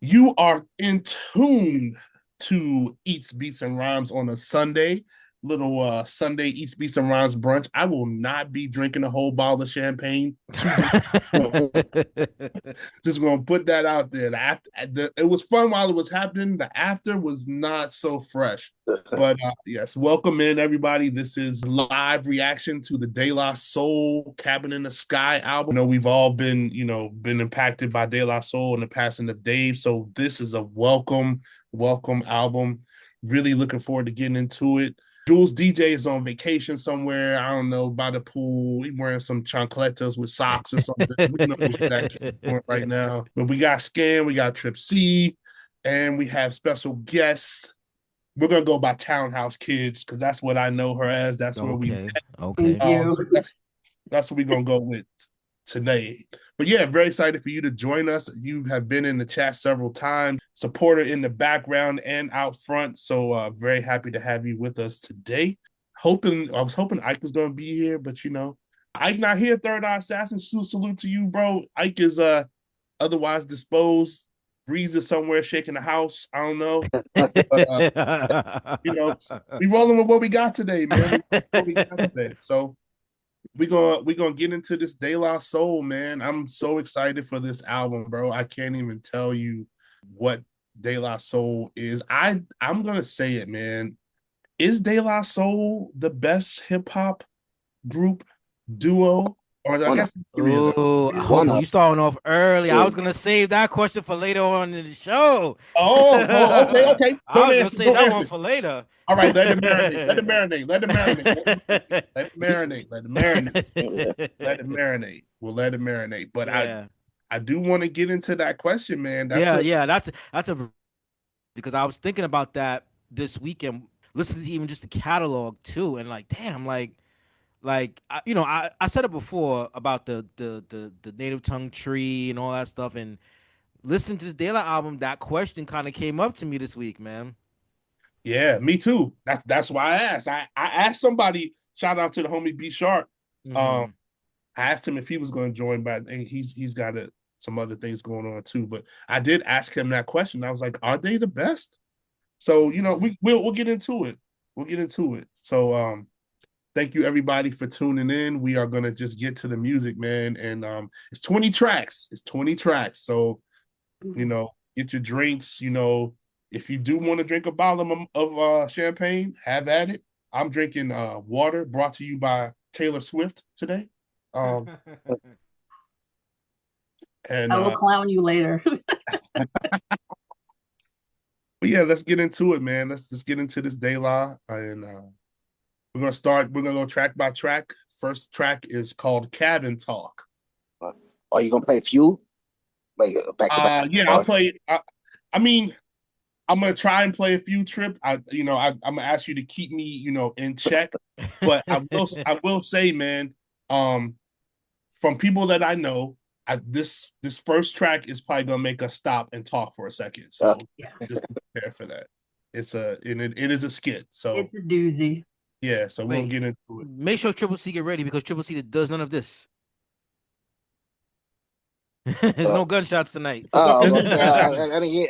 You are in tune to Eats, Beats, and Rhymes on a Sunday. Little Sunday Eats, Beats, and Rhymes brunch. I will not be drinking a whole bottle of champagne today. Just gonna put that out there. It was fun while it was happening. The after was not so fresh. But yes, welcome in everybody. This is live reaction to the De La Soul Cabin in the Sky album. We've all been impacted by De La Soul and the passing of Dave. So this is a welcome album. Really looking forward to getting into it. Jules DJ is on vacation somewhere. I don't know, by the pool. He's wearing some chancletas with socks or something. We know what that kid's doing right now. But we got Scan, we got Trip C, and we have special guests. We're gonna go by Townhouse Kids because that's what I know her as. That's where we met. Okay. So that's what we're gonna go with today. But yeah, very excited for you to join us. You have been in the chat several times, supporter in the background and out front. So very happy to have you with us today. I was hoping Ike was gonna be here, but Ike not here. Third Eye Assassin, salute to you, bro. Ike is otherwise disposed. Breeze is somewhere shaking the house. I don't know. But, we rolling with what we got today, man. So we're gonna get into this De La Soul, man. I'm so excited for this album, bro. I can't even tell you what De La Soul is. I'm gonna say it, man. Is De La Soul the best hip hop group duo? Or I guess it's three of them. Oh, you starting off early. I was gonna save that question for later on in the show. Okay. I was gonna save that one for later. All right, let it marinate. Let it marinate. Let it marinate. Let it marinate. We'll let it marinate. But yeah. I do want to get into that question, man. That's because I was thinking about that this weekend, listening to even just the catalog too, and damn, I said it before about the native tongue tree and all that stuff, and listening to this De La album, that question kind of came up to me this week, man. Yeah, me too. That's why I asked. I asked somebody. Shout out to the homie B Sharp. I asked him if he was going to join, but I think he's got some other things going on too. But I did ask him that question. I was like, "Are they the best?" So we'll get into it. We'll get into it. So thank you everybody for tuning in. We are gonna just get to the music, man. And it's 20 tracks. It's 20 tracks. So get your drinks. If you do want to drink a bottle of champagne, have at it. I'm drinking water brought to you by Taylor Swift today. And I will clown you later. But yeah, let's get into it, man. Let's get into this De La. And we're gonna go track by track. First track is called Cabin Talk. Are you gonna play a few? Like back to back? Yeah, I'll play. I'm gonna try and play a few, Trip. I'm gonna ask you to keep me, in check. But I will say, man, from people that I know, this first track is probably gonna make us stop and talk for a second. So just prepare for that. It is a skit. So it's a doozy. Yeah, so we'll get into it. Make sure Triple C get ready because Triple C does none of this. There's no gunshots tonight. I didn't hear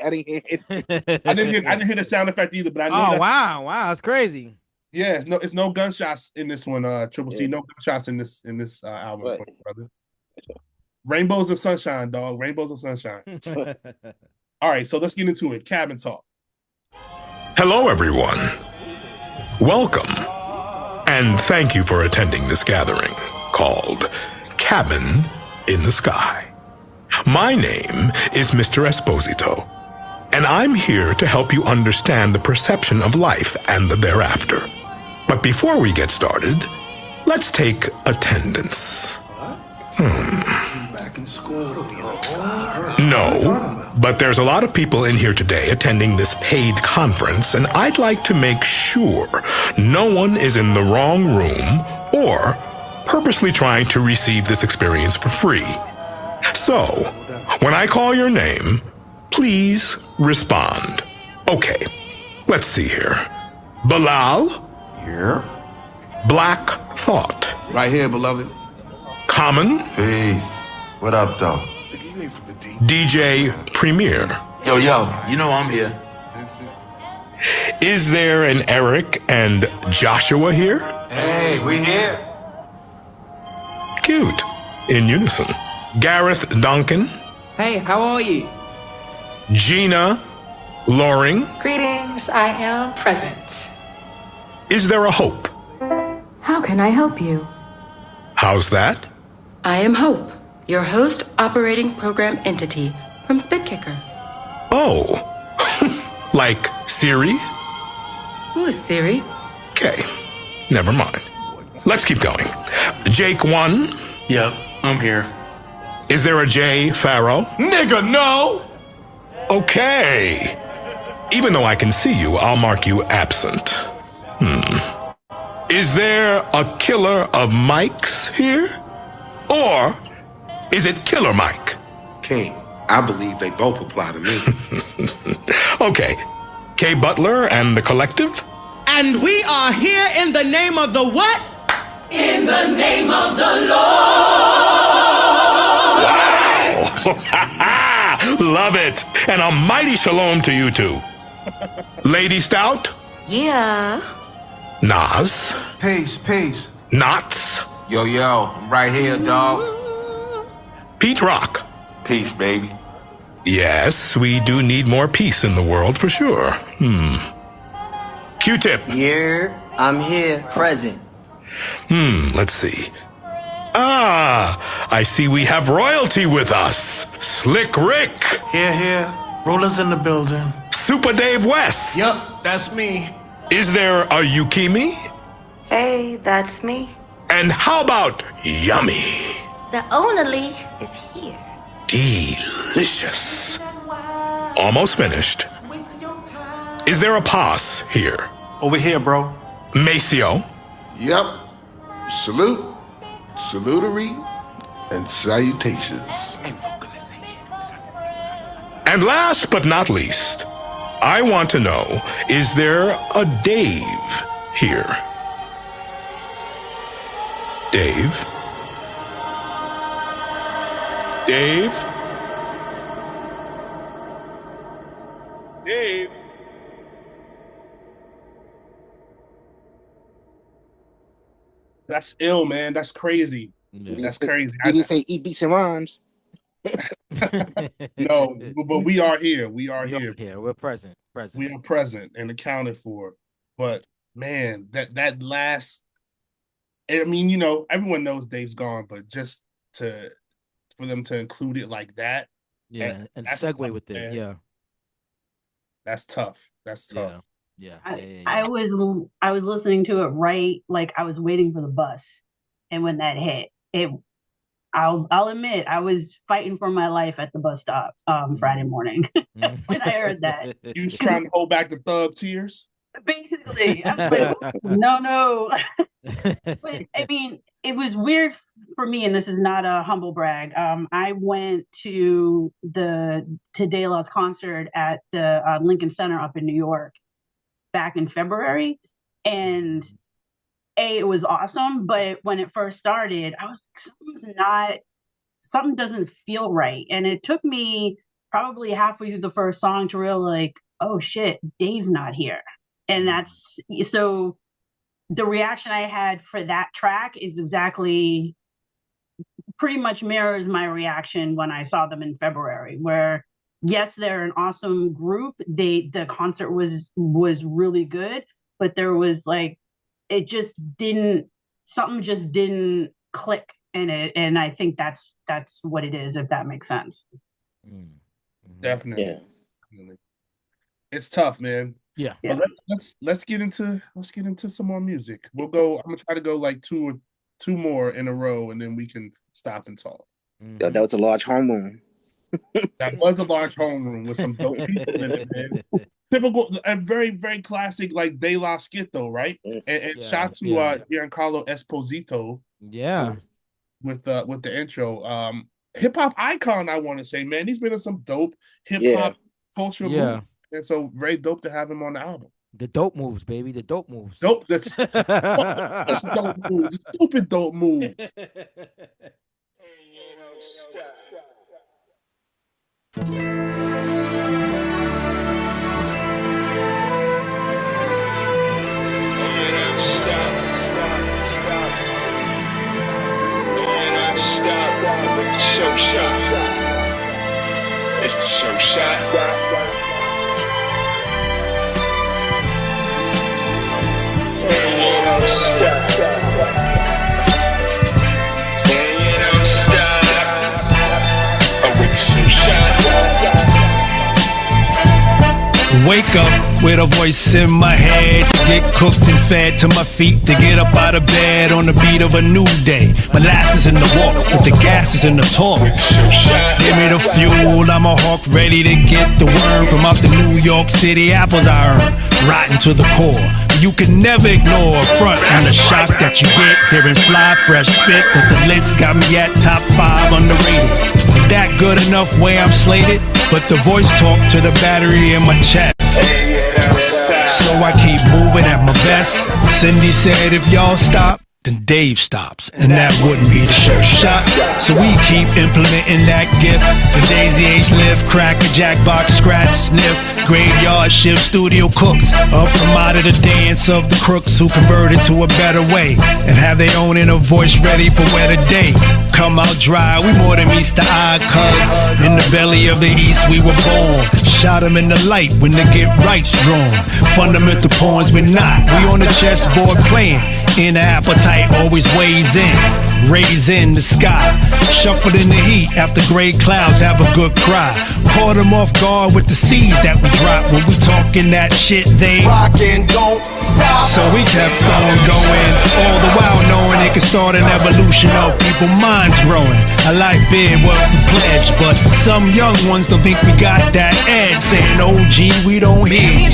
the sound effect either, but I know. Wow, that's crazy. Yeah, it's no gunshots in this one, Triple C. No gunshots in this album, right, brother. Rainbows and sunshine, dog. Rainbows and sunshine. All right, so let's get into it. Cabin Talk. Hello, everyone. Welcome, and thank you for attending this gathering called Cabin in the Sky. My name is Mr. Esposito, and I'm here to help you understand the perception of life and the thereafter. But before we get started, let's take attendance. No, but there's a lot of people in here today attending this paid conference, and I'd like to make sure no one is in the wrong room or purposely trying to receive this experience for free. So, when I call your name, please respond. Okay, let's see here. Bilal? Here. Black Thought. Right here, beloved. Common? Peace. What up, though? DJ Premier. Yo, you know I'm here. Is there an Eric and Joshua here? Hey, we here. Cute. In unison. Gareth Duncan. Hey, how are you? Gina Loring. Greetings, I am present. Is there a Hope? How can I help you? How's that? I am Hope, your host operating program entity from Spitkicker. Oh. Like Siri? Who is Siri? Okay. Never mind. Let's keep going. Jake 1. Yep, I'm here. Is there a Jay Farrow? Nigga, no! Okay. Even though I can see you, I'll mark you absent. Is there a killer of mics here? Or is it Killer Mike? King, I believe they both apply to me. Okay. Kay Butler and the Collective? And we are here in the name of the what? In the name of the Lord. Wow! Love it. And a mighty shalom to you two. Lady Stout? Yeah. Nas? Peace. Knots? Yo, I'm right here, dog. Pete Rock? Peace, baby. Yes, we do need more peace in the world for sure. Q-Tip? Yeah, I'm here, present. Let's see. I see we have royalty with us. Slick Rick. Here. Rollers in the building. Super Dave West. Yup, that's me. Is there a Yukimi? Hey, that's me. And how about Yummy? The only is here. Delicious. Almost finished. Is there a Pos here? Over here, bro. Maceo? Yep. Salute, salutary, and salutations. And last but not least, I want to know, is there a Dave here? Dave? Dave? Dave? That's ill, man. That's crazy. Yeah. That's crazy. You didn't say eat beats and rhymes. No, but we are here. We are here. We're present. We are present and accounted for. But man, that last, I mean, you know, everyone knows Dave's gone, but just for them to include it like that, and segue tough, with it, man. That's tough. That's tough. Yeah. I was listening to it right, like I was waiting for the bus, and when that hit, I'll admit I was fighting for my life at the bus stop Friday morning when I heard that. You was trying to hold back the thug tears? Basically, I'm like, no. But I mean, it was weird for me, and this is not a humble brag. I went to De La's concert at the Lincoln Center up in New York back in February, and it was awesome. But when it first started, I was like, something doesn't feel right, and it took me probably halfway through the first song to realize, like, oh shit, Dave's not here. And that's so the reaction I had for that track is exactly pretty much mirrors my reaction when I saw them in February, where yes, they're an awesome group. The concert was really good, but there was like, something just didn't click in it. And I think that's what it is, if that makes sense. Definitely. Yeah. It's tough, man. Yeah. But let's get into some more music. We'll go. I'm gonna try to go like two more in a row, and then we can stop and talk. That was a large homeroom. That was a large homeroom with some dope people in it, man. Typical, a very, very classic like De La skit though, right? And shout to Giancarlo Esposito. Yeah. With the intro. Hip hop icon, I want to say, man. He's been in some dope hip hop cultural moves. And so very dope to have him on the album. The dope moves, baby. The dope moves. Dope. That's dope moves. Stupid dope moves. wake up with a voice in my head, to get cooked and fed to my feet, to get up out of bed on the beat of a new day. Molasses in the walk, with the gases in the talk. Give me the fuel, I'm a hawk ready to get the worm from out the New York City apples I earn, rotten to the core. You can never ignore a front and the shock that you get hearing fly fresh spit, but the list got me at top 5 underrated. Is that good enough where I'm slated? But the voice talk to the battery in my chest. So I keep moving at my best. Cindy said if y'all stop, then Dave stops, and that wouldn't be the show shot. So we keep implementing that gift. The Daisy H lift, crack a jackbox, scratch, sniff, graveyard shift, studio cooks, up from out of the dance of the crooks who converted to a better way and have their own inner voice ready for wetter days. Come out dry, we more than meets the eye, cuz in the belly of the east we were born. Shot 'em in the light when the get right's drawn. Fundamental poems we're not, we on the chessboard playing. Inner appetite always weighs in, rays in the sky, shuffled in the heat after gray clouds have a good cry. Caught them off guard with the seeds that we drop when we talking that shit they rockin', don't stop. So we kept on going, all the while knowing it could start an evolution of people minds growing. A life bid what we pledged, but some young ones don't think we got that edge, saying OG we don't hear you.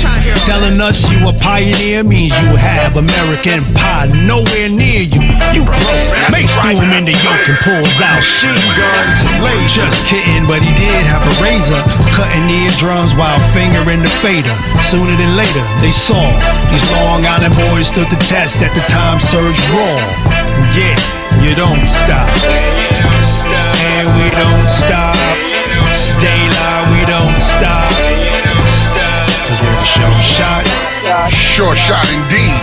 Telling us you a pioneer means you have American pie nowhere near you. You broke, Mace threw him in the yoke and pulls out machine guns and lasers. Just kidding, but he did have a razor, cutting eardrums while fingering the fader. Sooner than later, they saw these Long Island boys stood the test at the time surge raw. And yeah, you don't stop, and we don't stop. Daylight, we don't stop, cause we're the show shot. Sure shot indeed.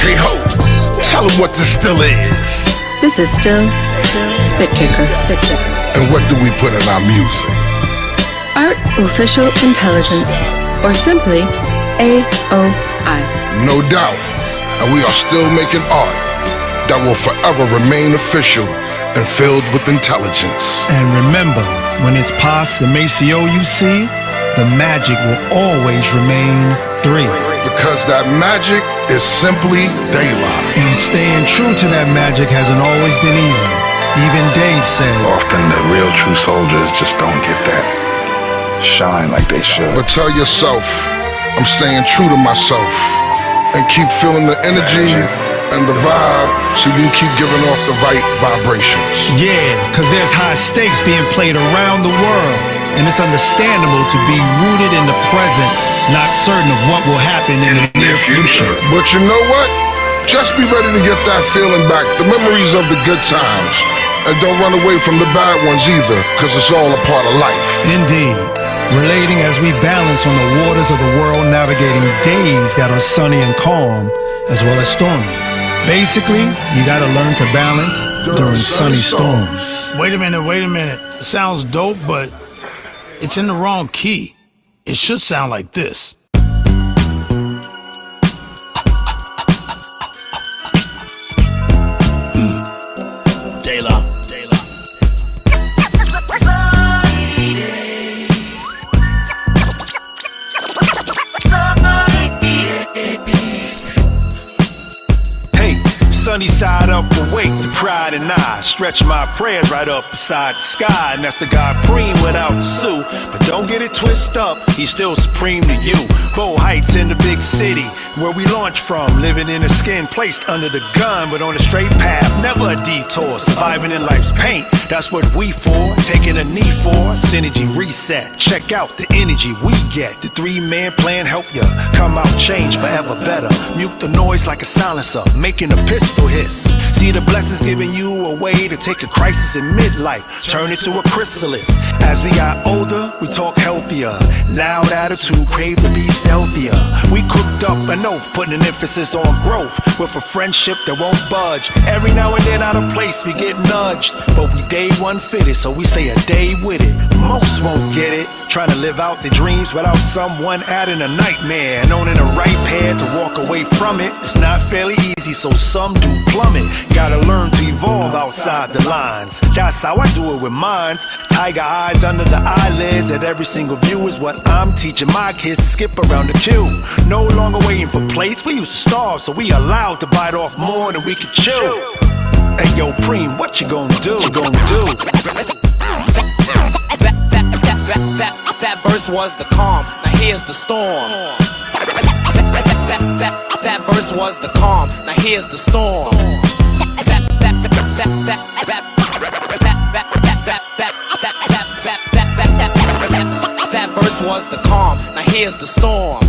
Hey ho, tell them what this still is. This is still Spit Kicker. And what do we put in our music? Artificial Intelligence, or simply AOI. No doubt. And we are still making art that will forever remain official and filled with intelligence. And remember, when it's Pos and Maceo you see, the magic will always remain 3. Because that magic is simply daylight. And staying true to that magic hasn't always been easy. Even Dave said, often the real true soldiers just don't get that shine like they should. But tell yourself, I'm staying true to myself, and keep feeling the energy and the vibe so you can keep giving off the right vibrations. Yeah, cause there's high stakes being played around the world, and it's understandable to be rooted in the present, not certain of what will happen in the near future. But you know what? Just be ready to get that feeling back, the memories of the good times. And don't run away from the bad ones either, cause it's all a part of life. Indeed. Relating as we balance on the waters of the world, navigating days that are sunny and calm, as well as stormy. Basically, you gotta learn to balance during sunny storms. Wait a minute. It sounds dope, but it's in the wrong key. It should sound like this. Sunny side up, awake to pride and I stretch my prayers right up beside the sky, and that's the God Preem without the suit. But don't get it twisted up, he's still supreme to you. Bow Heights in the big city, where we launch from, living in a skin placed under the gun, but on a straight path, never a detour. Surviving in life's paint, that's what we for. Taking a knee for synergy reset. Check out the energy we get. The 3-man plan help ya come out change forever better. Mute the noise like a silencer, making a pistol hiss. See the blessings giving you a way to take a crisis in midlife, turn it to a chrysalis. As we got older, we talk healthier. Loud attitude, crave to be stealthier. We cooked up an oath, putting an emphasis on growth, with a friendship that won't budge. Every now and then out of place we get nudged, but we day one fitted, so we stay a day with it. Most won't get it, trying to live out their dreams without someone adding a nightmare. And owning a right pair to walk away from it, it's not fairly easy, so some do plummet. Gotta learn to evolve outside the lines. That's how I do it with mines. Tiger eyes under the eyelids at every single view is what I'm teaching my kids to skip around the queue. No longer waiting for plates, we used to starve, so we allowed to bite off more than we could chew. Hey yo, Preem, what you gonna do? You gonna do? That verse was the calm, now here's the storm. That verse was the calm, now here's the storm. That verse was the calm, now here's the storm.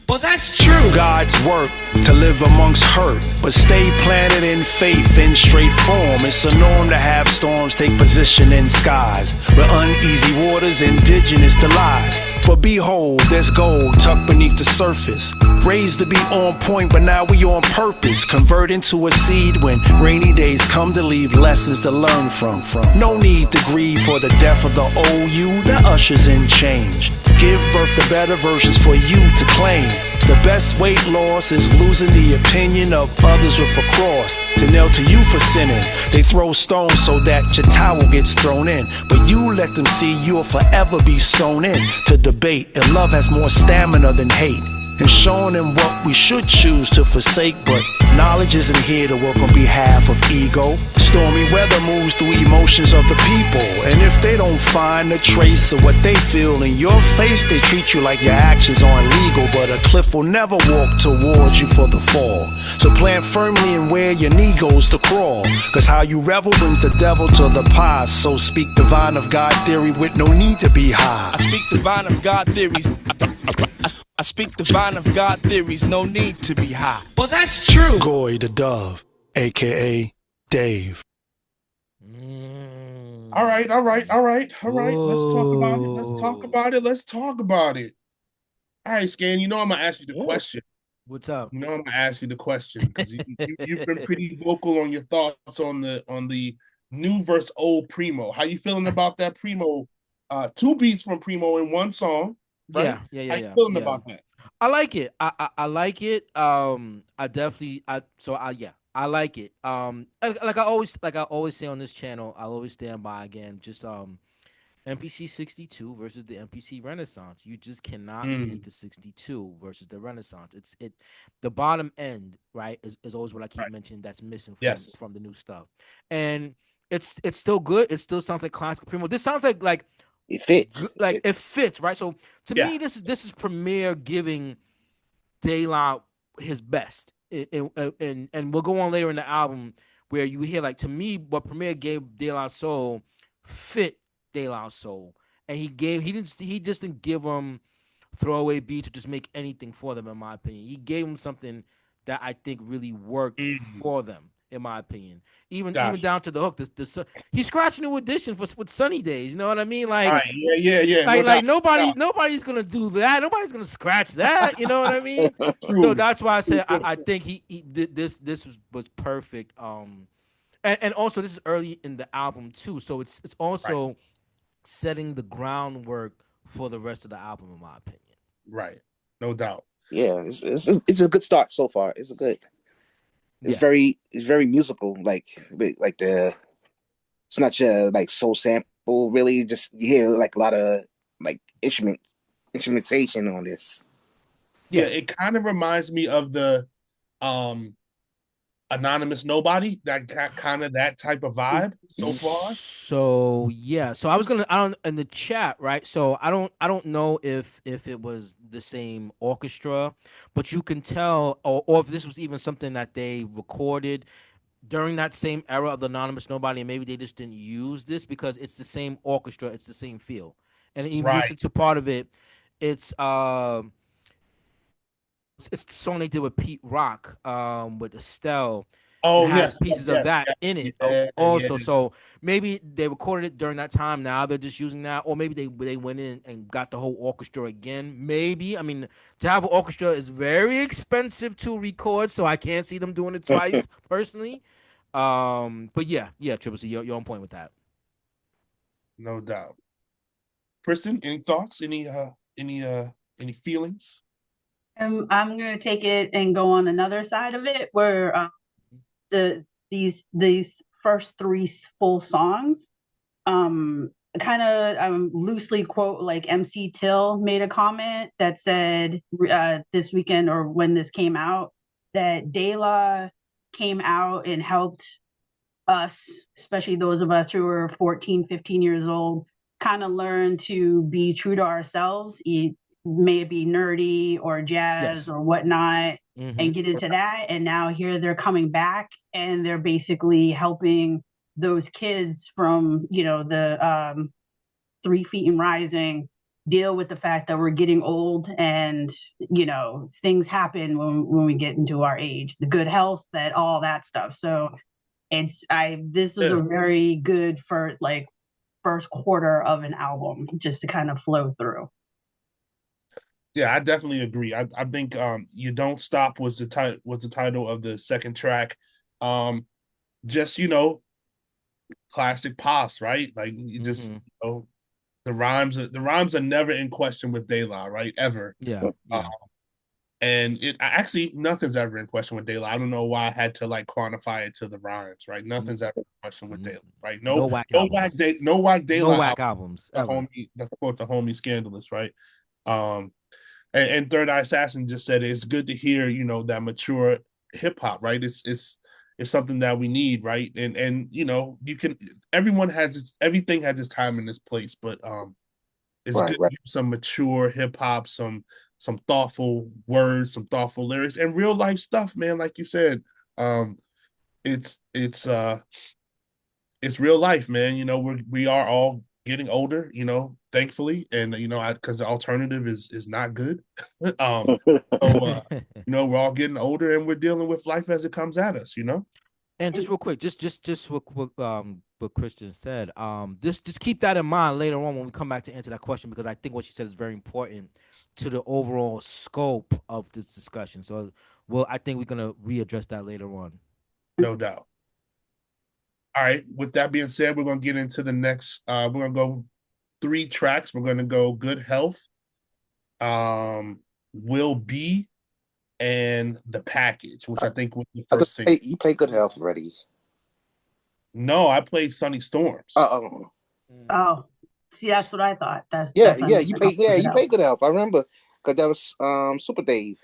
Well, that's true. God's work to live amongst hurt, but stay planted in faith in straight form. It's a norm to have storms take position in skies, where uneasy waters indigenous to lies. But behold, there's gold tucked beneath the surface. Raised to be on point, but now we on purpose. Convert into a seed when rainy days come to leave lessons to learn from. No need to grieve for the death of the old you. The ushers in change. Give birth to better versions for you to claim. The best weight loss is losing the opinion of others with a cross to nail to you for sinning. They throw stones so that your towel gets thrown in, but you let them see you'll forever be sown in to debate. And love has more stamina than hate, and showing them what we should choose to forsake. But knowledge isn't here to work on behalf of ego. Stormy weather moves through emotions of the people, and if they don't find a trace of what they feel in your face, they treat you like your actions aren't legal. But a cliff will never walk towards you for the fall, so plant firmly in where your knee goes to crawl, cause how you revel brings the devil to the past. So speak divine of God theory with no need to be high. I speak divine of God theories. I speak divine of God theories, no need to be high. Well, that's true. Goy the Dove, aka Dave. All right. Let's talk about it. All right, Scan, you know I'm gonna ask you the question. What's up? You know I'm gonna ask you the question because you've been pretty vocal on your thoughts on the new versus old Primo. How you feeling about that Primo? 2 beats from Primo in 1 song. Right? Yeah. How you feeling about that? I like it. I like it. I like it. Like I always say on this channel, I'll always stand by again. Just MPC 62 versus the MPC Renaissance. You just cannot beat the 62 versus the Renaissance. The bottom end, right, is always what I keep mentioning that's missing from the new stuff. And it's still good. It still sounds like classic Primo. This sounds like it fits. It fits, right? So to me, this is Premier giving De La his best. And we'll go on later in the album where you hear, like, to me, what Premier gave De La Soul fit De La Soul. And he just didn't give him throwaway beats to just make anything for them, in my opinion. He gave him something that I think really worked for them, in my opinion. Even down to the hook. He's scratching new edition with Sunny Days. You know what I mean? Like, right. Yeah. Like nobody's gonna do that. Nobody's gonna scratch that. You know what I mean? So that's why I said I think this was perfect. And also this is early in the album too, so it's also setting the groundwork for the rest of the album, in my opinion. Right, no doubt. Yeah, it's a good start so far. It's very musical. Like it's not just like soul sample. Really, just you hear like a lot of like instrumentation on this. Yeah, it kind of reminds me of the Anonymous Nobody, that kind of that type of vibe so far. So yeah, so I don't in the chat, right? So I don't know if it was the same orchestra, but you can tell, or if this was even something that they recorded during that same era of the Anonymous Nobody, and maybe they just didn't use this because it's the same orchestra, it's the same feel, and even listen to part of it, it's the song they did with Pete Rock, with Estelle. Oh, has pieces of that in it also. So maybe they recorded it during that time. Now they're just using that, or maybe they went in and got the whole orchestra again. Maybe, I mean, to have an orchestra is very expensive to record, so I can't see them doing it twice personally. But yeah, Triple C, you're on point with that. No doubt. Kristen, any thoughts? Any feelings? I'm gonna take it and go on another side of it, where these first three full songs, kind of loosely quote, like MC Till made a comment that said this weekend, or when this came out, that De La came out and helped us, especially those of us who were 14, 15 years old, kind of learn to be true to ourselves, may it be nerdy or jazz or whatnot, and get into that. And now here they're coming back, and they're basically helping those kids from, the 3 Feet and Rising deal with the fact that we're getting old, and things happen when we get into our age, the good health, that all that stuff. So this was a very good first quarter of an album, just to kind of flow through. Yeah, I definitely agree. I think "You Don't Stop" was the title of the second track. Just classic pos, right? Like you just the rhymes are never in question with De La, right? Ever. Yeah. And nothing's ever in question with De La. I don't know why I had to quantify it to the rhymes, right? Nothing's ever in question with De La, right? No whack De La albums. The homie Scandalous, right? And Third Eye Assassin just said it's good to hear, that mature hip hop, right? It's something that we need, right? And everything has its time and its place, but it's good to hear some mature hip hop, some thoughtful words, some thoughtful lyrics, and real life stuff, man. Like you said, it's real life, man. We are all getting older, thankfully, and because the alternative is not good. We're all getting older, and we're dealing with life as it comes at us, And just real quick, just what Christian said. Just keep that in mind later on when we come back to answer that question, because I think what she said is very important to the overall scope of this discussion. So, I think we're gonna readdress that later on. No doubt. All right. With that being said, we're gonna get into the next. We're gonna go 3 tracks. We're gonna go "Good Health," "Will Be," and "The Package," which I think was the first single. You played "Good Health" already. No, I played "Sunny Storms." Oh, see, that's what I thought. You played "Good Health." I remember, because that was Super Dave,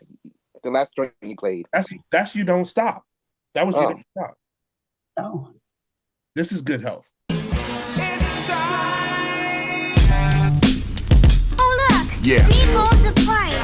the last joint he played. That's "You Don't Stop." That was "You Don't Stop." Oh. This is "Good Health." Oh, look. Yeah. 3 bowls of porridge.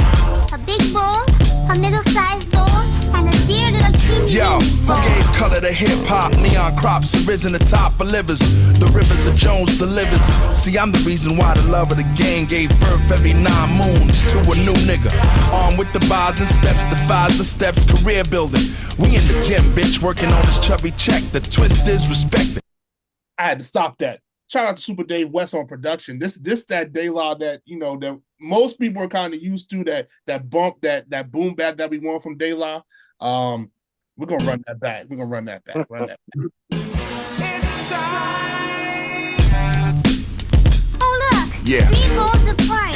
A big bowl, a middle-sized bowl, and a dear little teeny Yo, bowl. who gave color to hip-hop? Neon crops have risen the top of livers. The rivers of Jones delivers. See, I'm the reason why the love of the game gave birth every 9 moons to a new nigga. Armed with the bars and steps, defies the steps, career building. We in the gym, bitch, working on this chubby check. The twist is respected. I had to stop that. Shout out to Super Dave West on production. This that De La that that most people are kind of used to, that bump, that boom bap that we want from De La. We're gonna run that back. We're gonna run that back. Oh, look. Yeah. 3 bowls of porridge.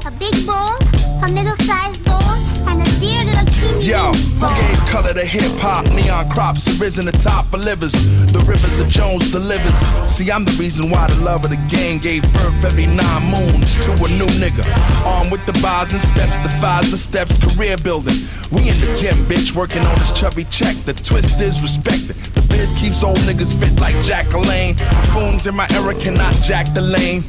A big bowl, a middle-sized bowl, and a dear little teeny Yo, who gave color to hip-hop? Neon crops have risen the top of livers. The rivers of Jones delivers. See, I'm the reason why the love of the game gave birth every 9 moons to a new nigga. Armed with the bars and steps, defies the steps, career building. We in the gym, bitch, working on this chubby check. The twist is respected. The biz keeps old niggas fit like Jacqueline. Buffoons in my era cannot jack the lane.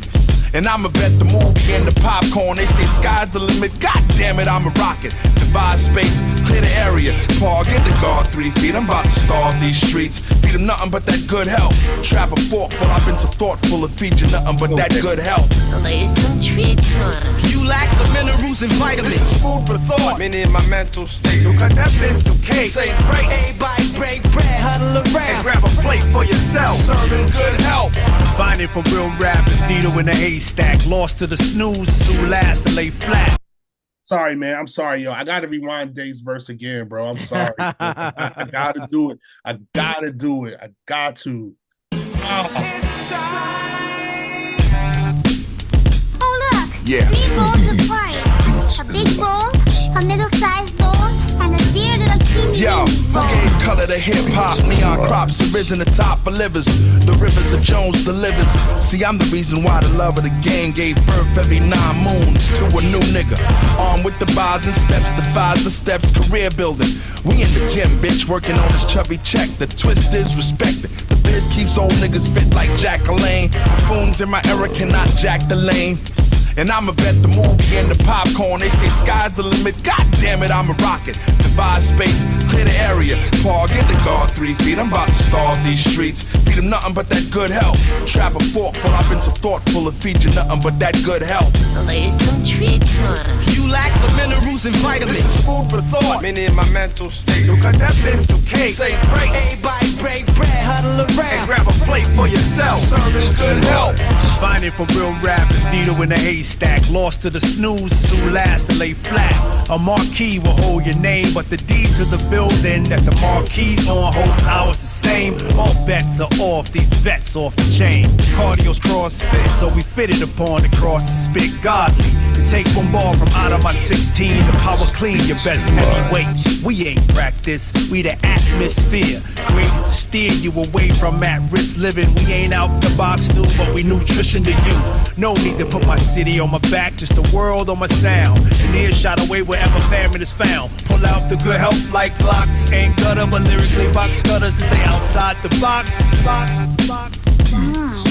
And I'ma bet the movie and the popcorn. They say sky's the limit. God damn it, I'm a rocket. Divide space, clear the area. Paul, get the guard 3 feet. I'm about to starve these streets. Feed them nothing but that good health. Trap a forkful, I've been so thoughtful of feed you nothing but that good health. There's some tricks on them. You lack the minerals and vitamins. This is food for thought. Men in my mental state. Look at that mental cake. Say grace. Everybody break bread, huddle around. And grab a plate for yourself. Serving good health. Finding for real rappers, needle in a haystack. Lost to the snooze, who last to lay flat. Sorry, man. I'm sorry, yo. I gotta rewind Dave's verse again, bro. I'm sorry. I gotta do it. I gotta do it. I got to. Oh. Oh, look. Yeah. 3 bowls of porridge. A big bowl, a middle-sized bowl, and a dear little teeny Yo, who gave color to hip-hop? Neon crops have risen to top of livers. The rivers of Jones delivers. See, I'm the reason why the love of the game gave birth every 9 moons to a new nigga. Armed with the bars and steps, defies the steps, career building. We in the gym, bitch, working on this chubby check. The twist is respected. The beard keeps old niggas fit like Jack LaLanne. Buffoons in my era cannot jack the lane. And I'ma bet the movie and the popcorn. They say sky's the limit. God damn it, I'm a rocket. Divide space, clear the area. Paul, get the guard 3 feet. I'm about to starve these streets. Feed them nothing but that good health. Trap a forkful. I've been so thoughtful of feed you nothing but that good health. There's some treats on You lack the minerals and vitamins. This is food for thought. Many in my mental state. Don't cut that mental cake. Say break. Everybody break bread, huddle around. And grab a plate for yourself. Serving good health. Finding for real rappers, needle in a haystack. Lost to the snooze, soon last to lay flat. A marquee will hold your name, but the deed to the building that the marquee's on holds ours the same. All bets are off, these vets off the chain. Cardio's CrossFit, so we fitted upon the cross to spit godly. To take one ball from out of my 16, the power clean your best heavyweight. We ain't practice, we the atmosphere. Created to steer you away from at-risk living. We ain't out the box new, but we nutrition to you. No need to put my city on my back, just the world on my sound. An earshot away wherever famine is found. Pull out the good help like blocks. Ain't gutter, but lyrically box cutters to stay outside the box.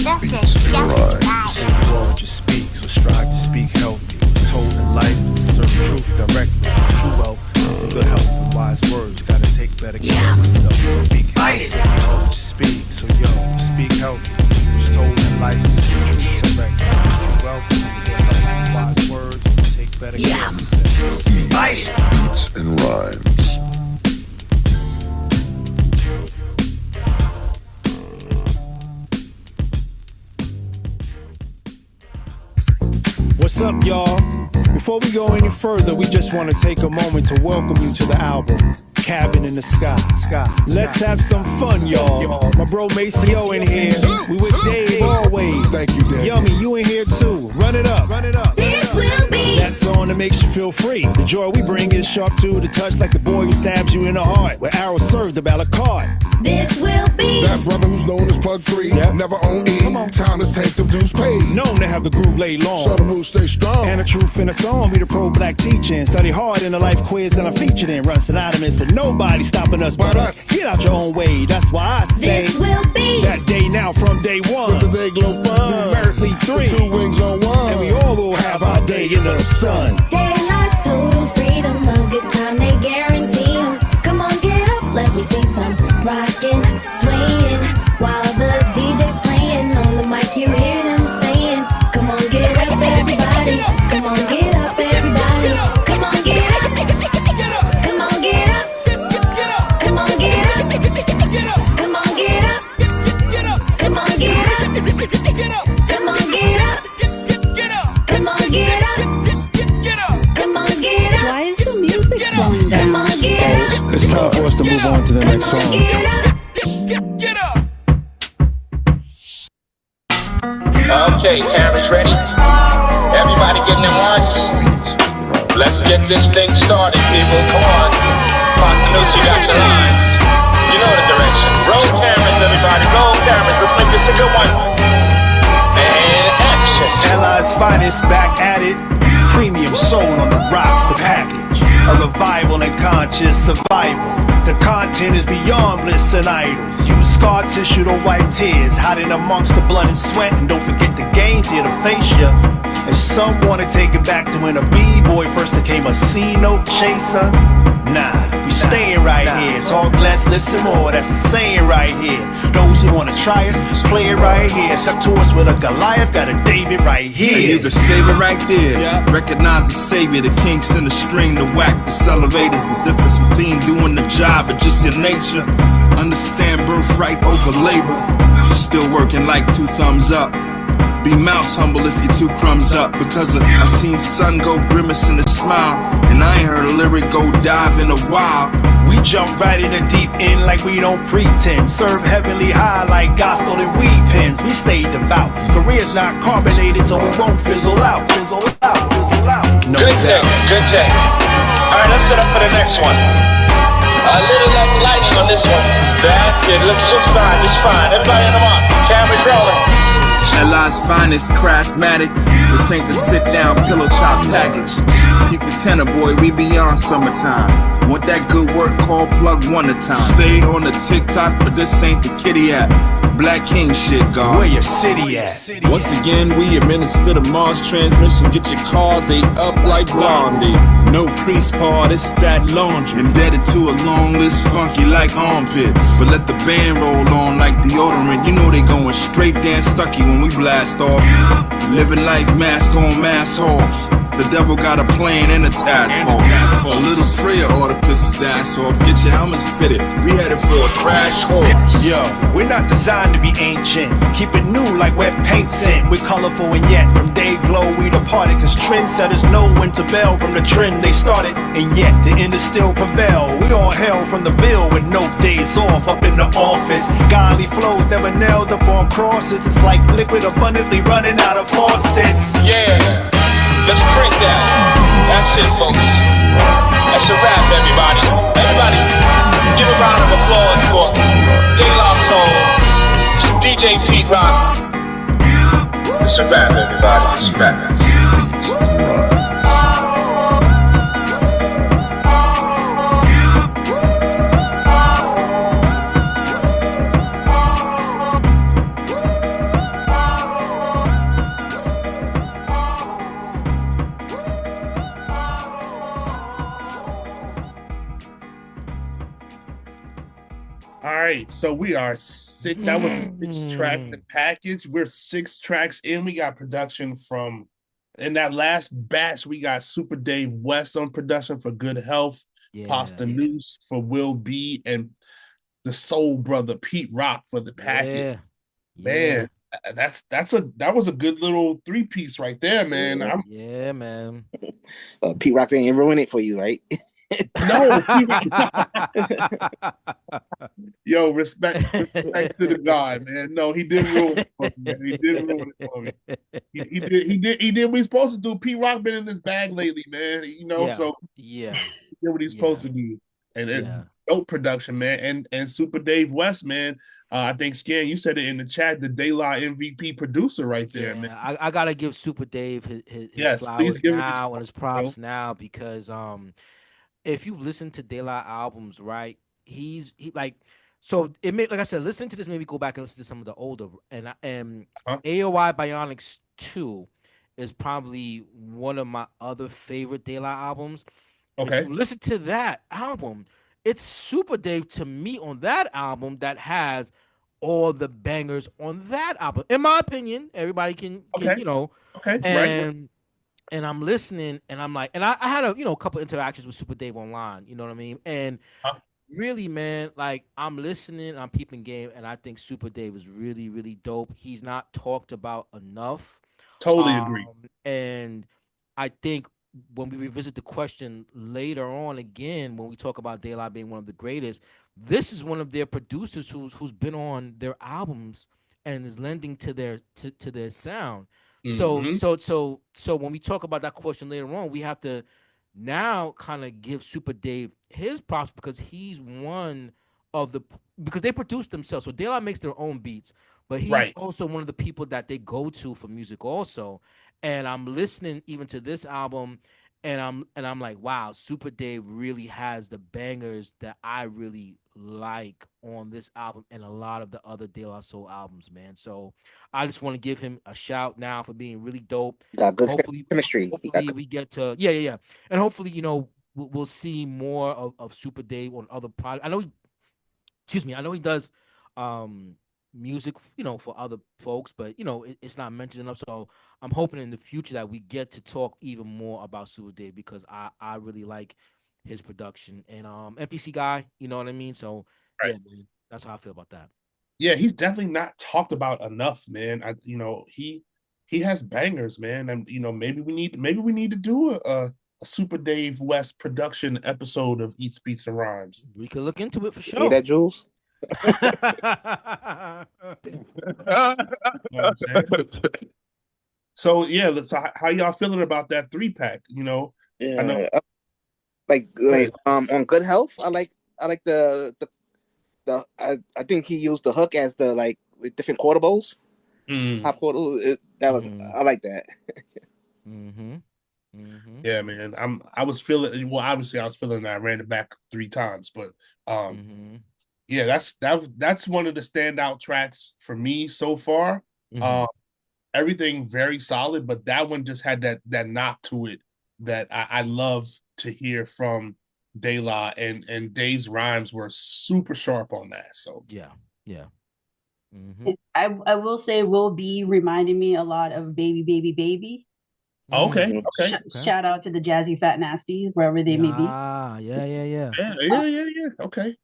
That's just right. Say the word you speak, so strive to speak healthy. Told in life to serve truth directly. True wealth, for good health and wise words. Gotta take better care of myself. Speak healthy. Say the word you speak, so yo, speak healthy. Was told in life to serve truth directly. True wealth, for good health and wise words. Take better care of yourself. Speak Beats and rhymes. What's up, y'all? Before we go any further, we just want to take a moment to welcome you to the album, Cabin in the Sky. Let's have some fun, y'all. My bro Maceo in here. We with Dave always. Thank you, Dave. Yummy, you in here too. Run it up. This will be That song that makes you feel free. The joy we bring is sharp to the touch, like the boy who stabs you in the heart, where arrows served about a card. This will be That brother who's known as Plug 3, never owned E. Time to take them dues paid. Known to have the groove laid long. So the mood stay strong. And the truth in a song be the pro-black teaching. Study hard in the life quiz that I'm featured in. Run synonymous with nobody stopping us but us. Get out your own way, that's why I say This will be that day now from day one. With the day glow fun. Numerically 3. 2 wings on one. And we all will have our day in the sun. daylight's total freedom, a good time they guarantee 'em. Come on, get up, let me see some rockin', swaying, while the DJ's playing on the mic. You hear them saying, "Come on, get up, everybody! Come on, get up, everybody! Come on, get up! Come on, get up! Come on, get up! Come on, get up! Come on, get up! Come on, get up! Come on, get up! Come on, get up! Why is the music slowing down? Come on, get up! It's time for us to move on to the next song. Get up! Okay, cameras ready? Everybody getting them watches? Let's get this thing started, people. Come on. Continuity, you got your lines. You know the direction. Roll cameras, everybody. Roll cameras. Let's make this a good one. And action. Allies finest back at it. Premium soul on the rocks, the package. A revival and conscious survival. The content is beyond bliss and idols. Use scar tissue to wipe tears. Hiding amongst the blood and sweat. And don't forget the gains here to face ya. And some wanna take it back to when a B-boy first became a C-note chaser. Nah, we staying right here. Talk less, listen more, that's the saying right here. Those who wanna try us, play it right here. Step to us with a Goliath, got a David right here. And you can save it right there. Recognize the savior, the king send a string to whack the elevators. The difference between doing the job and just your nature. Understand birthright over labor. Still working like 2 thumbs up. Be mouse humble if you're 2 crumbs up. Because I seen sun go grimace in the smile. And I ain't heard a lyric go dive in a while. We jump right in the deep end like we don't pretend. Serve heavenly high like gospel and weed pens. We stay devout. Career's not carbonated, so we won't fizzle out. Fizzle out, fizzle out. No good take, good take. Alright, let's set up for the next one. A little less lightning on this one. That's it, looks just fine, just fine. Everybody in the mark. Cameras rolling. LI's finest, craftmatic. This ain't the sit down pillow top package. Keep the tenor, boy, we beyond summertime. Want that good work, call plug one a time. Stay on the TikTok, but this ain't the kitty app. Black King shit, God. Where your city at? Once again, we administer the Mars transmission. Get your cars ate up like Blondie. No priest part, it's that laundry. Indebted to a long list, funky like armpits. But let the band roll on like deodorant. You know they going straight Dan Stucky when we blast off. Living life, mask on, mask off. The devil got a plane and a task force. A little prayer ought to piss his ass off. Get your helmets fitted, we headed for a crash course. Yo, we're not designed to be ancient. Keep it new like wet paint scent. We're colorful and yet from day glow we departed. Cause trendsetters know when to bail from the trend they started. And yet the end is still prevail. We all hail from the Ville with no days off up in the office. Godly flows never nailed up on crosses. It's like liquid abundantly running out of faucets. Yeah. Let's break that. That's it, folks. That's a wrap, everybody. Everybody, give a round of applause for De La Soul, DJ Pete Rock. It's a wrap, everybody. It's a wrap. So we are six. That was a 6-track package. We're 6 tracks in. We got production from, in that last batch, we got Super Dave West on production for Good Health, Pasta Noose for Will B, and the Soul Brother Pete Rock for the package. Man, that was a good little 3-piece right there, man. Man. Pete Rock didn't ruin it for you, right? No, yo, respect to the guy, man. No, he didn't ruin it for me. Man. He didn't ruin it for me. He did what he's supposed to do. Pete Rock been in this bag lately, man. You know, so he did what he's supposed to do, and dope production, man. And Super Dave West, man. I think Scan, you said it in the chat, the De La MVP producer right there, man. I gotta give Super Dave his yes, flowers now and his props now because if you listen to De La albums, right, he like, so it made, like I said, listening to this made me go back and listen to some of the older, and AOI Bionics 2 is probably one of my other favorite De La albums. Okay. If you listen to that album, it's Super Dave to me on that album that has all the bangers on that album. In my opinion, everybody can you know. Okay. And I'm listening, and I'm like, and I had a couple interactions with Super Dave online, you know what I mean? And really, man, like I'm listening, I'm peeping game, and I think Super Dave is really, really dope. He's not talked about enough. Totally agree. And I think when we revisit the question later on again, when we talk about De La being one of the greatest, this is one of their producers who's been on their albums and is lending to their sound. So when we talk about that question later on, we have to now kind of give Super Dave his props because he's one of because they produce themselves. So De La makes their own beats, but he's also one of the people that they go to for music also. And I'm listening even to this album, and I'm like, wow, Super Dave really has the bangers that I really like on this album and a lot of the other De La Soul albums, man. So I just want to give him a shout now for being really dope. Got good chemistry. Hopefully we get to and hopefully we'll see more of Super Dave on other projects. I know he does music, for other folks, but it's not mentioned enough. So I'm hoping in the future that we get to talk even more about Super Dave because I really like his production and MPC guy, you know what I mean? So yeah, man, that's how I feel about that. Yeah, he's definitely not talked about enough, man. He has bangers, man. And maybe we need to do a Super Dave West production episode of Eats Beats and Rhymes? We could look into it for sure. Hey, that Jules. So yeah, so how y'all feeling about that 3-pack? You know, Yeah, I know, like on Good Health. I like the I think he used the hook as the like with different quarter bowls. Hot quarter. That was I like that. Yeah, man. I was feeling, well, obviously I was feeling that I ran it back 3 times, but yeah, that's one of the standout tracks for me so far. Everything very solid, but that one just had that knock to it that I love to hear from De La, and Dave's rhymes were super sharp on that. So yeah. I will say Will be reminding me a lot of Baby Baby Baby. Okay. Shout out to the Jazzy Fat Nasties, wherever they may be. Yeah. Okay.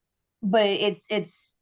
But it's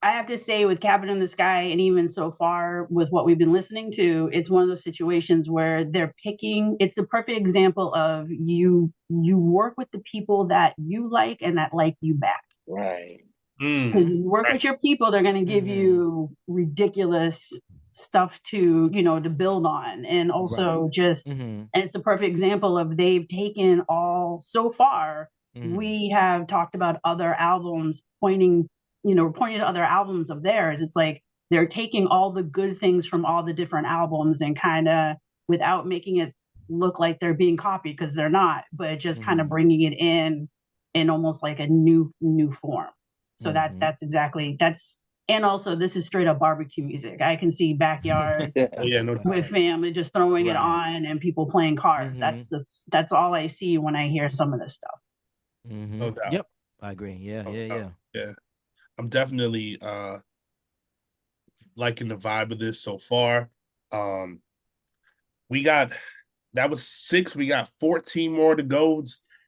I have to say, with Cabin in the Sky, and even so far with what we've been listening to, it's one of those situations where they're picking. It's a perfect example of you work with the people that you like and that like you back. Right. Because you work with your people, they're going to give you ridiculous stuff to build on, and also and it's a perfect example of they've taken all so far. We have talked about other albums pointing to other albums of theirs. It's like they're taking all the good things from all the different albums and kind of, without making it look like they're being copied, because they're not, but just kind of bringing it in almost like a new form. So that's exactly. And also, this is straight up barbecue music. I can see backyard with family just throwing it on and people playing cards. That's all I see when I hear some of this stuff. No doubt. Yep, I agree. Yeah. I'm definitely liking the vibe of this so far. That was 6. We got 14 more to go.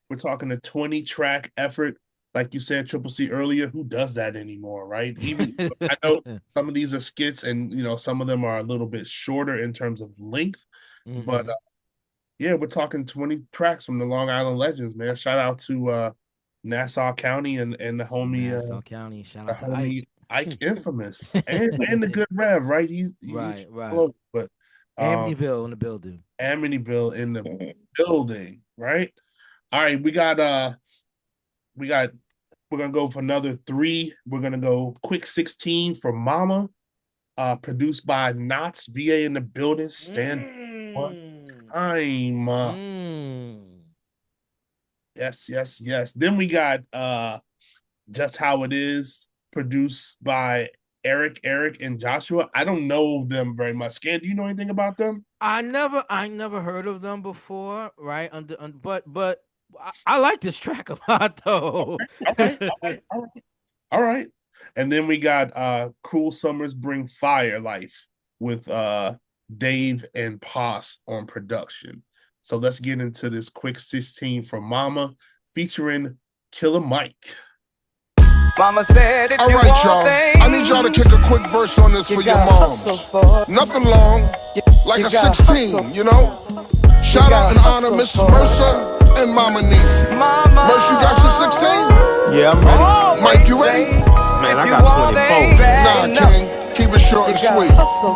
We're talking a 20-track effort. Like you said, Triple C earlier, who does that anymore, right? Even I know some of these are skits, and some of them are a little bit shorter in terms of length. But yeah, we're talking 20 tracks from the Long Island Legends, man. Shout out to Nassau County and the homie Nassau County. Shout out to Ike Infamous and the good Rev, right? He's right. Close, but Amityville in the building. Amityville in the building, right? All right, we're gonna go for another 3. We're gonna go Quick 16 for Mama, produced by Knott's VA in the building. Stand one time. Yes. Then we got Just How It Is, produced by Eric, and Joshua. I don't know them very much. Scan, do you know anything about them? I never heard of them before, right? But I like this track a lot, though. All right. And then we got Cruel Summers Bring Fire Life with Dave and Poss on production. So let's get into this Quick 16 from Mama, featuring Killer Mike. Mama said, if all you right, want y'all. things, I need y'all to kick a quick verse on this for your moms. Nothing long, like a 16, Shout out and honor Mrs. Mercer and Mama Niece. Mercer, you got your 16? Yeah, I'm ready. Mike, you ready? Man, I got 24. Nah, King. Keep it short and sweet. So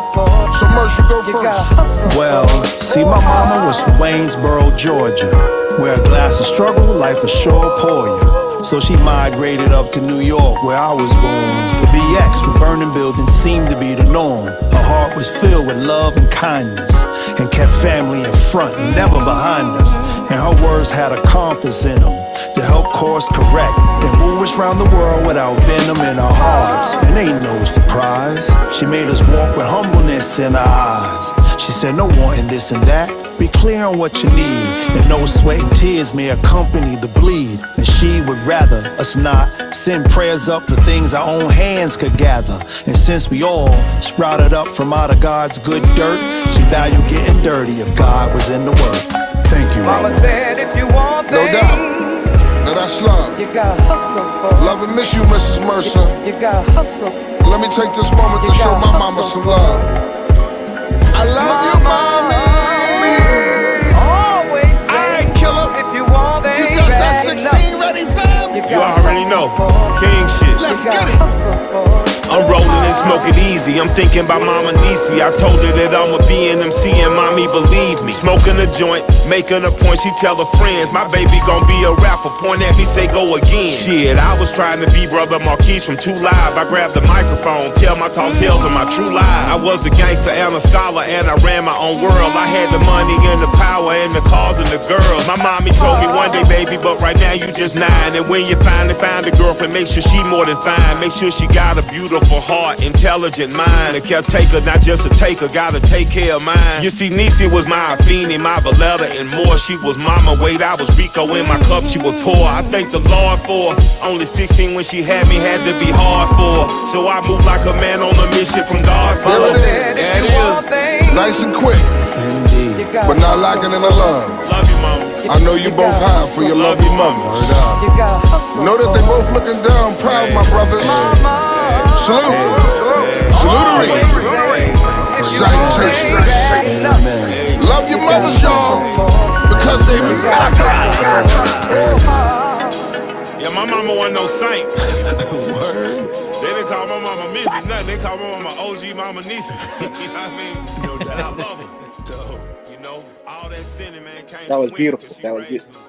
Mercer, go first. Well, see, my mama was from Waynesboro, Georgia, where a glass of struggle, life is sure pour you. So she migrated up to New York, where I was born. The BX, the burning buildings seemed to be the norm. Her heart was filled with love and kindness, and kept family in front, never behind us. And her words had a compass in them to help course correct and move us round the world without venom in our hearts. And ain't no surprise, she made us walk with humbleness in our eyes. She said, no wanting this and that, be clear on what you need, and no sweat and tears may accompany the bleed. And she would rather us not send prayers up for things our own hands could gather. And since we all sprouted up from out of God's good dirt, she valued getting dirty if God was in the work. Thank you, Mama said, if you want things, no doubt. Now that's love. You gotta hustle for. Love and miss you, Mrs. Mercer. You gotta hustle. Let me take this moment to show my mama some love. I love you, mommy. Always say, I ain't killer. If you Let's get it. I'm rolling and smoking easy. I'm thinking about Mama Niecy. I told her that I'ma be an MC and mommy believe me. Smoking a joint, making a point. She tell her friends, my baby gon' be a rapper. Point at me, say go again. Shit, I was trying to be Brother Marquise from 2 Live. I grabbed the microphone, tell my tall tales of my true life. I was a gangster and a scholar and I ran my own world. I had the money and the power and the cars and the girls. My mommy told me one day, baby, but right now you just 9. And when you finally find a girlfriend, make sure she more than fine. Make sure she got a beautiful heart, intelligent mind. A caretaker, not just a taker, gotta take care of mine. You see, Niecy was my Afeni, my Valletta, and more. She was Mama Wade, I was Rico. In my cup, she was poor. I thank the Lord for her. Only 16 when she had me, had to be hard for her. So I moved like a man on a mission from God. There it is. Nice and quick. But not lacking in the love. Love you, Mama. I know you both high for your lovely mothers. Know that they both looking down proud, my brothers. Salute. Salutery. Salutations. Love your mothers, y'all, because they matter. Yeah, my mama wasn't no saint. They didn't call my mama Missy, nothing. They call my mama OG Mama Niecy. You know what I mean? And I love her. So, you know, all that sinning, man, came. That was beautiful. That was beautiful.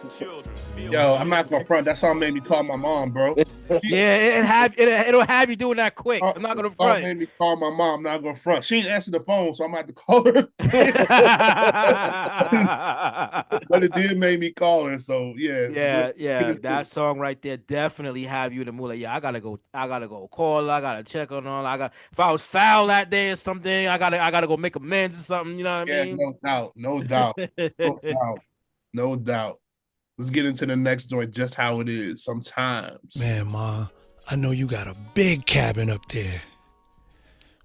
Yo, I'm not gonna front. That song made me call my mom, bro. Yeah, it'll have you doing that quick. I'm not gonna front. That made me call my mom. I'm not gonna front. She ain't answer the phone, so I'm gonna have to call her. But it did make me call her. So yeah. That song right there definitely have you in the mood. Like, yeah, I gotta go call her. I gotta check on her. If I was foul that day or something, I gotta go make amends or something. You know what I mean? No doubt. Let's get into the next joint, just how it is sometimes. Man, Ma, I know you got a big cabin up there.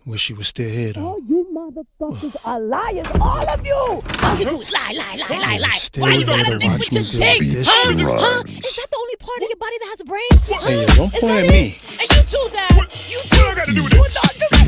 Wish you was still here, though. All you motherfuckers are liars, all of you! All you do is lie. Why you gotta think with your dick? Huh? Is that the only part of your body that has a brain? Hey, don't point at me. And you too, Dad. You too. What I gotta do with this?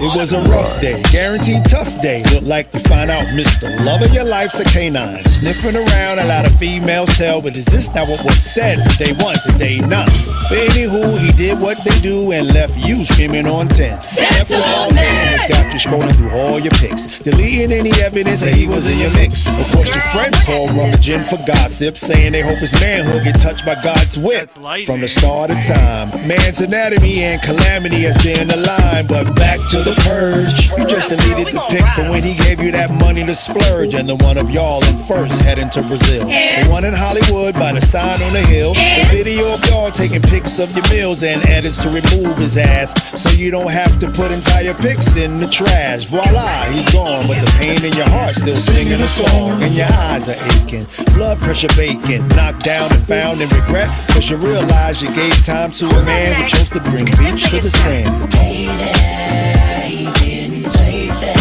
It was a rough day, guaranteed tough day. Look like you find out Mr. Love of your life's a canine. Sniffing around, a lot of females tell, but is this not what was said from day 1 to day 9? But anywho, he did what they do and left you screaming on 10. That's all that. Got you scrolling through all your pics, deleting any evidence that he was in your mix. Of course, your friends call rummaging for gossip, saying they hope his manhood get touched by God's whip. From the start of time, man's anatomy and calamity has been aligned. But back to the purge, you just deleted the pic from when he gave you that money to splurge, and the one of y'all in first heading to Brazil. The one in Hollywood by the sign on the hill. The video of y'all taking pics of your meals and edits to remove his ass, so you don't have to put entire pics in the trash. Voila, he's gone, but the pain in your heart still singing a song, and your eyes are aching, blood pressure baking, knocked down and found in regret, cause you realize you gave time to a man who chose to bring beach to the sand. Hey there, he didn't play fair.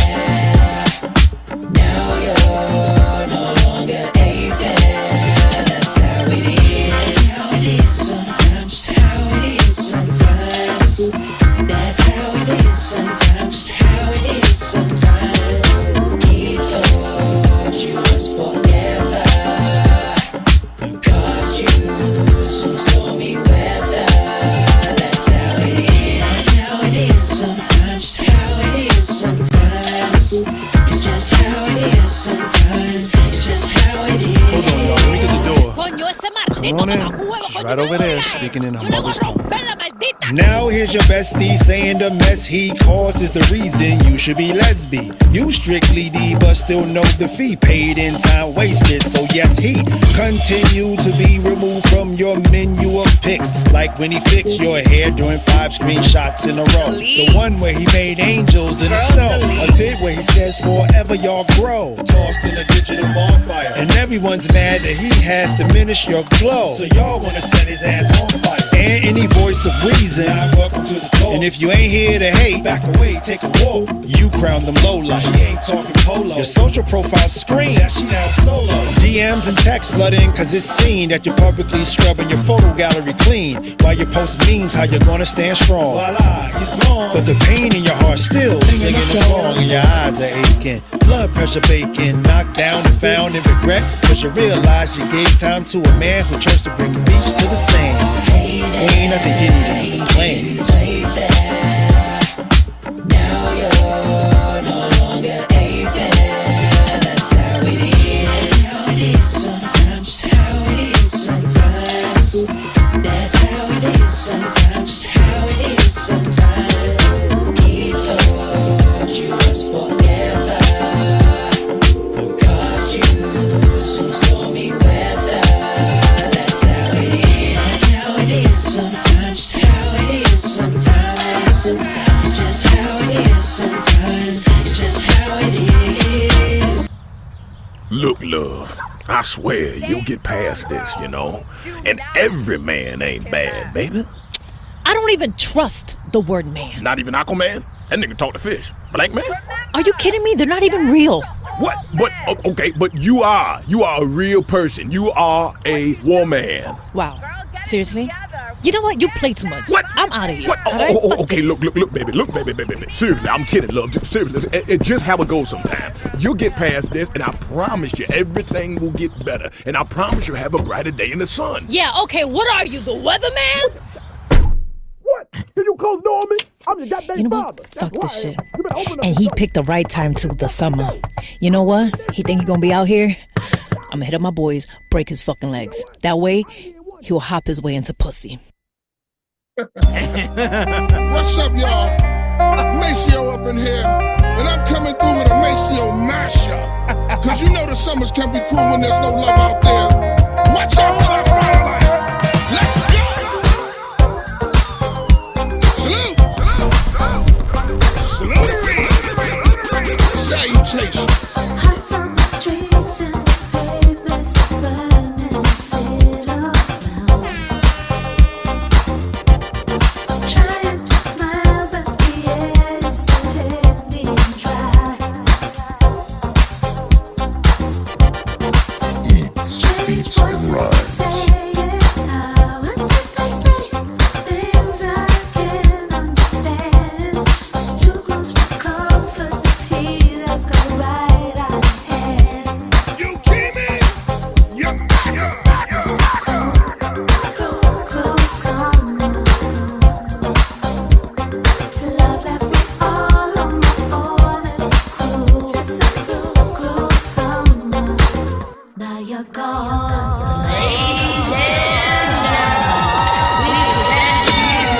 Now you're no longer a pair. That's how it is. How it is sometimes. How it is sometimes. That's how it is sometimes. How it is sometimes. He told you it's forever. Caused you some stormy weather. That's how it is. That's how it is sometimes. How it is sometimes. It's just how it is sometimes. It's just how it is. Hold on, y'all. Let me get the door. Come on in. She's right over there, speaking in her mother's tongue. Now here's your bestie saying the mess he caused is the reason you should be lesbian. You strictly D, but still know the fee. Paid in time wasted, so yes, he continue to be removed from your menu of pics. Like when he fixed your hair during 5 screenshots in a row. The one where he made angels in the snow. A vid where he says forever y'all grow. Tossed in a digital bonfire. And everyone's mad that he has diminished your glow. So y'all wanna set his ass on fire. And any voice of reason, welcome to the talk. And if you ain't here to hate, back away, take a walk. You crown them low life. She ain't talking polo. Your social profile screen, she now solo. DM DMs and texts flooding, cause it's seen that you're publicly scrubbing your photo gallery clean. While you post memes, how you're gonna stand strong. Voila, he's gone. But the pain in your heart still singing a song, and your eyes are aching. Blood pressure baking, knocked down and found in regret. Cause you realize you gave time to a man who chose to bring the beach to the sand. Ain't nothing getting into the plan. Now you're no longer a fan. That's how it is. How it is sometimes. How it is sometimes. That's how it is sometimes. How it is sometimes. He told you it's forever, but caused you some stormy weather. That's how it is. How it is sometimes. How it is sometimes. It's just how it is sometimes. It's just how it is. Look, love, I swear you'll get past this, you know? And every man ain't bad, baby. I don't even trust the word man. Not even Aquaman? That nigga talk to fish. Blank man? Are you kidding me? They're not even real. What? But, okay, but you are a real person. You are a woman. Wow. Seriously? You know what? You play too much. What? I'm out of here. What? Okay, look, baby. Look, baby. Seriously, I'm kidding, love. Seriously, it just how it goes sometimes. You'll get past this, and I promise you, everything will get better. And I promise you'll have a brighter day in the sun. Yeah, okay, what are you, the weatherman? What? Did you close the door on me? I'm your goddamn You know father. what? Fuck this shit. And he picked the right time too, the summer. You know what? He think he gonna be out here? I'ma hit up my boys, break his fucking legs. That way, he'll hop his way into pussy. What's up, y'all? Maceo up in here, and I'm coming through with a Maceo mashup. Cause you know the summers can be cruel when there's no love out there. Watch out for that fire life. Let's go! Salute! Salutations. Hearts on the streets and the pavements burning the city around. Trying to smile, but the air is so heavy and dry. Strange voices saying, how what did they say? Things I can't understand. It's too close for comfort. This heat has got right out of hand. You keep me, you Cruel summer. Love left me all on my own. It's cruel. It's a cruel summer. Now you're gone. Ladies and gentlemen, we present to you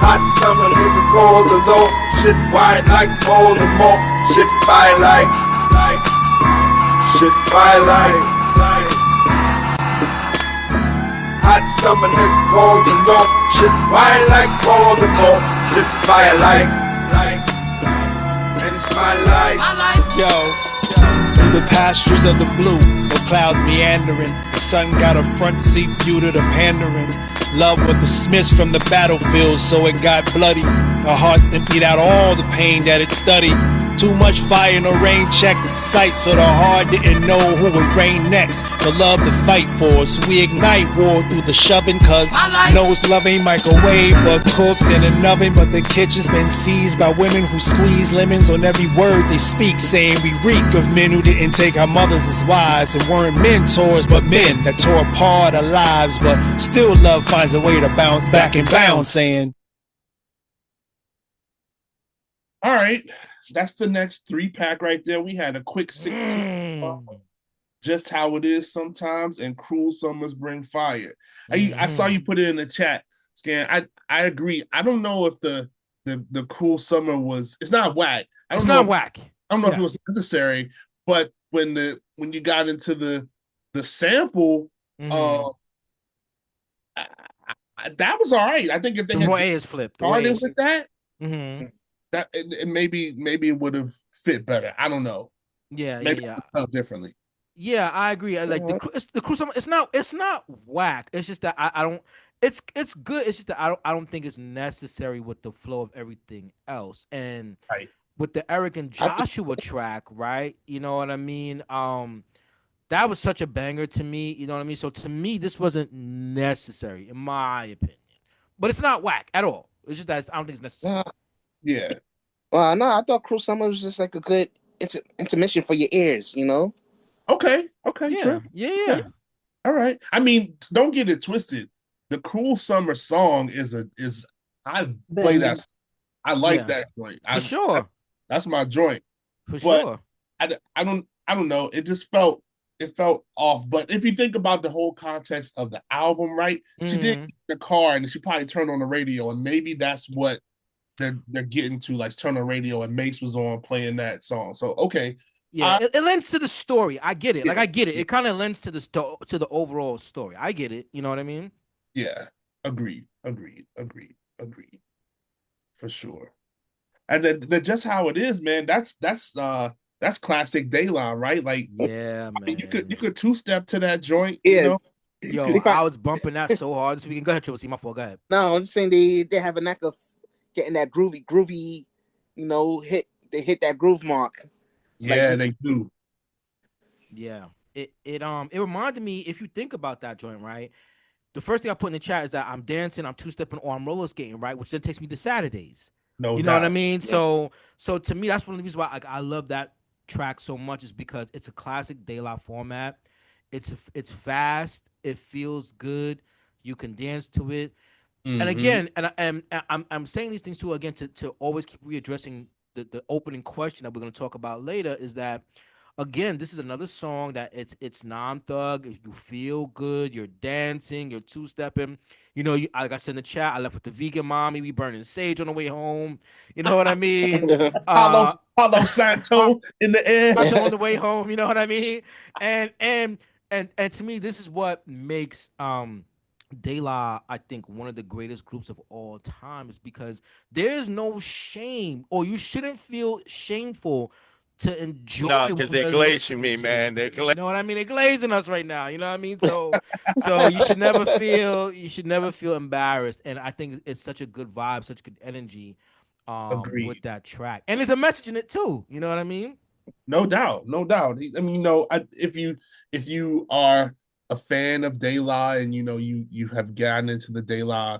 Hot summer, nigga, cold the low. Shit white like Voldemort. Shit fire like. Shit fire like. Hot summer, nigga, cold the low. Shit white like Voldemort. Shit fire like. And it's my life. Yo, through the pastures of the blue, the clouds meandering. The sun got a front seat view to the pandering. Love was dismissed from the battlefield, so it got bloody. Our hearts emptied out all the pain that it studied. Too much fire, no rain checked its sight, so the heart didn't know who would reign next. The love to fight for, so we ignite war through the shoving, cause knows love ain't microwave but cooked in an oven. But the kitchen's been seized by women who squeeze lemons on every word they speak, saying we reek of men who didn't take our mothers as wives and weren't mentors but men that tore apart our lives. But still love finds a way to bounce back and bounce, saying, all right, that's the next 3-pack right there. We had a quick 16. Just how it is sometimes, and cruel summers bring fire. I saw you put it in the chat, Scan. I agree. I don't know if the cruel summer was. It's not whack. I don't know if it was necessary, but when you got into the sample, that was all right. I think if they had started with that, that it maybe it would have fit better. I don't know. Maybe it felt differently. Yeah, I agree. Like the cruise summer, it's not whack. It's just that I don't. It's good. It's just that I don't think it's necessary with the flow of everything else. And with the Eric and Joshua track, right? You know what I mean? That was such a banger to me. You know what I mean? So to me, this wasn't necessary, in my opinion. But it's not whack at all. It's just that I don't think it's necessary. Yeah. Well, no, I thought Cruel Summer was just like a good intermission for your ears, you know? Okay. Yeah. True. Yeah. Okay. All right. I mean, don't get it twisted. The Cruel Summer song is I play that. I like that joint. For sure. That's my joint. For but sure. I don't know. It just felt off. But if you think about the whole context of the album, right? She did get in the car and she probably turned on the radio, and maybe that's what they're getting to, like turn on the radio and Mace was on playing that song. So okay. Yeah, it lends to the story. I get it. Like I get it. It kind of lends to the overall story. I get it. You know what I mean? Yeah. Agreed. For sure. And then just how it is, man. That's classic Dayline, right? Like, yeah, man. I mean, you could two-step to that joint, Yeah. you know? Yo, I was bumping that so hard this weekend. Go ahead, Triple C. My fault. Go ahead. No, I'm just saying they have a knack of getting that groovy, you know, they hit that groove mark. Yeah, like, they do. Yeah. It reminded me, if you think about that joint, right? The first thing I put in the chat is that I'm dancing, I'm two-stepping, or I'm roller skating, right? Which then takes me to Saturdays. No you doubt. know what I mean? Yeah. So to me, that's one of the reasons why I love that track so much, is because it's a classic De La format. It's fast. It feels good. You can dance to it. And again, and I'm saying these things too, again, to always keep readdressing the opening question that we're going to talk about later, is that, again, this is another song that it's non-thug. You feel good. You're dancing. You're two-stepping. You know, like I said in the chat, I left with the vegan mommy. We burning sage on the way home. You know what I mean? Palo Santo in the air. Santo on the way home. You know what I mean? And to me, this is what makes De La, I think, one of the greatest groups of all time, is because there's no shame, or you shouldn't feel shameful to enjoy. No, because they're glazing me, man. You know what I mean? They're glazing us right now. You know what I mean? So you should never feel embarrassed. And I think it's such a good vibe, such good energy with that track. And there's a message in it too. You know what I mean? No doubt. I mean, you know, if you are a fan of De La, and you know you have gotten into the De La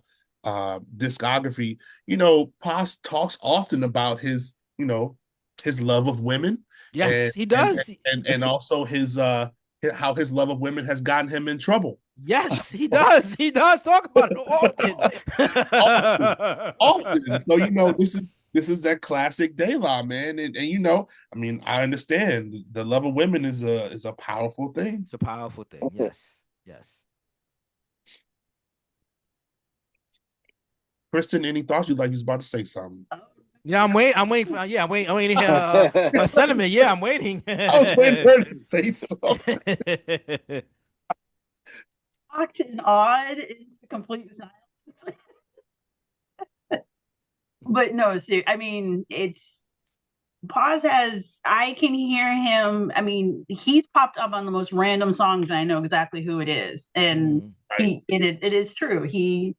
discography, you know, Paz talks often about his, you know, his love of women. Yes, he does. And also his how his love of women has gotten him in trouble. Yes, he does. He does talk about it often. So, you know, this is that classic De La, man. And you know, I mean, I understand the love of women is a powerful thing. It's a powerful thing. Yes. Kristen, any thoughts? You was about to say something. Yeah, I'm waiting for. Yeah, I'm waiting to hear a sentiment. Yeah, I'm waiting. I was waiting for her to say something. Shocked and awed in complete silence. But no, see, I mean, it's Paz I can hear him. I mean, he's popped up on the most random songs, and I know exactly who it is. And it is true.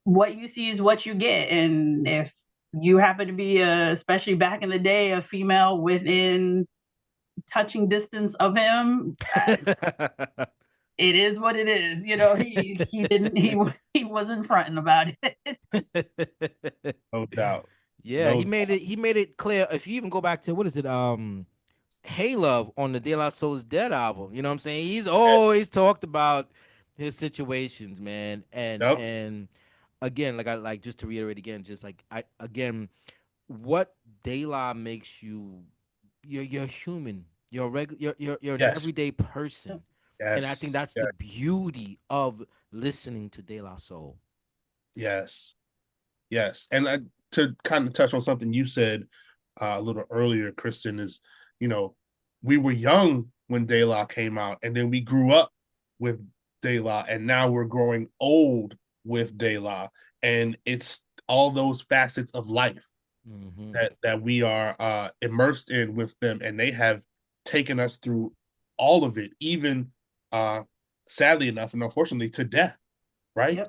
What you see is what you get. And if you happen to be, especially back in the day, a female within touching distance of him, it is what it is. You know, he wasn't fronting about it. No doubt. Yeah, he made it clear. If you even go back to, what is it, Hey Love on the De La Soul's Dead album, you know what I'm saying? He's always talked about his situations, man. And again, like just to reiterate again, just like what De La makes you, you're human. You're an everyday person. Yes. And I think that's the beauty of listening to De La Soul. Yes. And to kind of touch on something you said a little earlier, Kristen, is, you know, we were young when De La came out, and then we grew up with De La, and now we're growing old with De La. And it's all those facets of life that we are immersed in with them, and they have taken us through all of it, even sadly enough and unfortunately to death, right?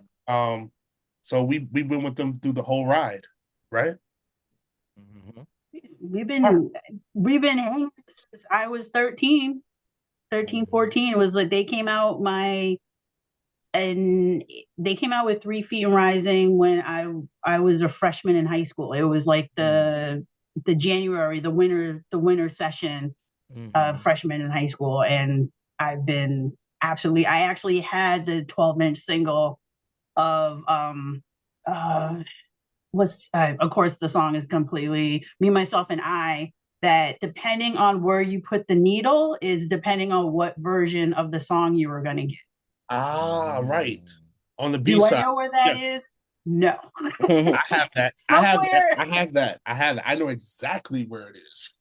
So we went with them through the whole ride, right? we've been hanging since I was 13, 14. It was like they came out with 3 Feet and Rising when I was a freshman in high school. It was like the January, the winter session of freshman in high school, and I've been absolutely. I actually had the 12-inch single of of course the song is completely Me, Myself, and I. That depending on where you put the needle is depending on what version of the song you were going to get. Ah, right. On the B Do side. I know where that is? No. I have that. Somewhere. I have that. I know exactly where it is.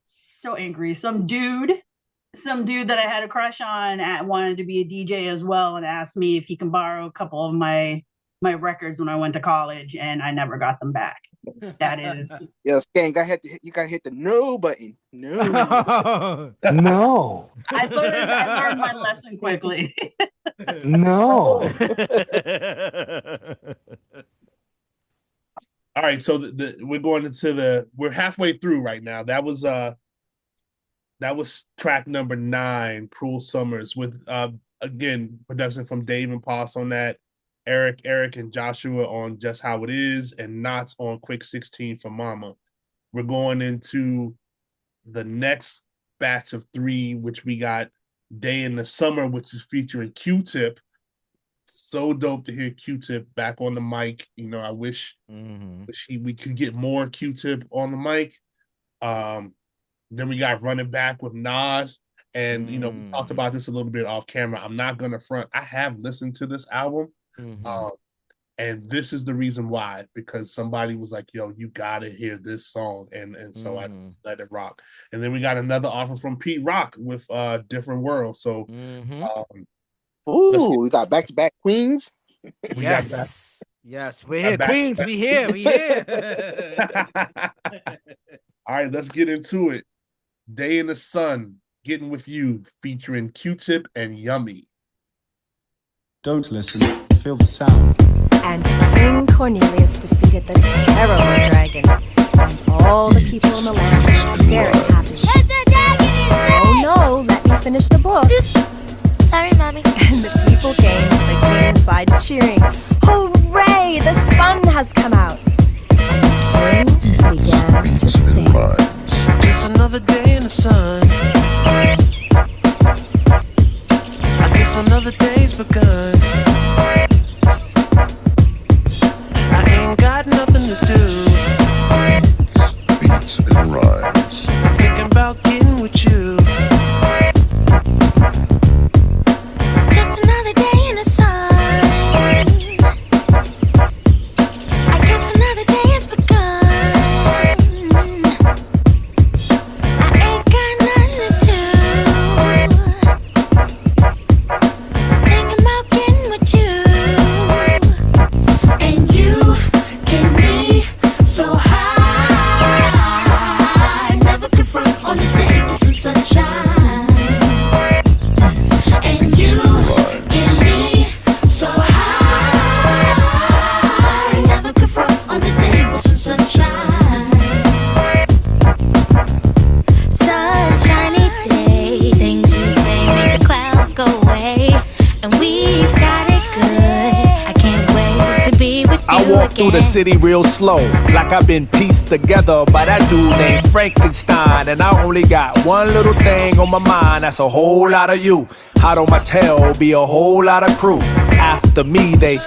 So angry. Some dude that I had a crush on wanted to be a DJ as well and asked me if he can borrow a couple of my records when I went to college, and I never got them back. That is Skank, you gotta hit the no button. No. No. I learned my lesson quickly. No. All right, so we're going into we're halfway through right now. That was track number 9, Cruel Summers, with again production from Dave and Poss on that, Eric, and Joshua on Just How It Is, and Knots on Quick 16 for Mama. We're going into the next batch of 3, which we got Day in the Summer, which is featuring Q-Tip. So dope to hear Q-Tip back on the mic. You know, I wish we could get more Q-Tip on the mic. Then we got Running Back with Nas. And, you know, we talked about this a little bit off camera. I'm not going to front. I have listened to this album. And this is the reason why, because somebody was like, yo, you gotta hear this song, and so I just let it rock. And then we got another offer from Pete Rock with Different World. So we got back-to-back Queens. Yes, we're here, Queens. We here. All right, let's get into it. Day in the Sun, Getting With You, featuring Q-Tip and Yummy. Don't listen, feel the sound. And King Cornelius defeated the terrible dragon, and all the people in the land were very happy. Yes, the dragon is dead! Oh no, let me finish the book. Oops. Sorry, Mommy. And the people came to the king's side cheering, hooray, the sun has come out. And the king began to sing. Just another day in the sun. I guess another day's begun. Got nothing to do. Beats and rhymes. I'm thinking about getting with you. Just another day in the sun. I guess another day has begun. I ain't got nothing to do. Thinking about getting with you. And you can be so high, never confront on the day with some sunshine. And you can be so high, never confront on the day with some sunshine. Sunshiny day, things you say make the clouds go away, and we've got it good. I can't wait to be with you. I walk through the city real slow, like I've been pieced together by that dude named Frankenstein. And I only got one little thing on my mind, that's a whole lot of you. Hot on my tail, be a whole lot of crew. After me, they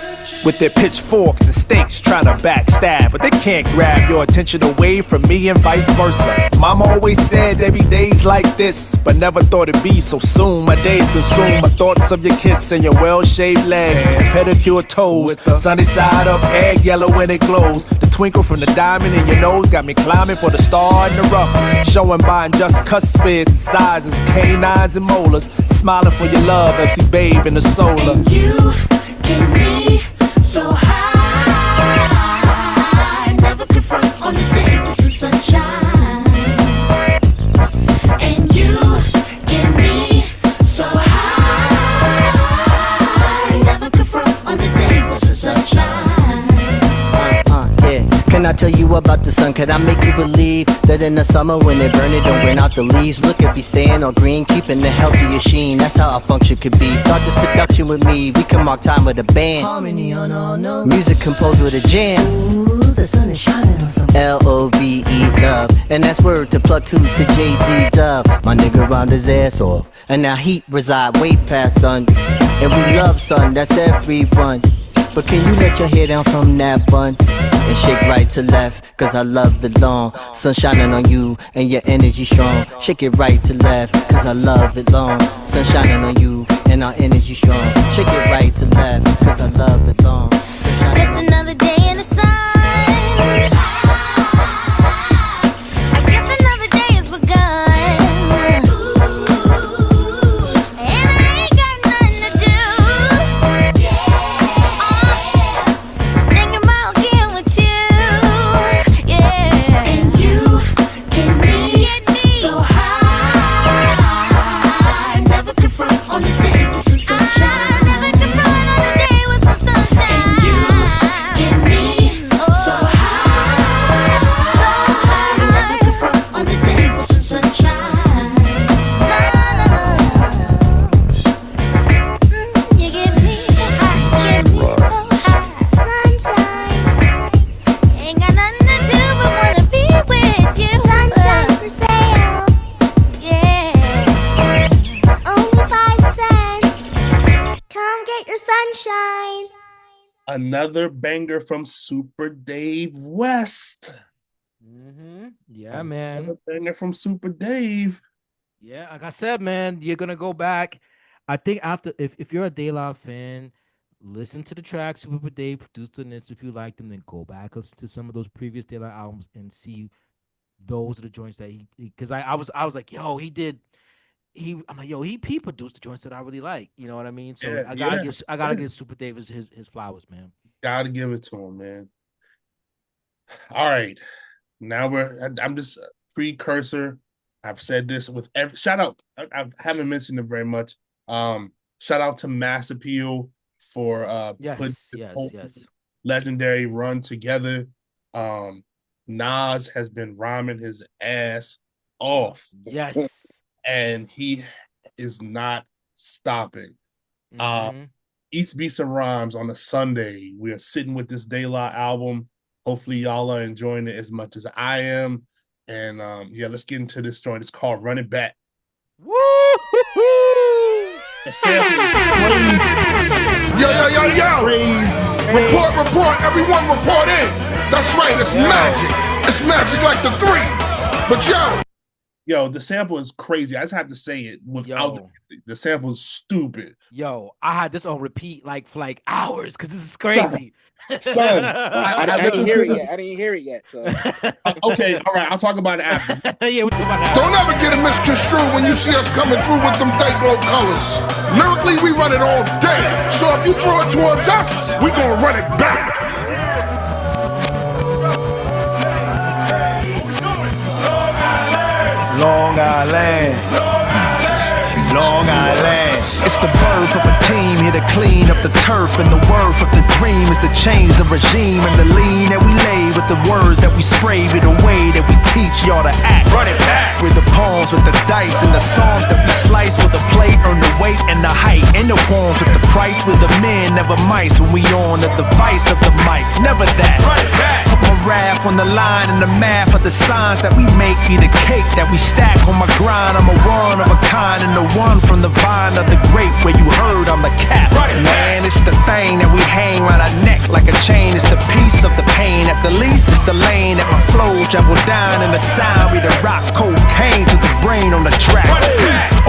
with their pitchforks and stakes trying to backstab, but they can't grab your attention away from me and vice versa. Mama always said there'd be days like this, but never thought it'd be so soon. My days consume my thoughts of your kiss and your well-shaved legs, pedicure toes, sunny side up, egg yellow when it glows. The twinkle from the diamond in your nose got me climbing for the star in the rough, showing by just cuspids and sizes, canines and molars, smiling for your love as you bathe in the solar. And you can be so high, never confront on the day with some sunshine. And you can be so high, never confront on the day with some sunshine. Yeah. Can I tell you about the sun? Can I make you believe that in the summer when it burn, it don't burn out the leaves? Look at me staying on green, keeping the healthiest sheen. That's how our function could be. Start this production with me, we can mark time with a band. Harmony on all notes. Music composed with a jam. Ooh, the sun is shining on something. L-O-V-E, love. And that's word to plug to J.D. Dub. My nigga round his ass off. And now heat reside way past sun. And we love sun, that's everyone. But can you let your hair down from that bun and shake right to left? Cause I love the long sun shining on you and your energy strong. Shake it right to left, cause I love it long. Sun shining on you and our energy strong. Shake it right to left, cause I love it long. Just another day in the sun. I guess another day has begun. And I ain't got nothing to do. Thinking about getting with you. Yeah. And you get me so high. Never confront on the day with some sunshine. Never confront on the day with some sunshine. And you get me so high. Never confront on the day with some sunshine. You get me so high, sunshine. Ain't got nothing to do but wanna be with you. Sunshine for sale, yeah. Only 5 cents. Come get your sunshine. Another banger from Super Dave West. Yeah, man. Another banger from Super Dave. Yeah, like I said, man, you're gonna go back. I think after if you're a De La fan, listen to the tracks Super Dave produced on this. If you like them, then go back listen to some of those previous De La albums and see those are the joints that he because I was like, yo, I'm like, yo, he produced the joints that I really like. You know what I mean? So Yeah, I gotta give Super Dave his flowers, man. Gotta give it to him, man. All right. Now I'm just a precursor. I've said this with every shout out. I haven't mentioned it very much. Shout out to Mass Appeal for putting this whole legendary run together. Nas has been rhyming his ass off. Yes. And he is not stopping. Eats Beats and Rhymes on a Sunday. We are sitting with this De La album. Hopefully y'all are enjoying it as much as I am. And yeah, let's get into this joint. It's called Run It Back. Yo, Report, everyone report in. That's right, it's magic. It's magic like the 3. But yo, the sample is crazy. I just have to say it without the sample is stupid. Yo, I had this on repeat for hours because this is crazy. Son, I didn't hear it yet. So okay, all right. I'll talk about it after. Yeah, we'll talk about it. Don't ever get it misconstrued when you see us coming through with them Dayglow colors. Lyrically, we run it all day. So if you throw it towards us, we gonna run it back. Long Island. Long Island. It's the birth of a team here to clean up the turf, and the worth of the dream is to change the regime and the lean that we lay with the words that we spray with the way that we teach y'all to act. Run it back with the poems, with the dice, and the songs that we slice with the plate, earn the weight and the height, and the forms with the price. With the men, never mice when we on the device of the mic. Never that. Run it back. Put my rap on the line and the math of the signs that we make be the cake that we stack on my grind. I'm a one of a kind and the one from the vine of the grape where you heard I'm the cat. Man, it's the thing that we hang around our neck like a chain. It's the piece of the pain. At the least, it's the lane that my flow travel down in the sound. We the rock cocaine to the brain on the track.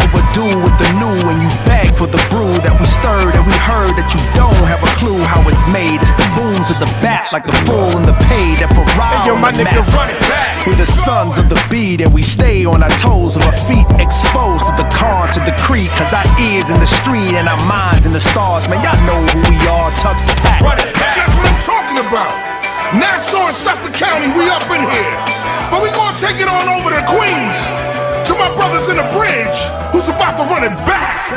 Overdue with the new when you beg for the brew that we stirred and we heard that you don't have a clue how it's made. It's the boom to the back like the full and the paid that parade. Hey, yo, my nigga, run it back. We're the sons of the beat and we stay on our toes with our feet exposed to the car, to the creek. Cause our ears in the street and our minds in the stars. Man, y'all know who we are, Tux Pack. Run it back. That's what I'm talking about. Nassau and Suffolk County, we up in here. But we gonna take it on over to Queens. To my brothers in the bridge. Who's about to run it back?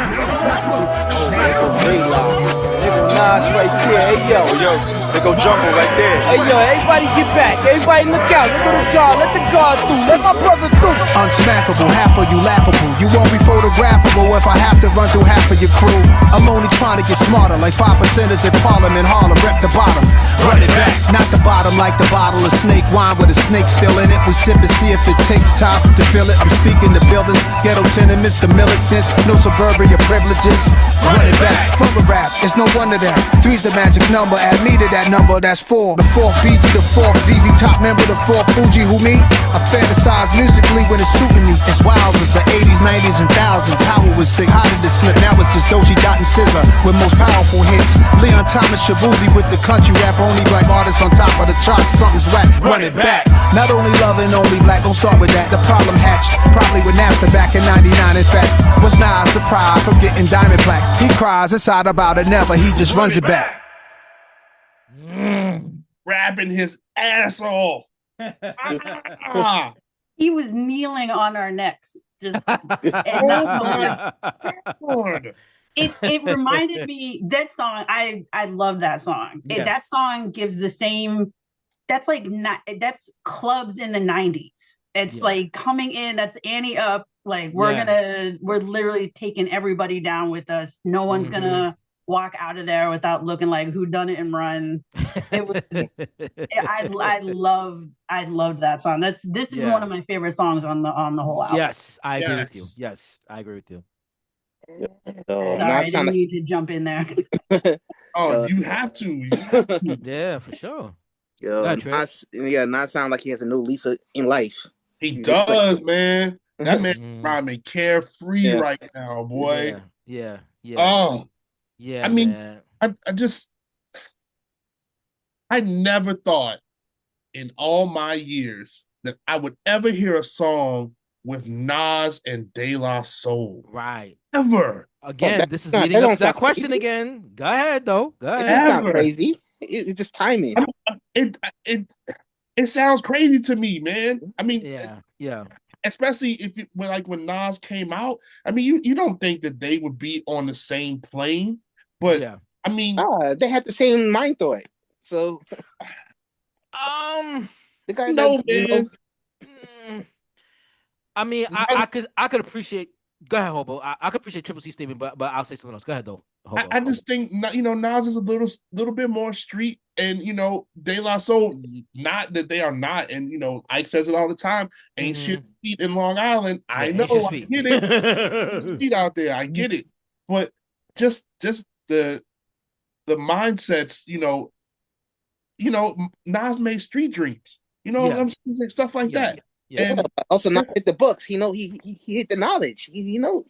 Nahh's right there. Hey yo, they go Jungle right there. Hey yo, everybody get back. Everybody look out. Look at the guard. Let the guard through. Let my brother through. Unsmackable, half of you laughable. You won't be photographable if I have to run through half of your crew. I'm only trying to get smarter, like 5%ers at Parliament Harlem. Rep the bottom, run it back. Not the bottom like the bottle of snake wine with a snake still in it. We sip and see if it takes time to fill it. I'm speaking to buildings, ghetto tenements, the militants. No suburbia privileges. Run it back from a rap. It's no wonder that 3's the magic number. Add me to that number, that's 4. The 4th BG, the 4th ZZ Top member, the 4th Fuji. Who me? I fantasize musically when it's suiting me. It's wowzers, the 80s, 90s, and thousands. How it was sick, how did it slip? Now it's just Doji Dot and Scissor with most powerful hits. Leon Thomas, Shabuzi with the country rap. Only black artists on top of the charts. Something's whack. Run it back. Not only loving, only black. Don't start with that. The problem hatched probably with NAFTA back in '99. In fact, was Nahh's the pride from getting diamond plaques? He cries inside about it, never. He just runs it back. Rapping his ass off. He was kneeling on our necks, just and not moving. It reminded me that song. I love that song. Yes. That song gives the same. That's like that's clubs in the '90s. It's like coming in. That's Annie up. Like we're literally taking everybody down with us. No one's gonna walk out of there without looking like who done it and run. It was. I loved that song. This is one of my favorite songs on the whole album. Yes, I agree with you. Yes, I agree with you. Sorry, I didn't need to jump in there. You have to. Yeah, for sure. Nahh sound like he has a new lease in life. He does, man. That man rhyming carefree right now, boy. Yeah. Oh, yeah. I mean, man. I never thought in all my years that I would ever hear a song with Nas and De La Soul. Right. Ever. Again, this is leading up to that question again. Go ahead, though. Go ahead. It's not crazy. It's just timing. It sounds crazy to me, man. I mean, yeah. Especially when Nas came out. I mean, you don't think that they would be on the same plane, but I mean, they had the same mind thought. So, the guy man. I mean, I could appreciate. Go ahead, Hobo. I could appreciate Triple C statement, but I'll say something else. Go ahead, though. Hobo, I just think Nas is a little bit more street, and De La Soul. Not that they are not, and Ike says it all the time. Ain't shit sweet in Long Island. I know, I get it. It's sweet out there, I get it, but just the mindsets. Nas made Street Dreams. I'm saying, stuff like that. And also not hit the books. He hit the knowledge. He know.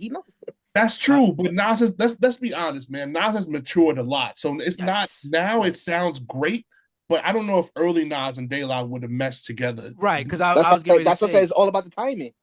That's true, but Nas has, let's be honest, man. Nas has matured a lot, so it's not now. It sounds great, but I don't know if early Nas and De La would have meshed together. Right, because I was getting ready that's to what say, I said. It's all about the timing.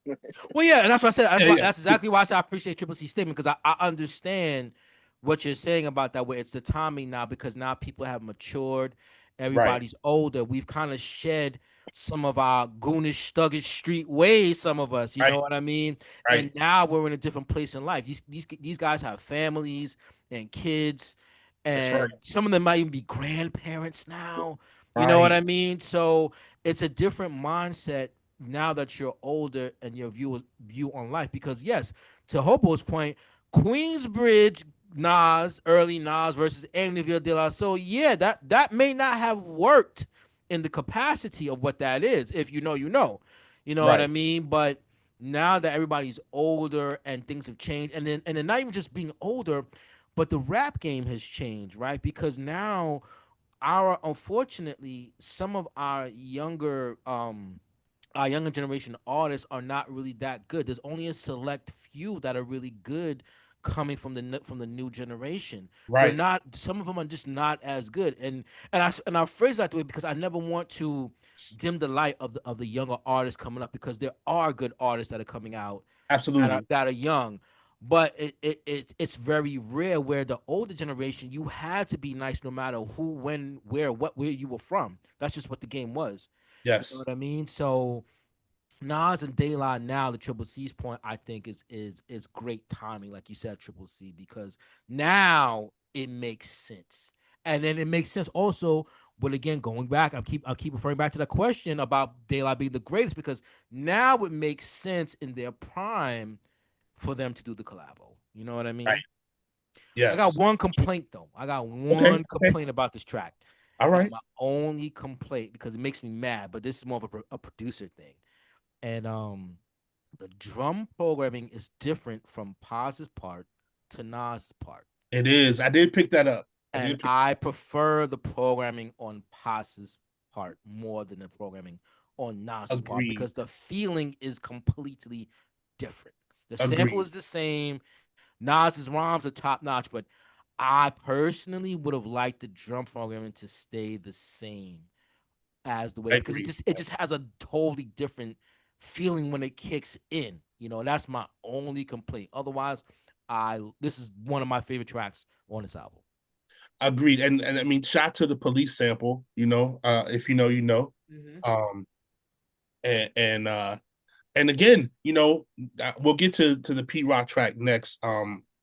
Well, yeah, and that's what I said. That's exactly why I said I appreciate Triple C's statement, because I understand what you're saying about that. Where it's the timing now, because now people have matured. Everybody's older. We've kind of shed some of our goonish, thuggish street ways, some of us, you know what I mean? Right. And now we're in a different place in life. These guys have families and kids, and some of them might even be grandparents now. You know what I mean? So it's a different mindset now that you're older and your view on life. Because yes, to Hobo's point, Queensbridge Nas, early Nas versus Amityville De La Soul, that may not have worked in the capacity of what that is. If you know what I mean. But now that everybody's older and things have changed, and then not even just being older, but the rap game has changed, right? Because now unfortunately, some of our younger generation artists are not really that good. There's only a select few that are really good coming from the new generation. Right. Some of them are just not as good. And I phrase that way because I never want to dim the light of the younger artists coming up, because there are good artists that are coming out. Absolutely. That are young. But it's very rare where the older generation, you had to be nice no matter who, when, where you were from. That's just what the game was. Yes. You know what I mean? So Nas and De La now, the Triple C's point, I think is great timing, like you said, Triple C, because now it makes sense, and then it makes sense also. But again, going back, I keep referring back to that question about De La being the greatest, because now it makes sense in their prime for them to do the collabo. You know what I mean? Right. Yes. I got one complaint though. I got one complaint about this track. All right. My only complaint, because it makes me mad, but this is more of a producer thing. And the drum programming is different from Paz's part to Nas' part. It is. I did pick that up. I prefer the programming on Paz's part more than the programming on Nas' part, because the feeling is completely different. The sample is the same. Nas's rhymes are top notch, but I personally would have liked the drum programming to stay the same as the way, because it just has a totally different feeling when it kicks in. You know, that's my only complaint. Otherwise, this is one of my favorite tracks on this album. Agreed. And I mean, shout to the Police sample, you know, if you know, you know. Mm-hmm. And again, you know, we'll get to the Pete Rock track next.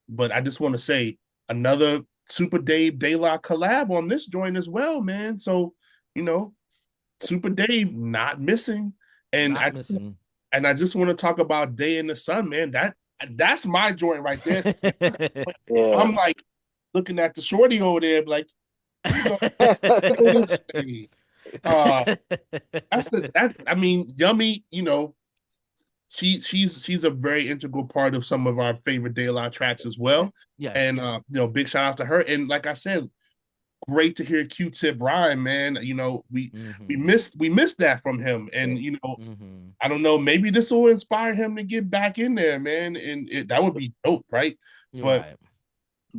But I just want to say another Super Dave De La collab on this joint as well, man. So, you know, Super Dave not missing. And I just want to talk about Day in the Sun, man. That's my joint right there. Yeah. I'm like looking at the shorty over there, like, you know, I mean, Yummy, you know, she's a very integral part of some of our favorite De La tracks as well. Yeah. And you know, big shout out to her. And like I said, great to hear Q-Tip rhyme, man. You know, we missed that from him. And you know, I don't know, maybe this will inspire him to get back in there, man. And that would be dope, right? But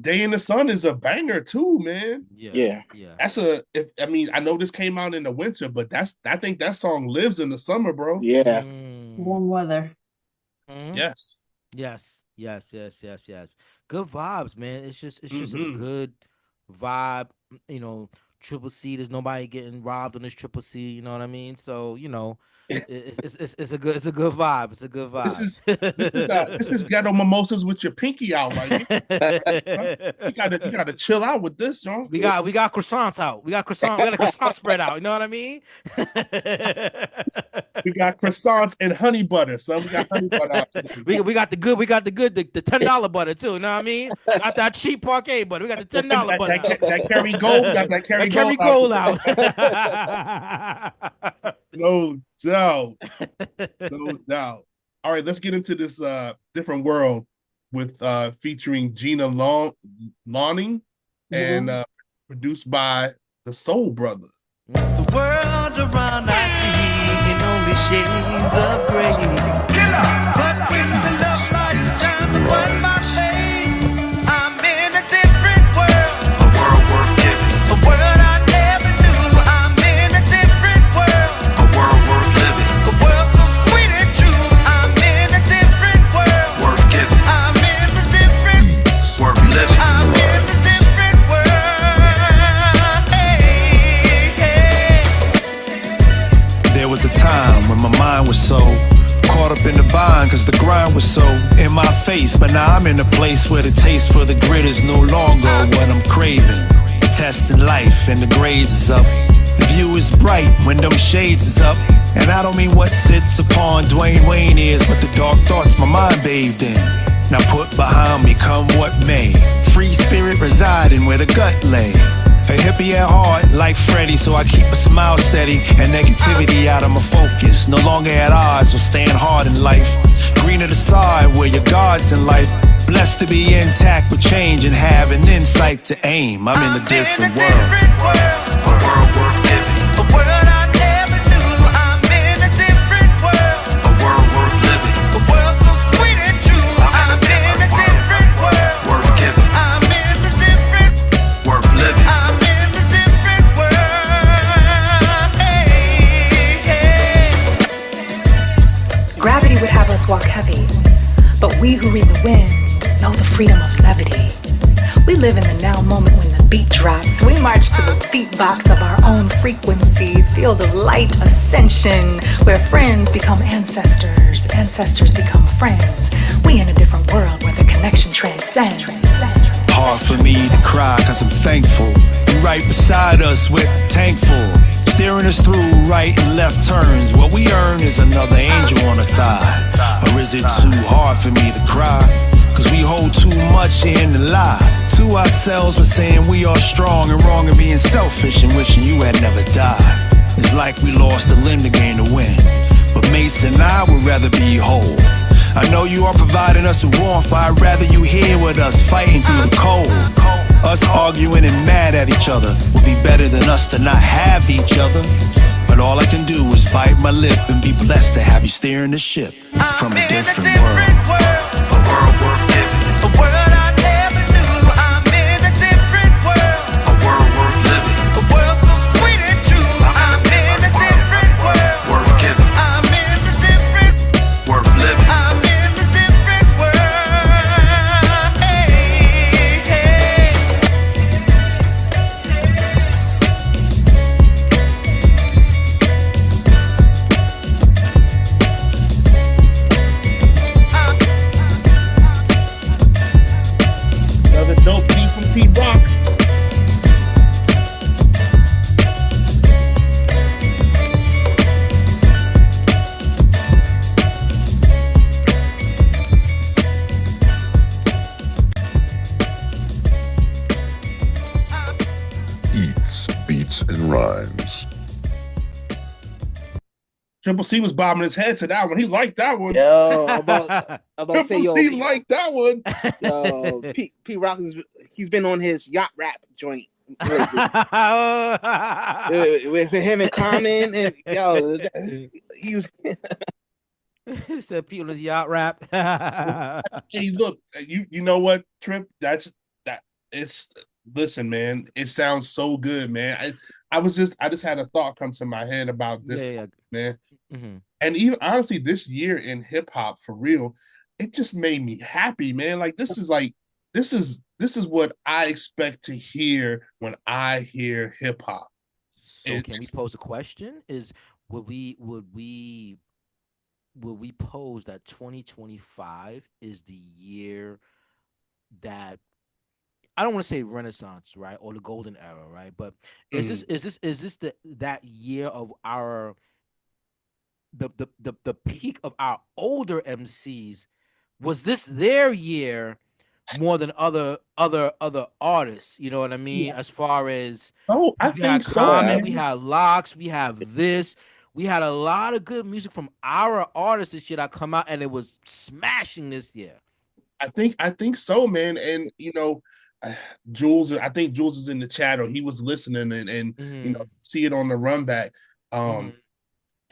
Day in the Sun is a banger too, man. Yeah. That's I mean, I know this came out in the winter, but I think that song lives in the summer, bro. Yeah. Warm weather. Yes. Good vibes, man. It's just a good vibe. You know, Triple C, there's nobody getting robbed on this Triple C, you know what I mean? So, you know, it's a good vibe. It's a good vibe. This is ghetto mimosas with your pinky out, right? You gotta chill out with this, John. We got croissants out. We got a croissant spread out. You know what I mean? We got croissants and honey butter, son. We got honey butter out today. We got the good, the $10 butter too. You know what I mean? Not that cheap parquet butter. We got the $10 butter. That Kerry Gold. Got that Kerry Gold out. No doubt. All right, let's get into this different world with featuring Gina Lonning and produced by the Soul Brothers. The world around I see in only shades of gray. But when the love light shines upon my face, I'm in a different world. A world worth living. A world I never knew. I'm in a different world. A world worth living. A world so sweet and true. I'm in a different world. Worth giving. I'm in a different worth living. I'm in a different world. Hey. There was a time when my mind was so caught up in the bind, cause the grind was so in my face. But now I'm in a place where the taste for the grit is no longer what I'm craving. Testing life and the grades is up. The view is bright when them shades is up. And I don't mean what sits upon Dwayne Wayne is, but the dark thoughts my mind bathed in. Now put behind me, come what may. Free spirit residing where the gut lay. A hippie at heart like Freddie, so I keep a smile steady and negativity out of my focus. No longer at odds with staying hard in life. Greener the side where your God's in life. Blessed to be intact with change and have an insight to aim. I'm in a different world. A world worth living. A world I never knew. I'm in a different world. A world worth living. A world so sweet and true. I'm in a different world. Worth giving. I'm in a different worth living. I'm in a different world. Hey. Gravity would have us walk heavy, but we who read the wind know the freedom of levity. We live in the now moment when the beat drops. We march to the beatbox of our own frequency, field of light ascension, where friends become ancestors, ancestors become friends. We in a different world where the connection transcends. Hard for me to cry cause I'm thankful. You right beside us with tank full, steering us through right and left turns. What we earn is another angel on the side. Or is it too hard for me to cry? Cause we hold too much in and lie to ourselves for saying we are strong and wrong and being selfish and wishing you had never died. It's like we lost a limb to gain a win, but Mace and I would rather be whole. I know you are providing us with warmth, but I'd rather you here with us fighting through the cold. Us arguing and mad at each other would be better than us to not have each other. But all I can do is bite my lip and be blessed to have you steering the ship from a different world. A world worth living. A world I never knew. I'm in a different world. A world worth living. A world so sweet and true. I'm in a different world. Worth giving. I'm in a different worth living. I'm in a different world. Hey, hey. Another dope beat from Pete Rock. Eats, beats, and rhymes. Triple C was bobbing his head to that one. He liked that one. Yo, I'm about to say, Triple C liked that one. Yo, Pete Rock he's been on his yacht rap joint with him and Common, and yo, he's He said Pete on his yacht rap. Hey, look, you know what, Trip? Listen, man, it sounds so good, man. I just had a thought come to my head about this, man. Mm-hmm. And even honestly, this year in hip hop, for real, it just made me happy, man. Like this is what I expect to hear when I hear hip hop. So can we pose a question? Would we pose that 2025 is the year that, I don't want to say Renaissance, right, or the golden era, right? But is this that year of our the peak of our older MCs? Was this their year more than other artists? You know what I mean? Yeah. As far as I think so. Common, we had Locks, we have this. We had a lot of good music from our artists this year that come out, and it was smashing this year. I think so, man. And you know, Jules, I think Jules is in the chat, or he was listening, and you know, see it on the run back.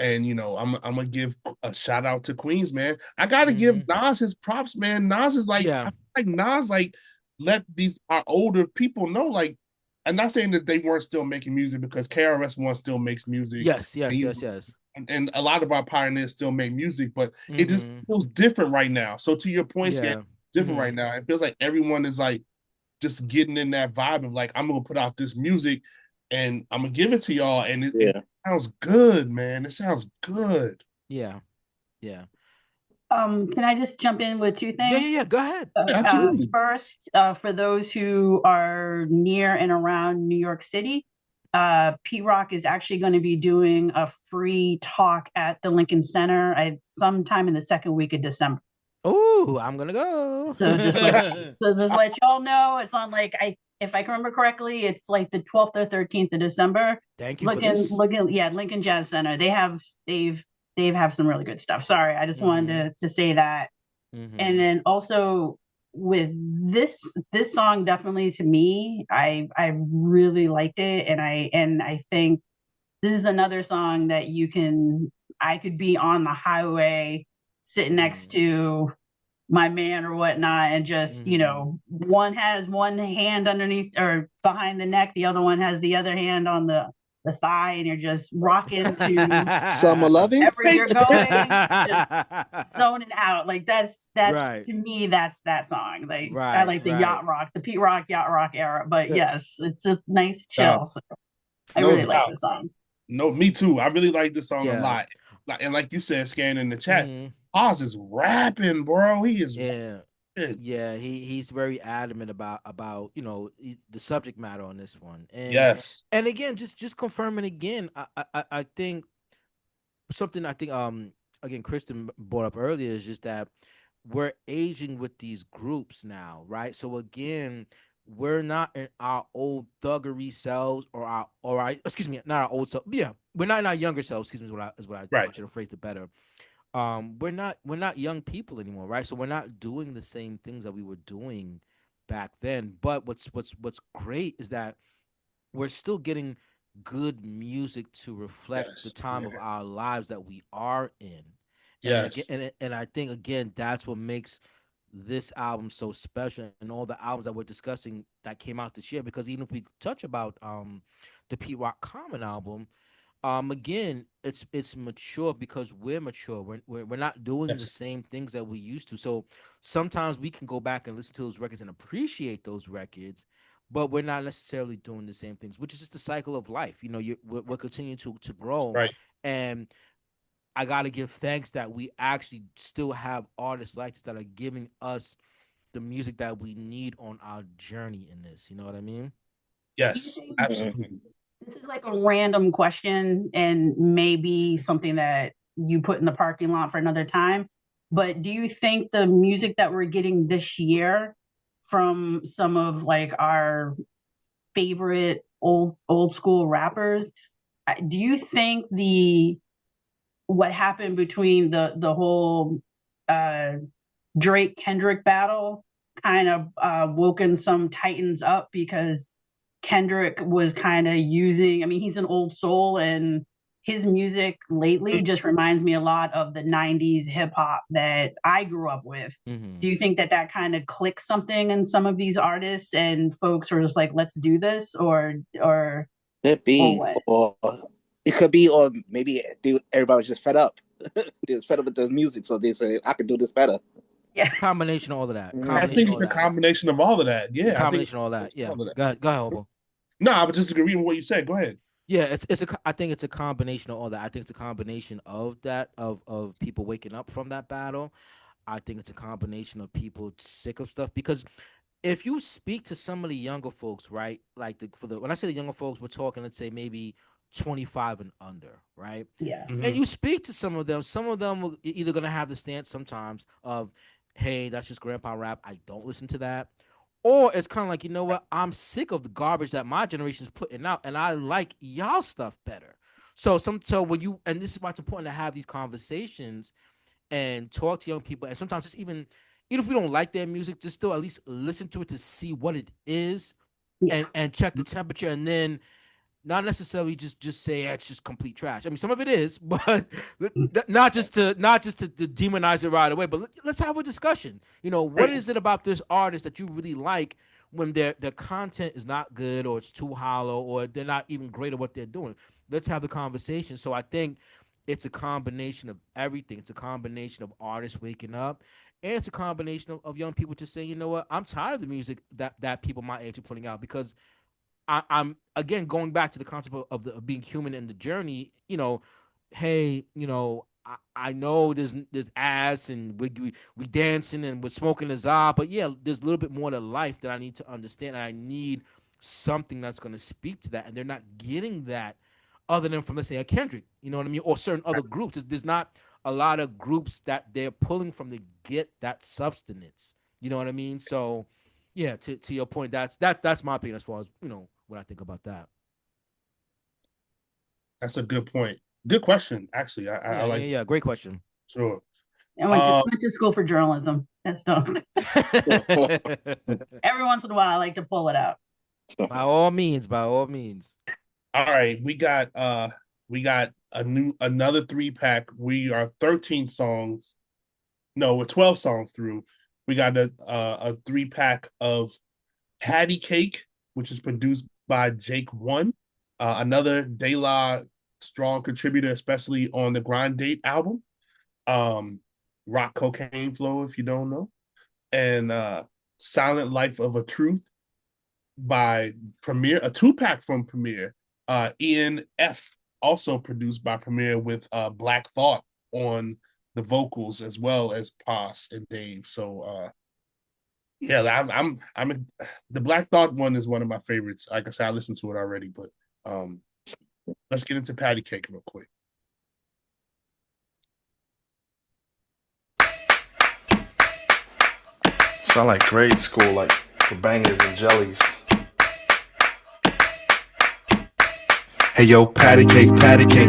And you know, I'm gonna give a shout out to Queens, man. I gotta give Nas his props, man. Nas is like, I feel like Nas like let our older people know, like, I'm not saying that they weren't still making music, because KRS-One still makes music. Yes. And a lot of our pioneers still make music, but it just feels different right now. So to your point, yeah, different right now. It feels like everyone is like just getting in that vibe of like, I'm gonna put out this music and I'm gonna give it to y'all, and it sounds good, man. It sounds good. Yeah. Can I just jump in with two things? Yeah. Go ahead. Absolutely. First, for those who are near and around New York City, Pete Rock is actually going to be doing a free talk at the Lincoln Center sometime in the second week of December. Oh, I'm gonna go. So just let y'all know. It's on, like, if I can remember correctly, it's like the 12th or 13th of December. Thank you for this. Lincoln Jazz Center. They've have some really good stuff. Sorry, I just wanted to say that. And then also with this song, definitely to me, I really liked it, and I think this is another song that I could be on the highway sitting next to my man or whatnot, and just you know, one has one hand underneath or behind the neck, the other one has the other hand on the the thigh and you're just rocking to Summer Loving. wherever you're going, just zoning out. Like that's Right. to me, that's that song. Like I Right, like the right. yacht rock, the Pete Rock yacht rock era. But yes, it's just nice chill. So I No really like doubt. this song. No, me too. I really like this song a Yeah. lot. And like you said, scanning in the chat, Mhm. Oz is rapping, bro. He is Yeah. rapping. Yeah, he's very adamant about the subject matter on this one, Yes. and again, just confirming again, I think something I think again Kristen brought up earlier is just that we're aging with these groups now, right? So again, we're not in our old thuggery selves or our excuse me, not our old self. Yeah, we're not in our younger selves. Excuse me, is what I Right. should have phrased it better. We're not young people anymore, right? So we're not doing the same things that we were doing back then. But what's great is that we're still getting good music to reflect the Yes. time of our lives that we are in. And again, Yes. and I think again that's what makes this album so special and all the albums that we're discussing that came out this year. Because even if we touch about the Pete Rock Common album, again it's mature because we're mature. We're not doing the Yes. same things that we used to. So sometimes we can go back and listen to those records and appreciate those records, but we're not necessarily doing the same things, which is just the cycle of life. We're continuing to grow. Right. And I got to give thanks that we actually still have artists like this that are giving us the music that we need on our journey in this. You know what I mean? Yes. Mhm. Absolutely. This is like a random question and maybe something that you put in the parking lot for another time. But do you think the music that we're getting this year from some of like our favorite old school rappers, do you think the what happened between the whole uh Drake Kendrick battle kind of woken some titans up because Kendrick was kind of using, I mean, he's an old soul and his music lately just reminds me a lot of the 90s hip hop that I grew up with. Mm-hmm. Do you think that that kind of clicks something in some of these artists and folks are just like, let's do this, or Could be, what? or it could be, or maybe everybody was just fed up. They was fed up with the music, so they said, "I can do this better." Yeah. Combination of all of that. I think it's a combination of all of that. The Yeah. I think combination of all that. Yeah. all of that. Go ahead, Hobo. No, I was just agreeing with what you said. Go ahead. Yeah, I think it's a combination of all that. I think it's a combination of that of people waking up from that battle. I think it's a combination of people sick of stuff because if you speak to some of the younger folks, right? Like when I say the younger folks, we're talking, let's say maybe 25 and under, right? Yeah. And you speak to some of them are either gonna have the stance sometimes of, hey, that's just grandpa rap. I don't listen to that. Or it's kind of like, you know what? I'm sick of the garbage that my generation is putting out, and I like y'all stuff better. So when you, and this is why it's important to have these conversations and talk to young people, and sometimes just even if we don't like their music, just still at least listen to it to see what it is, and check the temperature, and then not necessarily just say it's just complete trash. I mean, some of it is, but not just to demonize it right away. But let's have a discussion. What is it about this artist that you really like when their content is not good or it's too hollow or they're not even great at what they're doing? Let's have the conversation. So I think it's a combination of everything. It's a combination of artists waking up, and it's a combination of young people just saying, you know what, I'm tired of the music that people my age are putting out because I'm again going back to the concept of being human in the journey. Hey, I know there's ass and we dancing and we're smoking a za, but yeah, there's a little bit more to life that I need to understand. And I need something that's going to speak to that, and they're not getting that other than from, let's say, a Kendrick. You know what I mean, or certain other groups. There's not a lot of groups that they're pulling from to get that substance. You know what I mean? So yeah, to your point, that's my opinion as far as what I think about that. That's a good point. Good question, actually. I like. Yeah. Great question. Sure. I went to school for journalism. That's dumb. Every once in a while, I like to pull it out. By all means. All right, we got another 3-pack. We are 13 songs. No, we're 12 songs through. We got a 3-pack of Patty Cake, which is produced by Jake One. Another De La strong contributor, especially on the Grind Date album. Rock Cocaine Flow, if you don't know. And Silent Life of a Truth by Premier, a 2-pack from Premier. Ian F, also produced by Premier, with Black Thought on the vocals, as well as Pos and Dave. So yeah, I'm the Black Thought one is one of my favorites. Like I said, I listened to it already, but let's get into Patty Cake real quick. Sound like grade school, like for bangers and jellies. Hey yo, patty cake,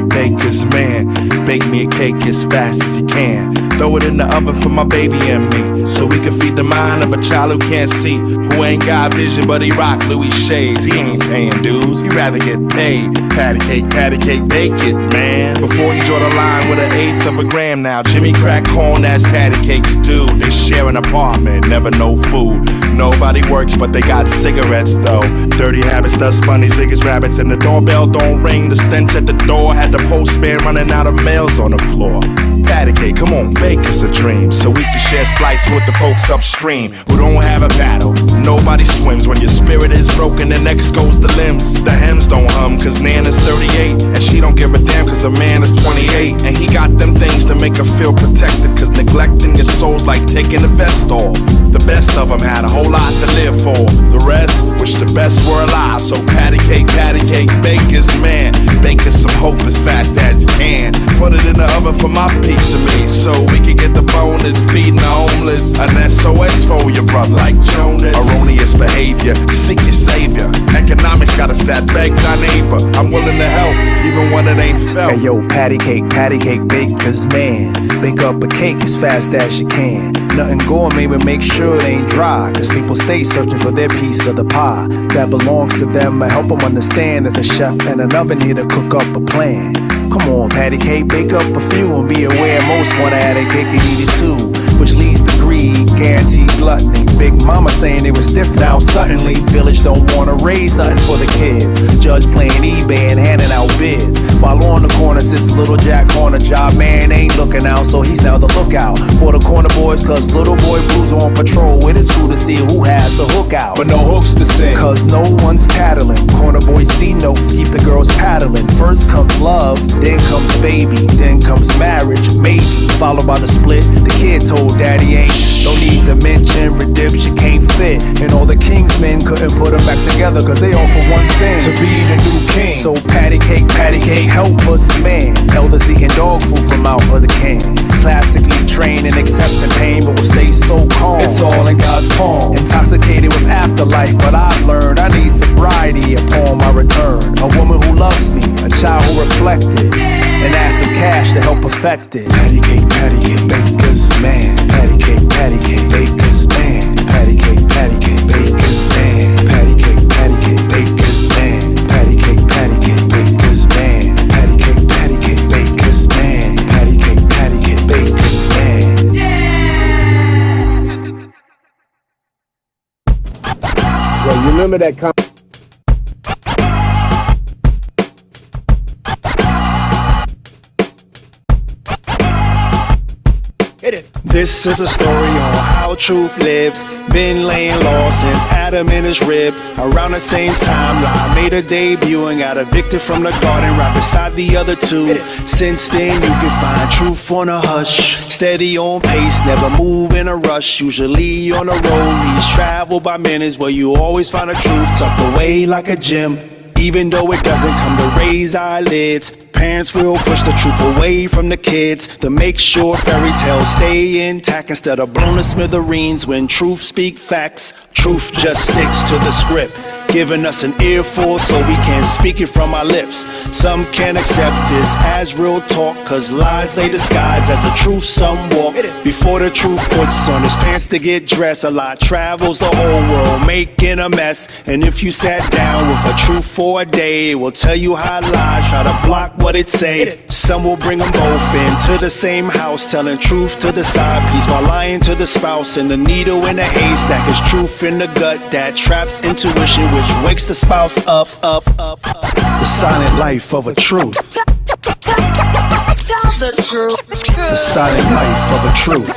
baker's man. Bake me a cake as fast as you can. Throw it in the oven for my baby and me, so we can feed the mind of a child who can't see, who ain't got vision but he rock Louis shades. He ain't paying dues, he rather get paid. Patty cake, bake it, man. Before he draw the line with 1/8 of a gram now. Jimmy crack corn, that's patty cakes do. They share an apartment, never no food. Nobody works but they got cigarettes though. Dirty habits, dust bunnies, big as rabbits, and the doorbell don't ring. The stench at the door had the postman running out of mails on the floor. Patty cake, come on, bake us a dream, so we can share slice with the folks upstream who don't have a battle. Nobody swims when your spirit is broken, the next goes the limbs. The hems don't hum cause Nana's 38, and she don't give a damn cause a man is 28. And he got them things to make her feel protected, cause neglecting your soul's like taking the vest off. The best of them had a whole lot to live for. The rest wish the best were alive. So patty cake, baker's man. Bake us some hope as fast as you can. Put it in the oven for my piece of me, so we can get the bonus, feeding the homeless. An SOS for your brother, like Jonas. Erroneous behavior, seek your savior. Economics got us at beg thy neighbor. I'm willing to help, even when it ain't felt. Hey yo, patty cake, baker's man. Bake up a cake as fast as you can. Nothing gourmet, but make sure it ain't dry, cause people stay searching for their piece of the pie that belongs to them. I help them understand there's a chef and an oven here to cook up a plan. Come on, patty cake, bake up a few, and be aware most wanna add a cake and eat it too, which leads to greed, guaranteed gluttony. Big mama saying it was different, now suddenly village don't wanna raise nothing for the kids. Judge playing eBay and handing out bids, while on the corner sits little Jack on a job. Man ain't looking out, so he's now the lookout for the corner boys, cause little boy Blue's on patrol with his crew to see who has the hook out. But no hooks to sing, cause no one's tattling. Corner boys see notes, keep the girls paddling. First comes love, then comes baby, then comes marriage, maybe, followed by the split. The kid told daddy ain't, no need to mention redemption can't fit. And all the king's men couldn't put them back together, cause they all for one thing, to be the new king. So patty cake, help us man. Elders eating dog food from out of the can. Classically trained and accepting pain, but will stay so calm. It's all in God's palm. Intoxicated with afterlife, but I've learned I need sobriety upon my return. A woman who loves me, a child who reflected, and ask some cash to help perfect it. Patty cake, baker's man. Patty cake, baker's man. Patty cake, baker's man. Patty cake, baker's man. Patty cake, baker's man. Patty cake, baker's man. Patty cake, baker's man. Yo, you remember that comment? This is a story on how truth lives. Been laying low since Adam and his rib. Around the same time, I made a debut and got evicted from the garden right beside the other two. Since then, you can find truth on a hush. Steady on pace, never move in a rush. Usually on the road, these travel by minutes, where you always find the truth tucked away like a gem. Even though it doesn't come to raise eyelids, parents will push the truth away from the kids to make sure fairy tales stay intact instead of blown to smithereens. When truth speak facts, truth just sticks to the script, giving us an earful so we can speak it from our lips. Some can't accept this as real talk, cause lies they disguise as the truth. Some walk before the truth puts on his pants to get dressed. A lot travels the whole world making a mess, and if you sat down with a truth for a day, it will tell you how lies try to block what it say. Some will bring them both into the same house, telling truth to the side piece while lying to the spouse. And the needle in the haystack is truth in the gut that traps intuition which wakes the spouse up. The silent life of a truth. The silent life of a truth.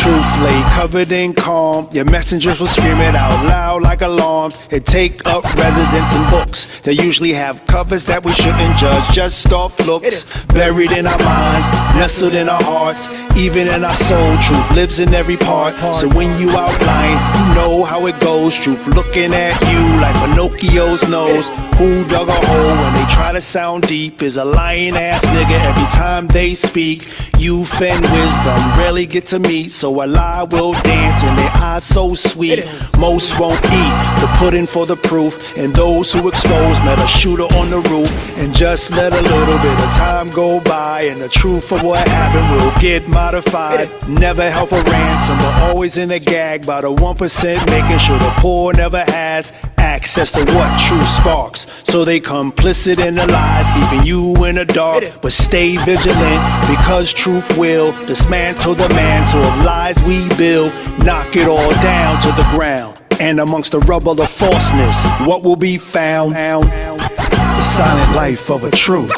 Truth lay covered in calm. Your messengers will scream it out loud like alarms. It take up residence in books. They usually have covers that we shouldn't judge. Just off looks, buried in our minds, nestled in our hearts, even in our soul. Truth lives in every part. So when you outline, you know how it goes. Truth looking at you like Pinocchio's nose. Who dug a hole when they try to sound deep is a lying ass nigga every time they speak. Youth and wisdom rarely get to meet, so a lie will dance and their eyes so sweet. Most won't eat the pudding for the proof, and those who expose met a shooter on the roof. And just let a little bit of time go by, and the truth of what happened will get modified. Never held for ransom, but always in a gag by the 1%, making sure the poor never has access to what truth sparks. So they complicit in the lies, keeping you in the dark. But stay vigilant, because truth will dismantle the mantle of lies we build. Knock it all down to the ground, and amongst the rubble of falseness, what will be found? The silent life of a truth.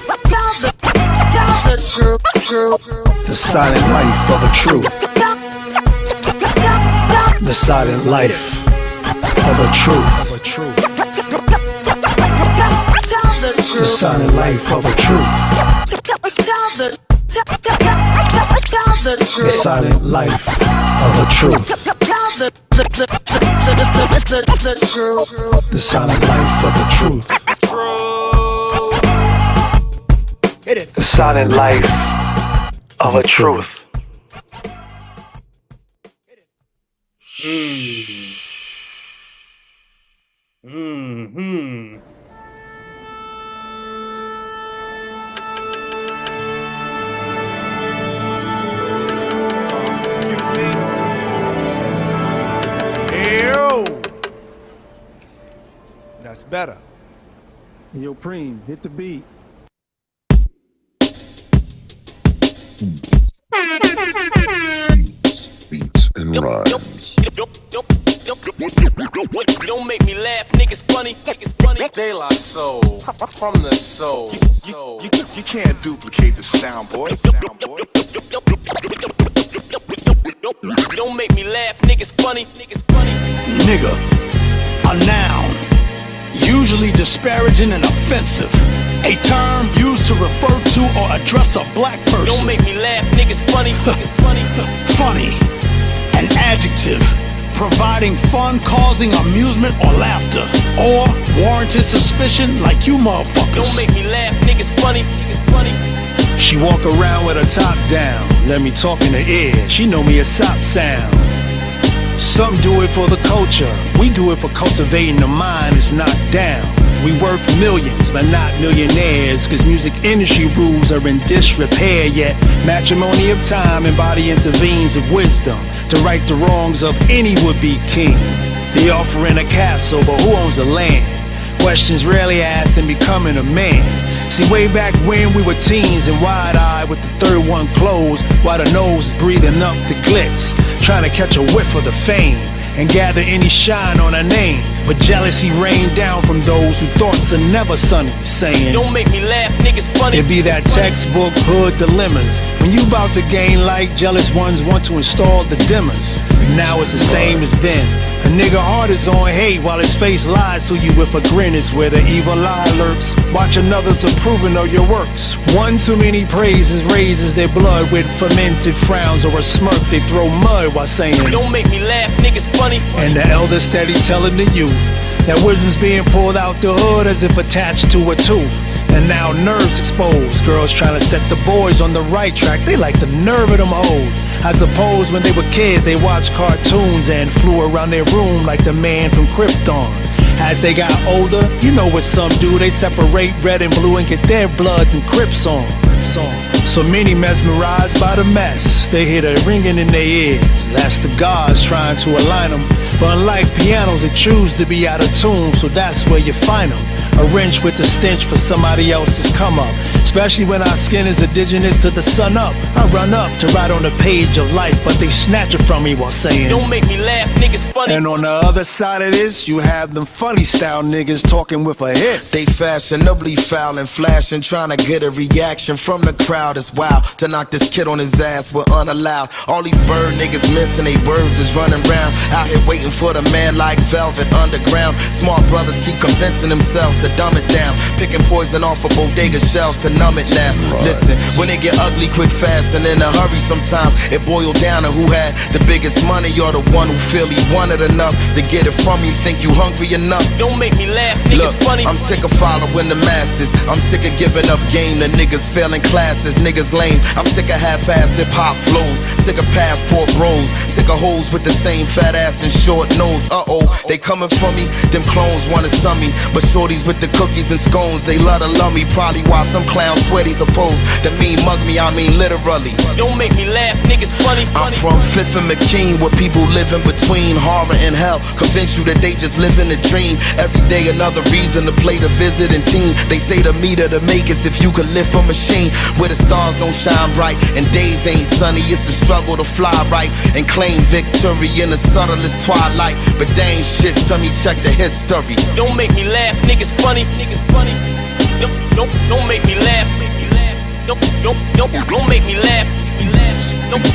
The silent life of a truth. The silent life of a truth. The silent life of a truth. The silent life of a truth. The silent life of a truth. The silent life of a truth. Mm-hmm. Excuse me. Yo. That's better. Yo, Preem, hit the beat. Beats and rhymes. Don't make me laugh, niggas funny. De La Soul, from the soul. You can't duplicate the sound, boy. Don't make me laugh, niggas funny. Nigga, a noun, usually disparaging and offensive. A term used to refer to or address a black person. Don't make me laugh, niggas funny. Funny, an adjective, providing fun, causing amusement or laughter, or warranted suspicion like you motherfuckers. Don't make me laugh, niggas funny. She walk around with her top down, let me talk in her ear, she know me a sop sound. Some do it for the culture, we do it for cultivating the mind is knocked down. We worth millions, but not millionaires, cause music industry rules are in disrepair. Yet matrimony of time and body intervenes of wisdom to right the wrongs of any would-be king. They offering a castle, but who owns the land? Questions rarely asked in becoming a man. See, way back when we were teens and wide-eyed with the third one closed, while the nose is breathing up the glitz, trying to catch a whiff of the fame and gather any shine on her name. But jealousy rained down from those who thoughts are never sunny, saying, don't make me laugh, niggas funny. It be that textbook hood dilemmas. When you about to gain light, jealous ones want to install the dimmers. Now it's the same as then. A nigga heart is on hate while his face lies to you with a grin. Is where the evil eye lurks. Watching others approving of your works. One too many praises raises their blood with fermented frowns, or a smirk they throw mud while saying, don't make me laugh, niggas funny. And the elder steady telling the youth that wisdom's being pulled out the hood as if attached to a tooth. And now nerves exposed. Girls trying to set the boys on the right track. They like the nerve of them hoes. I suppose when they were kids they watched cartoons and flew around their room like the man from Krypton. As they got older, you know what some do. They separate red and blue and get their bloods and Crips on. So many mesmerized by the mess. They hear the ringing in their ears. That's the gods trying to align them. But unlike pianos, they choose to be out of tune, so that's where you find them. A wrench with the stench for somebody else's come up. Especially when our skin is indigenous to the sun up. I run up to write on the page of life, but they snatch it from me while saying, don't make me laugh, niggas funny. And on the other side of this, you have them funny style niggas talking with a hiss. They fashionably foul and flashing, trying to get a reaction from the crowd. It's wild to knock this kid on his ass with unallowed. All these bird niggas missing they words is running round, out here waiting for the man like velvet underground. Smart brothers keep convincing themselves to dumb it down, picking poison off of bodega shelves to numb it now. Listen, when it get ugly quick fast and in a hurry sometimes, it boil down to who had the biggest money or the one who feel he wanted enough to get it from you. Think you hungry enough? Don't make me laugh, niggas Look, funny. I'm sick of following the masses. I'm sick of giving up game to niggas failing classes. Niggas lame. I'm sick of half-ass hip-hop flows. Sick of passport bros. Sick of hoes with the same fat ass and short nose. Uh-oh, they coming for me. Them clones wanna sum me, but shorties with the cookies and scones, they love to love me. Probably why some clowns swear they supposed to mean mug me. I mean literally. Don't make me laugh, niggas funny. I'm from Fifth and McKean, where people live in between horror and hell. Convince you that they just live in a dream. Every day another reason to play the visiting team. They say the meter to make is if you could lift a machine where the stars don't shine bright and days ain't sunny. It's a struggle to fly right and claim victory in the subtlest twilight. But they ain't shit to me, check the history. Don't make me laugh, niggas funny. Niggas funny. Don't make me laugh. Don't make me laugh.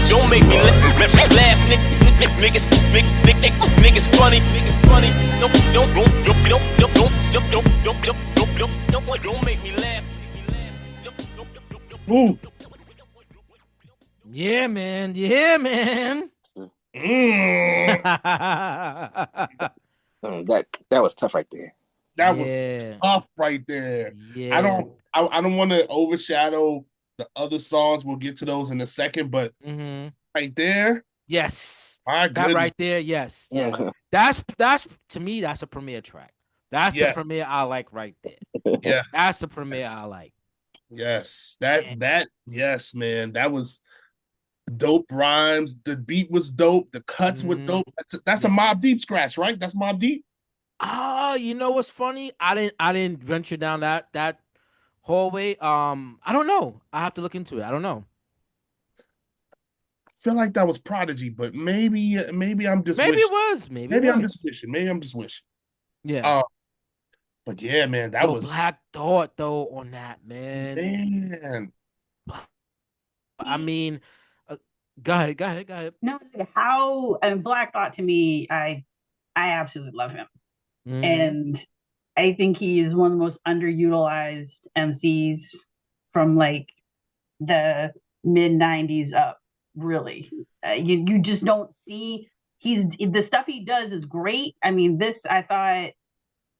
Don't make me laugh, niggas funny. Niggas funny. Don't make me laugh. Ooh. Yeah, man. Yeah, man. That was tough right there. That was tough right there. Yeah. I don't want to overshadow the other songs. We'll get to those in a second, but right there. Yes. My that goodness. right there, yes. Yeah. That's to me, that's a premiere track. That's the premiere I like right there. Yeah. That's the premiere I like. Yes. Yes, man. That was dope rhymes. The beat was dope. The cuts were dope. That's a Mobb Deep scratch, right? That's Mobb Deep. You know what's funny? I didn't venture down that hallway. I don't know. I have to look into it. I don't know. I feel like that was Prodigy, but maybe I'm just maybe wishing. it was. Maybe I'm just wishing. Maybe I'm just wishing. Yeah. But yeah, man, that was Black Thought though on that, man. Man. I mean, go ahead. No, how and Black Thought to me, I absolutely love him. And I think he is one of the most underutilized MCs from like the mid 90s up, really. You just don't see the stuff he does is great. I mean, I thought,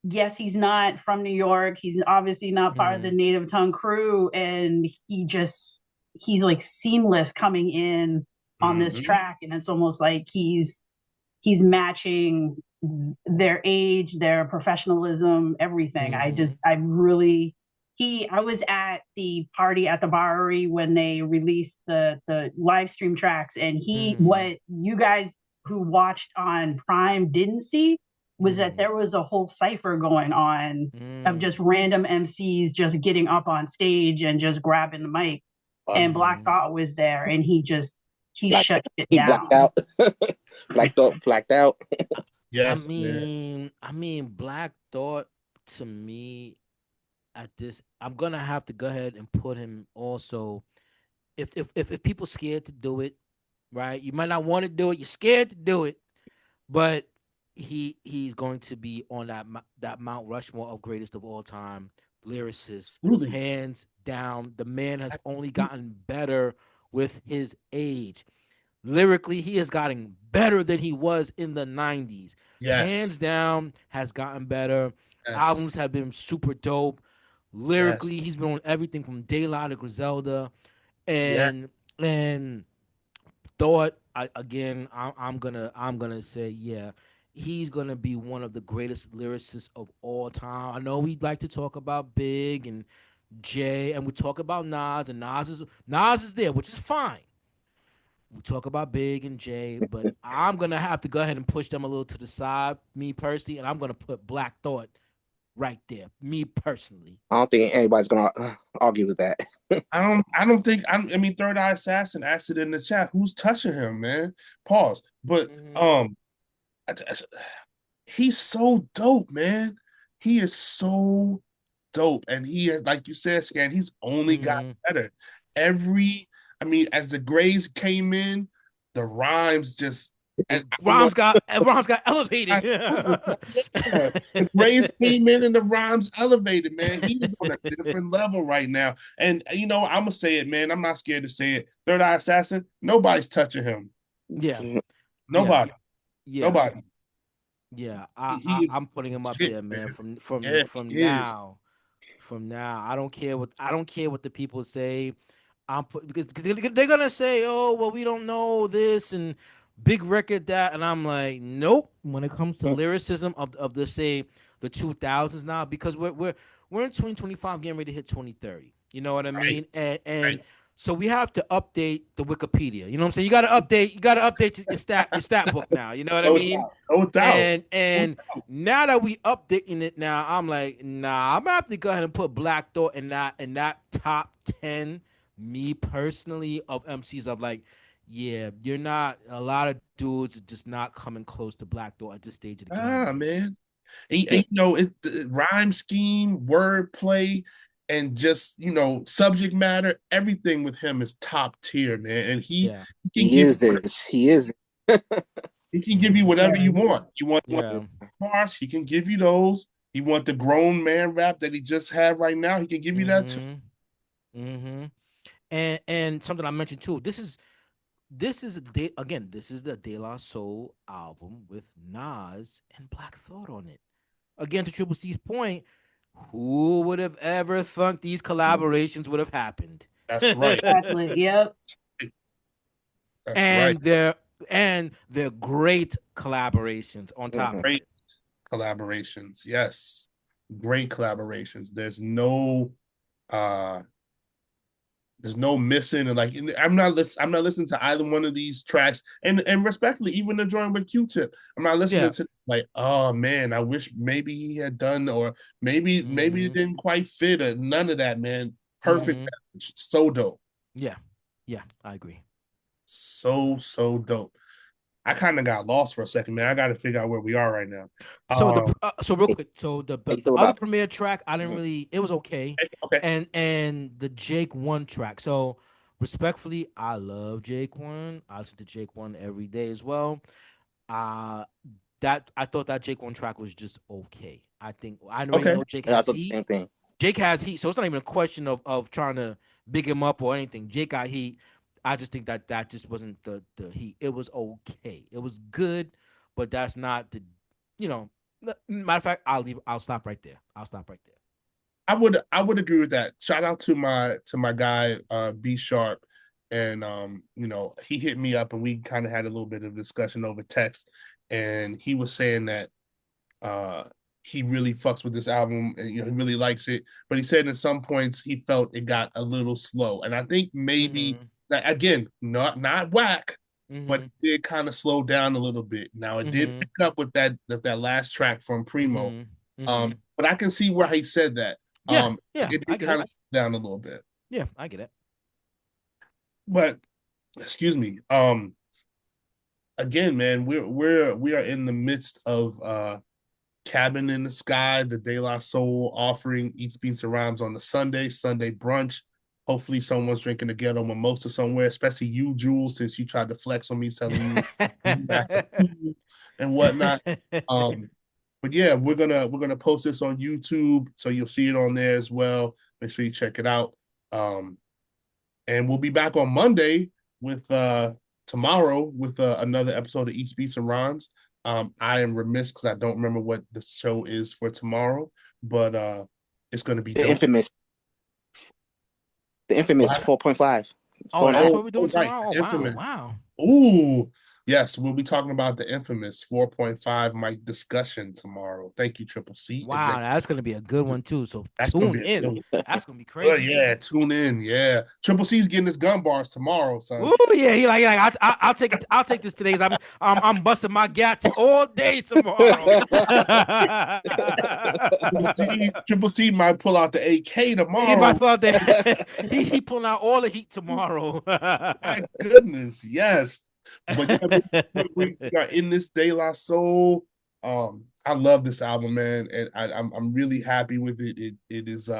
yes, he's not from New York. He's obviously not part of the native tongue crew. And he's like seamless coming in on this track. And it's almost like he's matching their age, their professionalism, everything. I was at the party at the Bowery when they released the live stream tracks, and what you guys who watched on Prime didn't see was that there was a whole cipher going on of just random MCs just getting up on stage and just grabbing the mic. And Black Thought was there, and he shut it down. Blacked out. Blacked out. Yes. I mean, Black Thought to me at this, I'm gonna have to go ahead and put him also. If people scared to do it, right? You might not want to do it. You're scared to do it, but he's going to be on that Mount Rushmore of greatest of all time lyricists, hands down. The man has only gotten better with his age. Lyrically, he has gotten better than he was in the 90s. Yes. Hands down, has gotten better. Yes. Albums have been super dope. Lyrically, he's been on everything from Daylight to Griselda. And Thought, I'm gonna say, yeah, he's gonna be one of the greatest lyricists of all time. I know we'd like to talk about Big and Jay, and we talk about Nas, and Nas is there, which is fine. We talk about Big and Jay, but I'm gonna have to go ahead and push them a little to the side, me personally, and I'm gonna put Black Thought right there. Me personally. I don't think anybody's gonna argue with that. I don't think. I mean, Third Eye Assassin asked it in the chat. Who's touching him, man? Pause. But he's so dope, man. He is so dope, and he, like you said, Scan. He's only got better. I mean, as the grades came in, the rhymes just. Rhymes got elevated. The grades came in and the rhymes elevated, man. He's on a different level right now. And I'm gonna say it, man. I'm not scared to say it. Third Eye Assassin, nobody's touching him. Yeah. Nobody. Yeah. Nobody. Yeah, I'm putting him up there, man. From now, I don't care what the people say. Because they're gonna say, oh well, we don't know this and big record that, and I'm like, nope. When it comes to lyricism of the 2000s now, because we're in 2025, getting ready to hit 2030. You know what I mean? And so we have to update the Wikipedia. You know what I'm saying? You got to update your stat book now. You know what I mean? No doubt. And now that we updating it now, I'm like, nah, I'm gonna have to go ahead and put Black Thought in that top 10. Me personally, of MCs, of like, yeah, you're not. A lot of dudes are just not coming close to Black Thought at this stage of the game. Man. And it rhyme scheme, wordplay, and just subject matter, everything with him is top tier, man. And he is. He can give you whatever you want. You want bars, he can give you those. You want the grown man rap that he just had right now, he can give you that too. And something I mentioned too. This is the De La Soul album with Nas and Black Thought on it. Again, to Triple C's point, who would have ever thunk these collaborations would have happened? That's right. Exactly. Yep. That's right. They're great collaborations on top of it. Collaborations, yes. Great collaborations. There's no missing, and like I'm not listening to either one of these tracks, and respectfully, even the joint with Q-Tip, I'm not listening to like, oh man, I wish maybe he had done, or maybe it didn't quite fit, or none of that, man. Perfect message. So dope. Yeah, I agree. So dope. I kind of got lost for a second, man. I got to figure out where we are right now. So real quick, the other premiere track, I didn't really. It was okay. Okay. And the Jake One track. So respectfully, I love Jake One. I listen to Jake One every day as well. That I thought that Jake One track was just okay. I think I know Jake has heat. Same thing. Jake has heat, so it's not even a question of trying to big him up or anything. Jake got heat. I just think that just wasn't the heat. It was okay. It was good, but that's not the, matter of fact, I'll stop right there. I would agree with that. Shout out to my guy B Sharp, and he hit me up and we kind of had a little bit of discussion over text, and he was saying that he really fucks with this album and he really likes it, but he said at some points he felt it got a little slow, and I think maybe. Again, not whack, but it did kind of slow down a little bit. Now it did pick up with that last track from Primo, but I can see where he said that. It did kind of slow down a little bit. Yeah, I get it. But excuse me. Again, man, we are in the midst of Cabin in the Sky, the De La Soul offering Eats Beats and Rhymes on the Sunday brunch. Hopefully someone's drinking a ghetto mimosa somewhere, especially you, Jules, since you tried to flex on me telling you and whatnot. But yeah, we're gonna post this on YouTube, so you'll see it on there as well. Make sure you check it out. And we'll be back on Monday with tomorrow with another episode of Eats Beats and Rhymes. I am remiss because I don't remember what the show is for tomorrow, but it's gonna be the infamous 4.5. Oh, that's what we're doing tomorrow. Right. Wow. Ooh, Yes, we'll be talking about the infamous 4.5 mic discussion tomorrow. Thank you, Triple C. Wow, that's going to be a good one too. So tune in. That's going to be Oh, crazy. yeah, tune in. Yeah, Triple C's getting his gun bars tomorrow, son. Oh yeah, he like I'll take it. I'll take this today. I'm busting my gats all day tomorrow. Triple C might pull out the AK tomorrow. He might pull out the he pulling out all the heat tomorrow. My goodness, yes. But we got In This De La Soul. I love this album, man, and I'm really happy with it. It is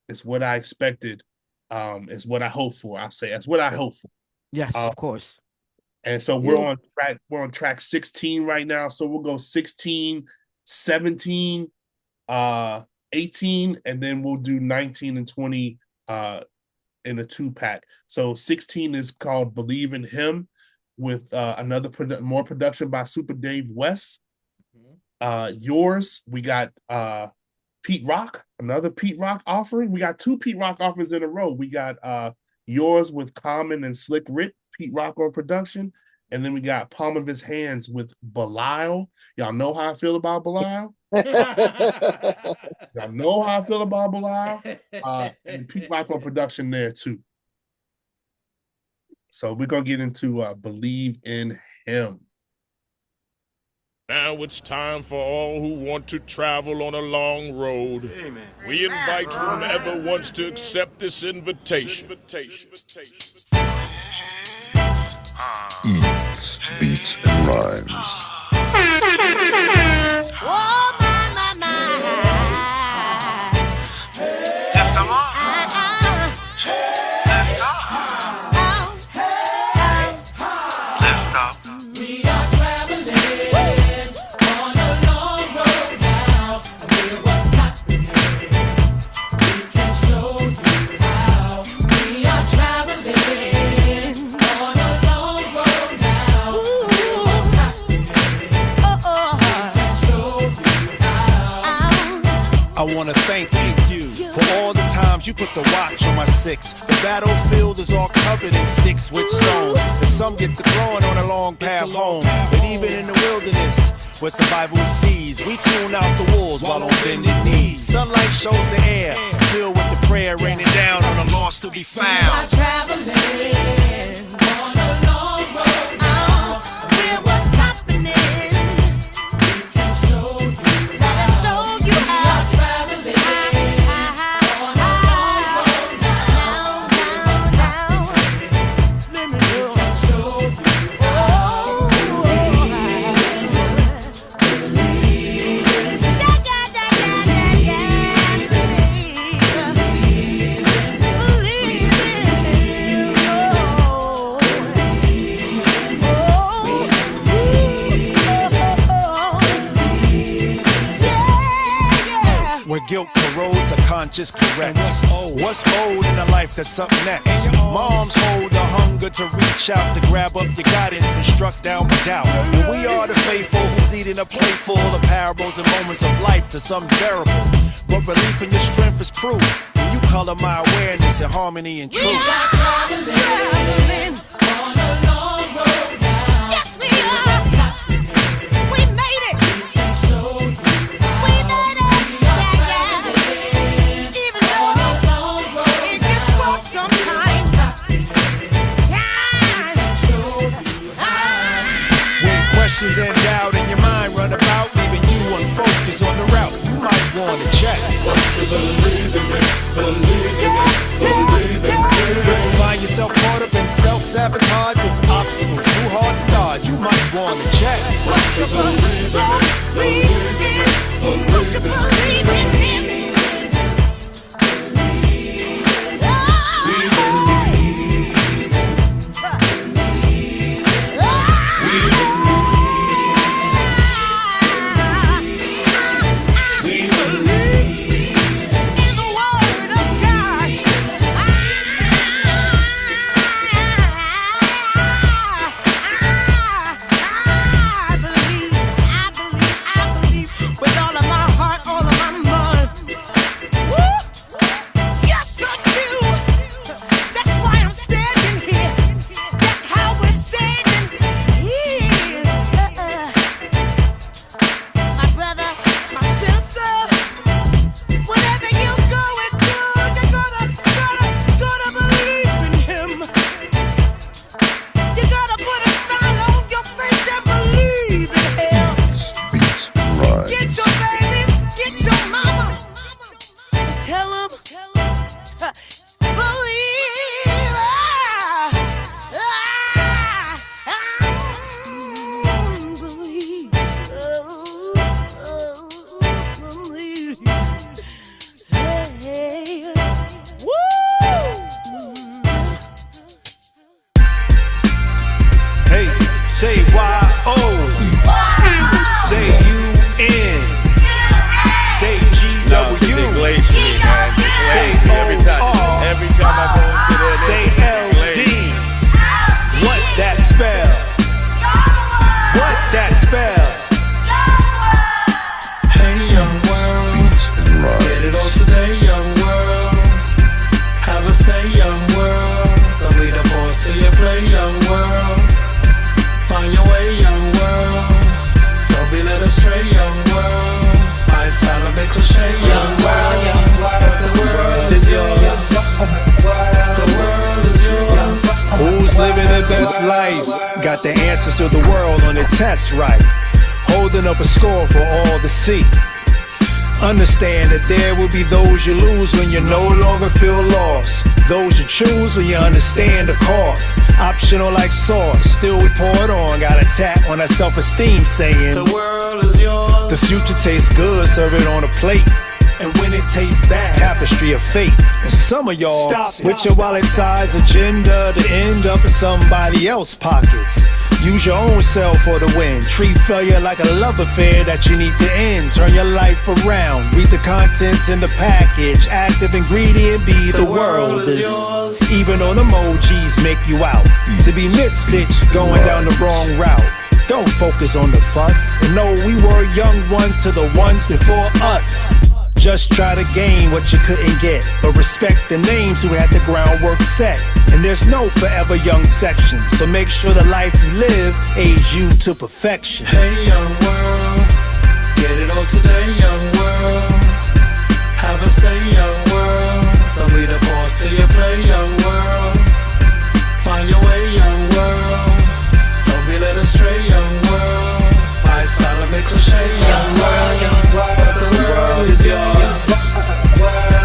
it's what I expected. It's what I hope for. I'll say that's what I hope for. Yes, of course. And so we're on track 16 right now. So we'll go 16, 17, 18, and then we'll do 19 and 20 in a 2-pack. So 16 is called Believe in Him, with another more production by Super Dave West. Yours, we got Pete Rock, another Pete Rock offering. We got 2 Pete Rock offerings in a row. We got Yours with Common and Slick Rick, Pete Rock on production. And then we got Palm of His Hands with Belial. Y'all know how I feel about Belial? Y'all know how I feel about Belial? And Pete Rock on production there too. So we're going to get into Believe in Him. Now it's time for all who want to travel on a long road. Amen. We invite whomever wants to accept this invitation. Eats, beats, and rhymes. Oh, my. That's the law. We are traveling on a long road now. We're what's happening. We can show you how. We are traveling on a long road now. We're what's happening. We can show you how. I wanna thank you for all the times you put the watch on my 6. The battlefield is all covered in sticks with stones. And some get the throwing on a long path home. But even in the wilderness, where survival sees, we tune out the wolves while on bended knees. Sunlight shows the air, filled with the prayer raining down on the lost to be found. We are traveling on a long road now. We're what's happening. We can show you. Let us show you how. We are traveling on a long road now. Let me show you. Where guilt corrodes, a conscious corrects. What's old in a life that's up next? Moms hold the hunger to reach out to grab up your guidance when struck down by doubt. And we are the faithful who's eating a plate full of parables and moments of life to some bearable. But belief in your strength is proof when you color my awareness in harmony and truth. We are traveling on a long road now. Yes, we are. We made it. We can show you. We made it. Yeah. Even though it gets rough sometimes. When questions and doubt in your mind run about, leaving you unfocused on the route, you might want to check. Find yourself caught up in self-sabotage with obstacles too hard to dodge, you might want to check. What you believe in, what you believe in. I believe with all of my heart, all of my mind. Say Y-O. Say U-N. Say G-W. Say O-R. Every time I go into there, say L-D. What that spell? What that spell? Hey young world, get it all today young world. Have a say young world, don't be the boss till you play young world. Find your way young world, don't be led astray young world. I sound a bit cliche young world, but the world is yours. The world is yours. Who's living their best life? Got the answers to the world on their test right. Holding up a score for all to see. Understand that there will be those you lose when you no longer feel lost. Those you choose when you understand the cost. Optional like sauce, still we pour it on. Got a tap on our self-esteem saying the world is yours. The future tastes good, serve it on a plate. And when it tastes bad, tapestry of fate. And some of y'all with your wallet size agenda to end up in somebody else's pockets. Use your own self for the win. Treat failure like a love affair that you need to end. Turn your life around. Read the contents in the package. Active ingredient be the world is yours. Even on emojis make you out. To be misfits going down the wrong route. Don't focus on the fuss. And know we were young ones to the ones before us. Just try to gain what you couldn't get, but respect the names who had the groundwork set. And there's no forever young section, so make sure the life you live age you to perfection. Hey young world, get it all today young world. Have a say young world, don't be the boss till you play young world. Find your way young world, don't be led astray young world. I sound a bit cliche young world, but the world is yours.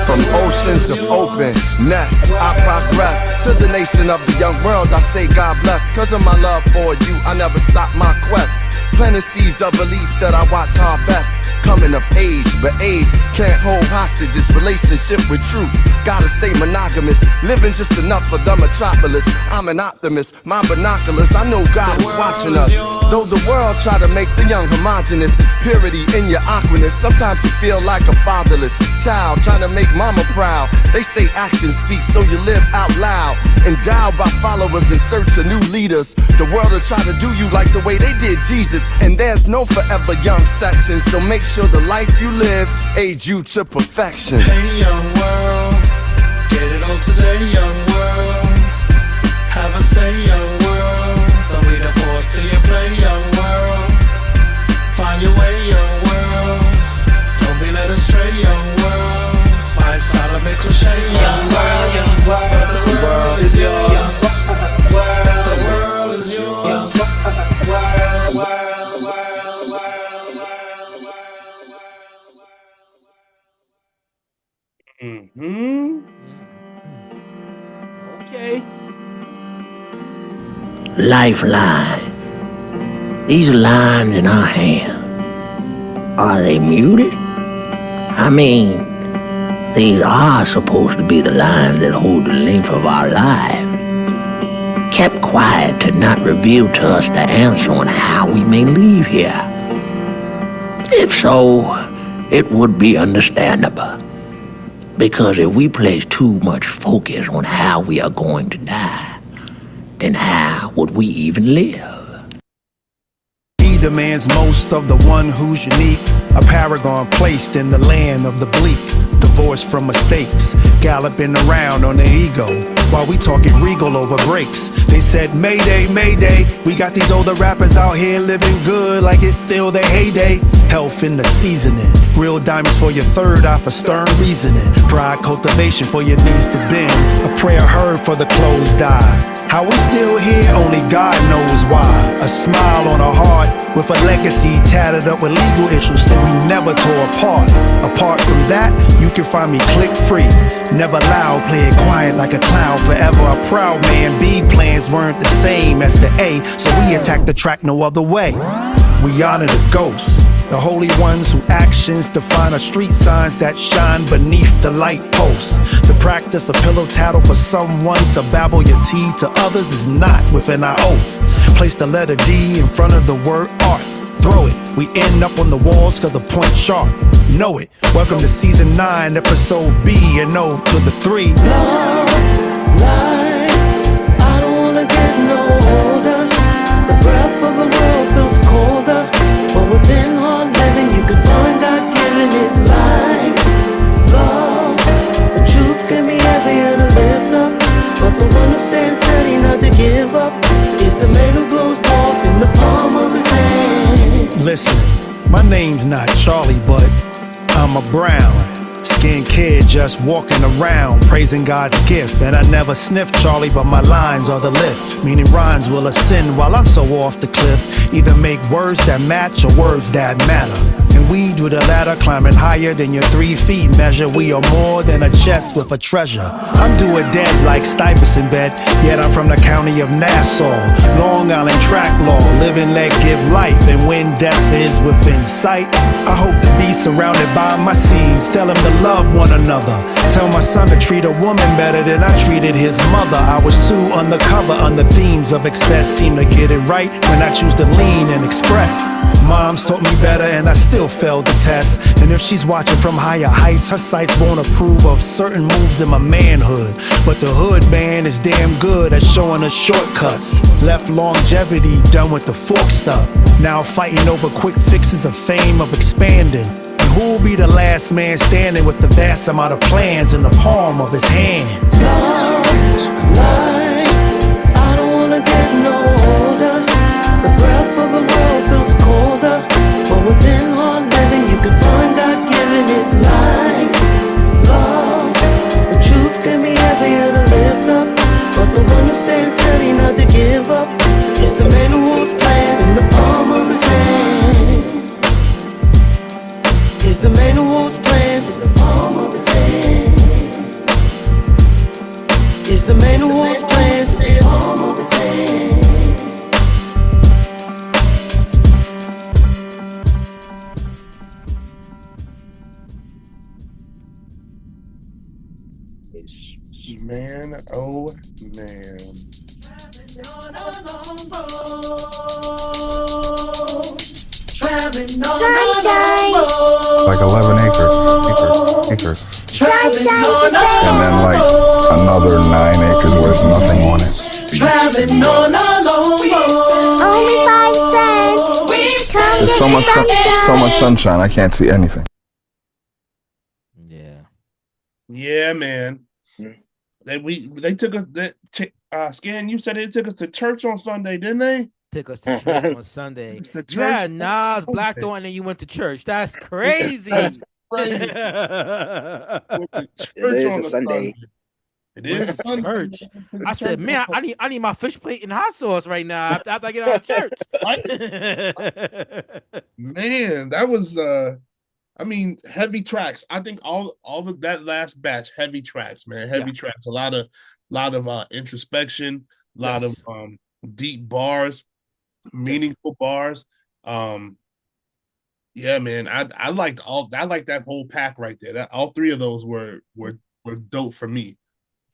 From oceans of openness, I progress to the nation of the young world. I say God bless. Cause of my love for you, I never stop my quest. Planting seeds of belief that I watch harvest. Coming of age, but age can't hold hostages. Relationship with truth, gotta stay monogamous. Living just enough for the metropolis. I'm an optimist, my binoculars, I know God is watching us. Though the world try to make the young homogenous, it's purity in your awkwardness. Sometimes you feel like a fatherless child trying to make mama proud. They say actions speak, so you live out loud. Endowed by followers in search of new leaders. The world will try to do you like the way they did Jesus. And there's no forever young section, so make sure the life you live age you to perfection. Hey young world, get it all today young world. Have a say young world, don't be the boss till you play young world. Find your way young world, don't be led astray young world. Might sound a bit cliche young world, but the world is yours. The world is yours. Okay. Lifeline. These lines in our hand, are they muted? I mean, these are supposed to be the lines that hold the length of our lives. Kept quiet to not reveal to us the answer on how we may leave here. If so, it would be understandable. Because if we place too much focus on how we are going to die, then how would we even live? He demands most of the one who's unique, a paragon placed in the land of the bleak. Divorced from mistakes, galloping around on their ego, while we talking regal over breaks. They said, Mayday, Mayday, we got these older rappers out here living good like it's still their heyday. Health in the seasoning, real diamonds for your third eye for stern reasoning. Pride cultivation for your knees to bend, a prayer heard for the closed eye. How we still here, only God knows why. A smile on a heart with a legacy tattered up with legal issues that we never tore apart. Apart from that, you can find me click free. Never loud, play it quiet like a clown. Forever a proud man. B plans weren't the same as the A, so we attacked the track no other way. We honor the ghosts, the holy ones whose actions define our street signs that shine beneath the light posts. The practice of pillow tattle for someone to babble your tea to others is not within our oath. Place the letter D in front of the word art. Throw it, we end up on the walls cause the point sharp. Know it. Welcome to season 9, episode B, and O to the 3. Love, life, I don't wanna get no older. The breath of the world feels colder, but within hard living you can find God giving His life. Love, the truth can be heavier to lift up, but the one who stands steady not to give up is the man who glows warmth in the palm of His hand. Listen, my name's not Charlie, but I'm a brown skinned kid just walking around praising God's gift. And I never sniff Charlie, but my lines are the lift, meaning rhymes will ascend while I'm so off the cliff. Either make words that match or words that matter, and we do the latter, climbing higher than your 3 feet measure. We are more than a chest with a treasure. I'm doing dead like Stuyvesant bed, yet I'm from the county of Nassau. Long Island track law, living let give life, and when death is within sight, I hope to be surrounded by my seeds. Tell them to love one another. Tell my son to treat a woman better than I treated his mother. I was too undercover on the themes of excess. Seem to get it right when I choose to lean and express. Mom's taught me better and I still failed the test. And if she's watching from higher heights, her sights won't approve of certain moves in my manhood. But the hood man is damn good at showing us shortcuts. Left longevity done with the fork stuff. Now fighting over quick fixes of fame of expanding. Who'll be the last man standing with the vast amount of plans in the palm of his hand? Love, life, I don't wanna get no older. The breath of the world feels colder, but within hard living you can find God giving His life. Love, the truth can be heavier to lift up, but the one who stands steady not to give up is the man who holds plans in the palm of his hand. Is the man who holds plans in the palm of his hand. Is the man who holds plans in the palm of his hand. Man, oh man. Traveling on Like 11 acres. Traveling on And then like another 9 acres where there's nothing on it. Traveling on a long road. Only 5 cents. Come There's get so much sunshine, I can't see anything. Yeah, man. They took us that Scan. You said they took us to church on Sunday, didn't they? Took us to church on Sunday. You had Nas, Black Thought, and then you went to church. That's crazy. That's crazy. Went to church on a Sunday. It is church. I said, man, I need my fish plate and hot sauce right now after I get out of church. Man, that was I mean, heavy tracks. I think all of that last batch, heavy tracks, man. Heavy tracks. A lot of introspection, a lot of deep bars, meaningful bars. Yeah, man. I liked that whole pack right there. That all 3 of those were dope for me.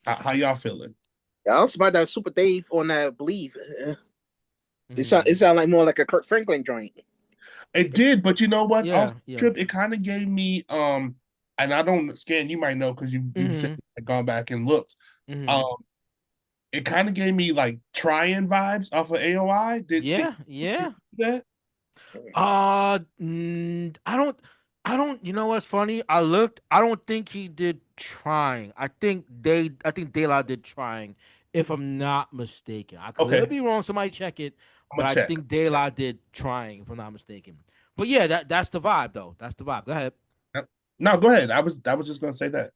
How y'all feeling? Yeah, I was about that Super Dave on that Believe. It sound like more like a Kurt Franklin joint. It did, but you know what? Yeah, also, Trip, it kind of gave me and I don't Scan, you might know because you said you gone back and looked. It kind of gave me like trying vibes off of AOI. Did that? I don't. You know what's funny? I looked. I don't think he did trying. I think De La did trying. If I'm not mistaken, I could be wrong. Somebody check it. But I think De La did trying. If I'm not mistaken. But yeah, that's the vibe though. That's the vibe. Go ahead. No, go ahead. I was just gonna say that.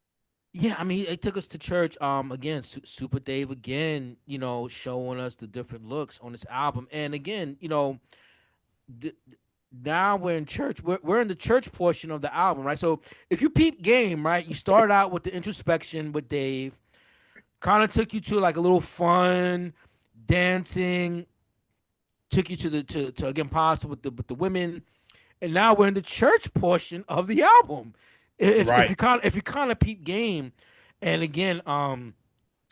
Yeah, I mean, it took us to church. Again, Super Dave again. You know, showing us the different looks on this album, and again, you know, now we're in church. We're in the church portion of the album, right? So if you peep game, right, you start out with the introspection with Dave. Kind of took you to like a little fun dancing. Took you to again pasta with the women, and now we're in the church portion of the album. If you kind of peep game, and again,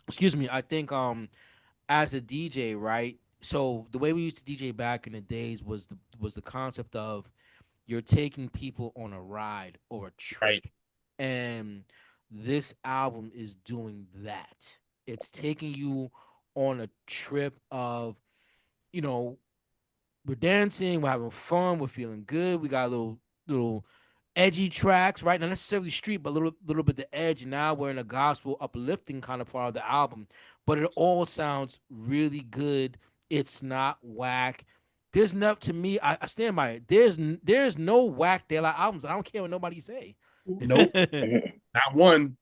excuse me, I think as a DJ, right, So the way we used to DJ back in the days was the concept of you're taking people on a ride or a Right. trip. And this album is doing that. It's taking you on a trip of, you know, we're dancing, we're having fun, we're feeling good. We got a little edgy tracks, right? Not necessarily street, but a little bit the edge. Now we're in a gospel uplifting kind of part of the album. But it all sounds really good. It's not whack. There's no to me, I stand by it. There's no whack De La albums. I don't care what nobody say. Nope. Not one.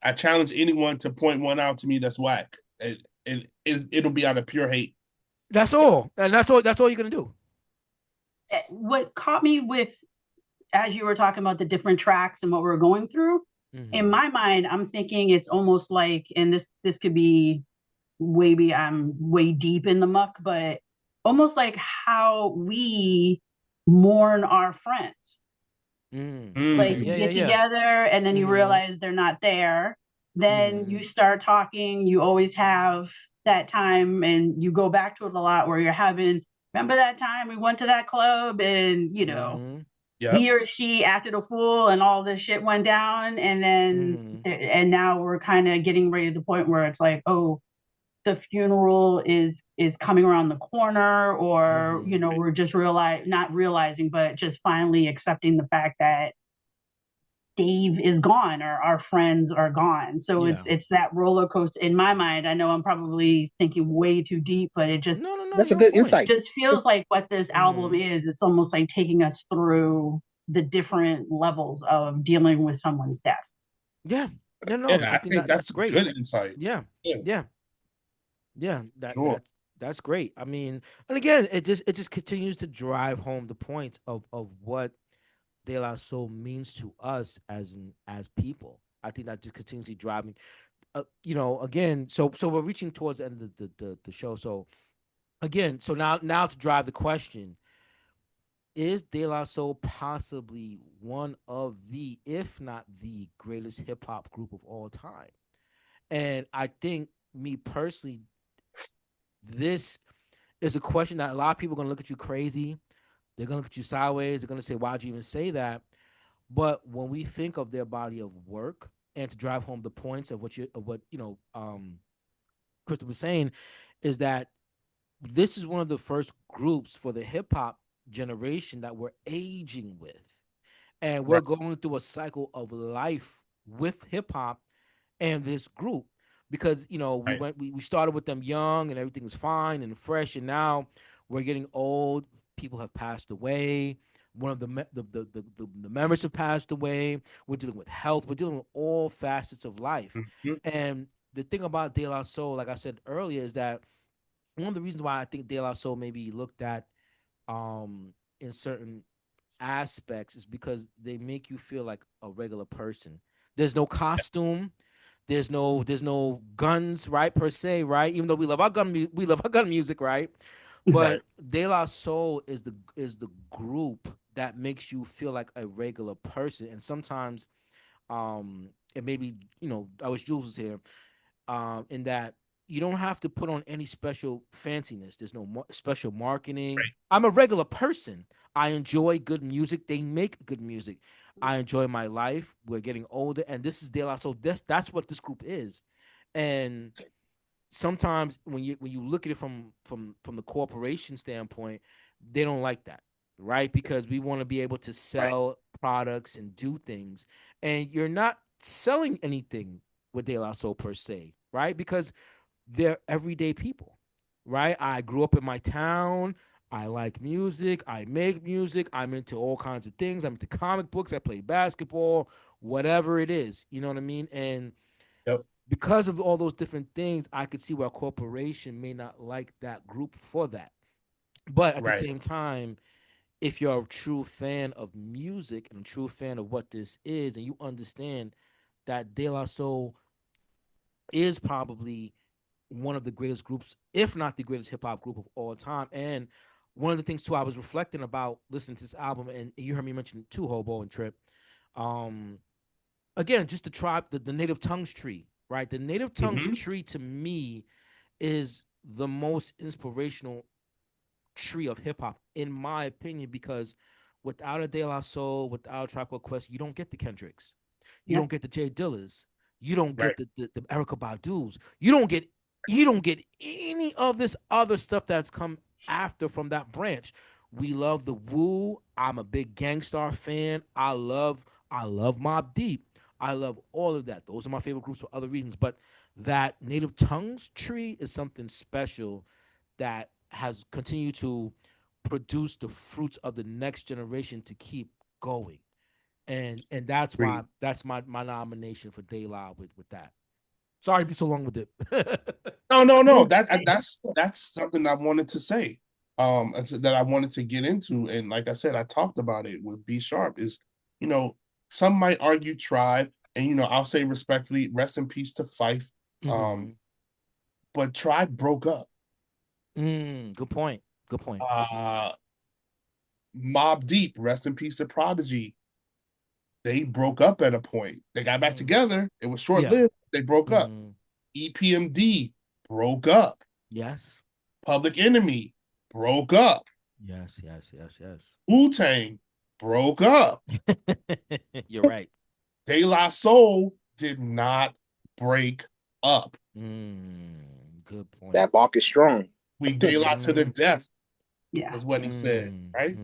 I challenge anyone to point one out to me that's whack. It'll be out of pure hate. That's all. And that's all you're gonna do. What caught me with, as you were talking about the different tracks and what we are going through, in my mind, I'm thinking it's almost like, and this could be maybe I'm way deep in the muck, but almost like how we mourn our friends. Like you get together and then you realize they're not there. Then you start talking, you always have that time and you go back to it a lot where you're having, remember that time we went to that club and, you know, he or she acted a fool and all this shit went down. And then, and now we're kind of getting ready to the point where it's like, oh, the funeral is coming around the corner, or you know, we're just not realizing, but just finally accepting the fact that Dave is gone or our friends are gone. So it's that roller coaster in my mind. I know I'm probably thinking way too deep, but it just That's a good insight. just feels like what this album is. It's almost like taking us through the different levels of dealing with someone's death. Yeah. No, I think that's great. Good insight. Yeah. Sure. That's great. I mean, and again, it just continues to drive home the point of what De La Soul means to us as people. I think that just continuously driving. You know, again, so we're reaching towards the end of the show. So again, so now to drive the question: is De La Soul possibly one of the, if not the greatest hip hop group of all time? And I think, me personally, this is a question that a lot of people are going to look at you crazy. They're going to look at you sideways. They're going to say, why'd you even say that? But when we think of their body of work, and to drive home the points of what Crystal was saying, is that this is one of the first groups for the hip hop generation that we're aging with. And we're going through a cycle of life with hip hop and this group, because you know we started with them young and everything was fine and fresh, and now we're getting old. People have passed away. One of the members have passed away. We're dealing with health. We're dealing with all facets of life. And the thing about De La Soul, like I said earlier, is that one of the reasons why I think De La Soul may be looked at in certain aspects is because they make you feel like a regular person. There's no costume. There's no guns, right, per se, right? Even though we love our gun music, right? But De La Soul is the group that makes you feel like a regular person. And sometimes, and maybe, you know, I wish Jules was here, in that you don't have to put on any special fanciness. There's no special marketing. I'm a regular person. I enjoy good music. They make good music. I enjoy my life. We're getting older, and this is De La Soul. That's what this group is. And sometimes when you look at it from the corporation standpoint, they don't like that, right? Because we want to be able to sell products and do things, and you're not selling anything with De La Soul per se, right? Because they're everyday people, right? I grew up in my town. I like music. I make music. I'm into all kinds of things. I'm into comic books. I play basketball, whatever it is. You know what I mean? And because of all those different things, I could see why a corporation may not like that group for that. But at the same time, if you're a true fan of music and a true fan of what this is, and you understand that De La Soul is probably one of the greatest groups, if not the greatest hip hop group of all time. And one of the things too, I was reflecting about listening to this album, and you heard me mention too, Hobo and Trip. Again, just the tribe, the native tongues tree, right? The native tongues tree to me is the most inspirational tree of hip hop, in my opinion, because without a De La Soul, without a Tribe Called Quest, you don't get the Kendricks, you don't get the Jay Dillers, you don't get the Erykah Badu's, you don't get any of this other stuff that's come after from that branch. We love the Wu. I'm a big Gangstar fan. I love Mobb Deep. I love all of that. Those are my favorite groups for other reasons. But that Native Tongues tree is something special that has continued to produce the fruits of the next generation to keep going. And that's why that's my nomination for De La with that. Sorry to be so long with it. No. That's something I wanted to say. That I wanted to get into. And like I said, I talked about it with B Sharp is, some might argue Tribe, and I'll say respectfully, rest in peace to Fife. But Tribe broke up. Good point. Mobb Deep, rest in peace to Prodigy. They broke up at a point. They got back together. It was short-lived. They broke up. EPMD broke up. Yes. Public Enemy broke up. Yes. Wu-Tang broke up. You're right. De La Soul did not break up. Good point. That bark is strong. We De La to the death. Yeah, is what he said. Right.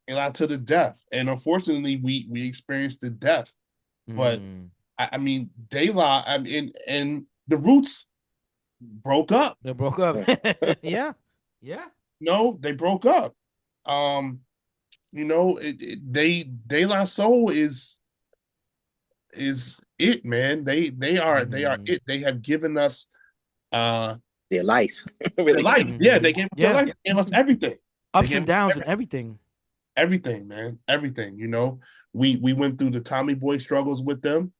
De La to the death, and unfortunately, we experienced the death. But I mean, De La, and the Roots broke up. They broke up. Yeah. No, they broke up. De La Soul is it, man. They are it. They have given us their life. Their life. Yeah, they gave us their life. They gave us everything. Ups and downs and everything. Everything, man. Everything. We went through the Tommy Boy struggles with them.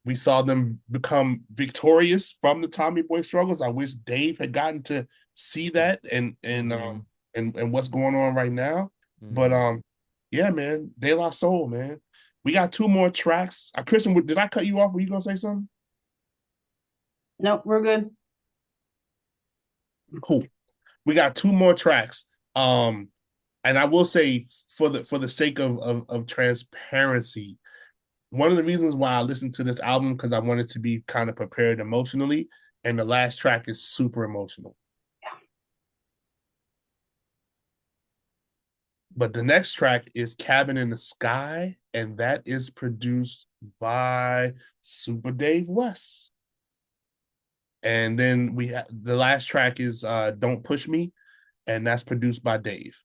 We saw them become victorious from the Tommy Boy struggles. I wish Dave had gotten to see that and what's going on right now. But yeah, man, De La Soul, man. We got 2 more tracks. Christian, did I cut you off? Were you gonna say something? No, we're good. Cool. We got 2 more tracks. And I will say, for the sake of transparency, one of the reasons why I listened to this album, because I wanted to be kind of prepared emotionally, and the last track is super emotional. Yeah. But the next track is Cabin in the Sky, and that is produced by Super Dave West. And then the last track is Don't Push Me, and that's produced by Dave.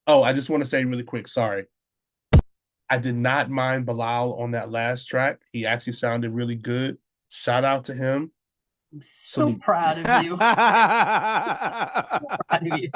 Oh, I just want to say really quick, sorry. I did not mind Bilal on that last track. He actually sounded really good. Shout out to him. I'm so proud of you. So proud of you.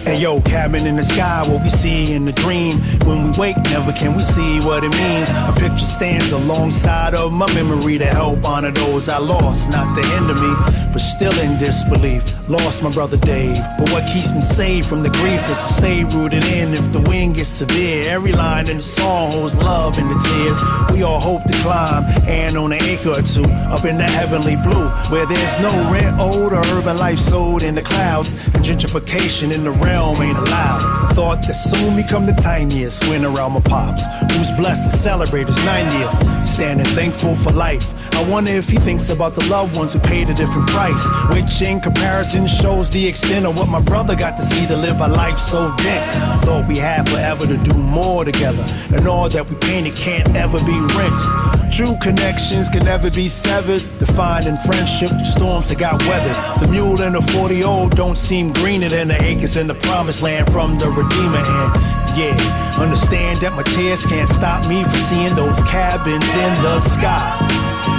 Hey yo, cabin in the sky, what we see in the dream. When we wake, never can we see what it means. A picture stands alongside of my memory to help honor those I lost, not to hinder me, but still in disbelief. Lost my brother Dave, but what keeps me safe from the grief is to stay rooted in if the wind gets severe. Every line in the song holds love in the tears. We all hope to climb and on an acre or 2 up in the heavenly blue, where there's no rent owed or urban life sold in the clouds, and gentrification in the realm ain't allowed. I thought that soon become the tiniest when around my pops, who's blessed to celebrate his 90th, standing thankful for life. I wonder if he thinks about the loved ones who paid a different price, which in comparison shows the extent of what my brother got to see to live a life so dense. Thought we had forever to do more together, and all that we painted can't ever be rinsed. True connections can never be severed, defined in friendship through storms that got weathered. The mule and the 40-old don't seem greener than the acres in the promised land from the Redeemer. And yeah, understand that my tears can't stop me from seeing those cabins in the sky.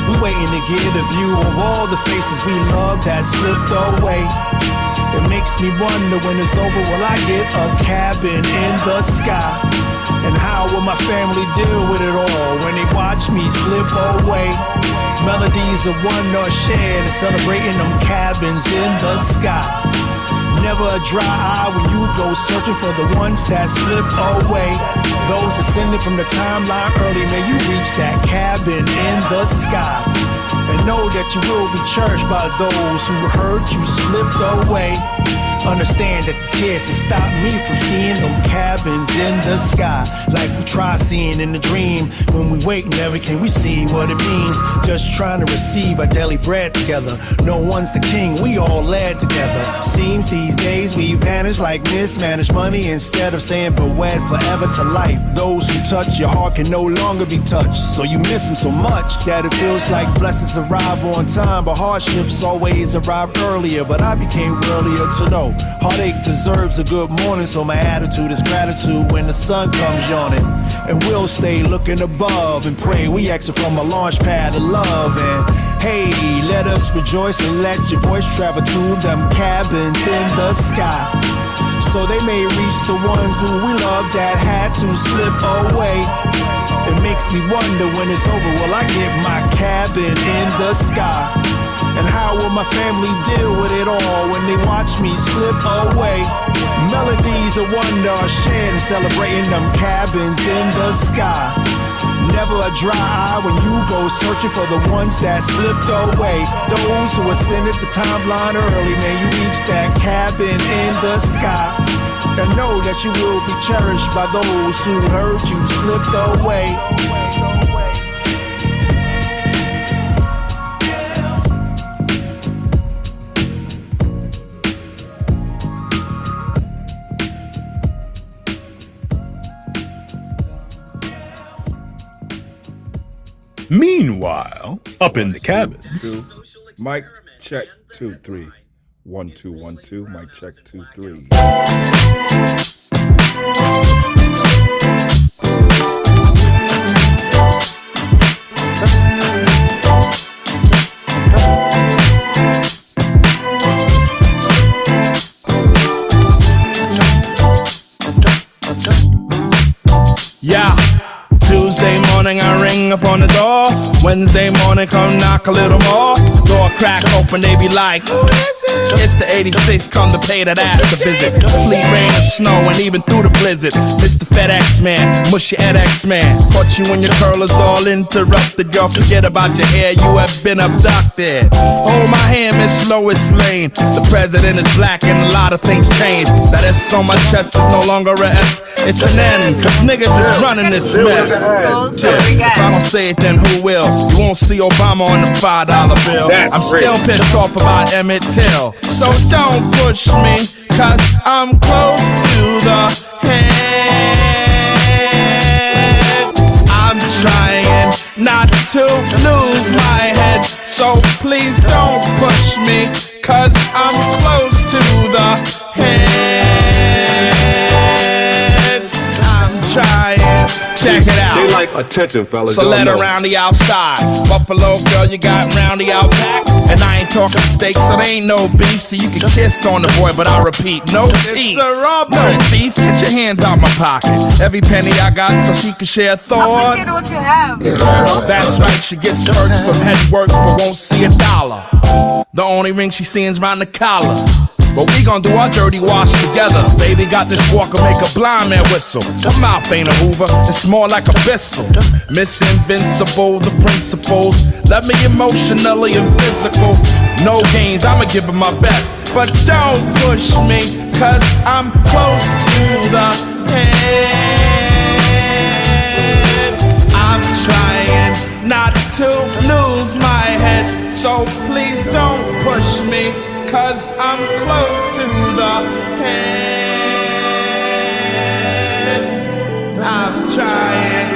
We waiting to get a view of all the faces we loved that slipped away. It makes me wonder when it's over, will I get a cabin in the sky? And how will my family deal with it all when they watch me slip away? Melodies of one or shared and celebrating them cabins in the sky. Never a dry eye when you go searching for the ones that slip away. Those ascending from the timeline early, may you reach that cabin in the sky. And know that you will be cherished by those who heard you slipped away. Understand that the tears has stopped me from seeing them cabins in the sky. Like we try seeing in the dream. When we wake, never can we see what it means. Just trying to receive our daily bread together. No one's the king, we all led together. Seems these days we vanish like mismanaged money. Instead of staying but wed forever to life. Those who touch your heart can no longer be touched. So you miss them so much that it feels like blessings arrive on time, but hardships always arrive earlier. But I became earlier to know heartache deserves a good morning, so my attitude is gratitude when the sun comes yawning. And we'll stay looking above and pray. We exit from a launch pad of love. And hey, let us rejoice and let your voice travel to them cabins in the sky. So they may reach the ones who we love that had to slip away. It makes me wonder when it's over, will I get my cabin in the sky? And how will my family deal with it all when they watch me slip away? Melodies of wonder are shared and celebrating them cabins in the sky. Never a dry eye when you go searching for the ones that slipped away. Those who ascended the timeline early, may you reach that cabin in the sky. And know that you will be cherished by those who heard you slipped away. Meanwhile, up in the cabins. Mic check 2 3. 1 2 1 2. Mic check 2 3. Yeah. Tuesday morning I ring upon the door. Wednesday morning come knock a little more. Door crack open, they be like, who is it? It's the 86 come to pay that ass a visit. Sleet, rain, and snow, and even through the blizzard. Mr. FedEx man, mushy edX man. Caught you when your curlers all interrupted. Y'all forget about your hair, you have been abducted. Hold my hand, Miss Lois Lane. The president is black and a lot of things change. That S on my chest is no longer a S, it's an N. Cause niggas is running this mess. If I don't say it, then who will? You won't see Obama on the $5 bill. I'm still pissed off about Emmett Till. So don't push me, cause I'm close to the head. I'm trying not to lose my head. So please don't push me, cause I'm close to the head. I'm trying. Check it out. They like attention, fellas. So let her round the outside. Buffalo girl, you got roundy out back. And I ain't talking steaks, so there ain't no beef. So you can kiss on the boy, but I repeat, no teeth. No thief, get your hands out my pocket. Every penny I got so she can share thoughts. What you have. That's right, she gets perks from head work, but won't see a dollar. The only ring she see's round the collar. But we gon' do our dirty wash together. Baby got this walker, make a blind man whistle. Her mouth ain't a Hoover, it's more like a Bissell. Miss Invincible, the principles. Love me emotionally and physical. No games, I'ma give her my best. But don't push me, cause I'm close to the head. I'm trying not to lose my head. So please don't push me, cause I'm close to the head. I'm trying.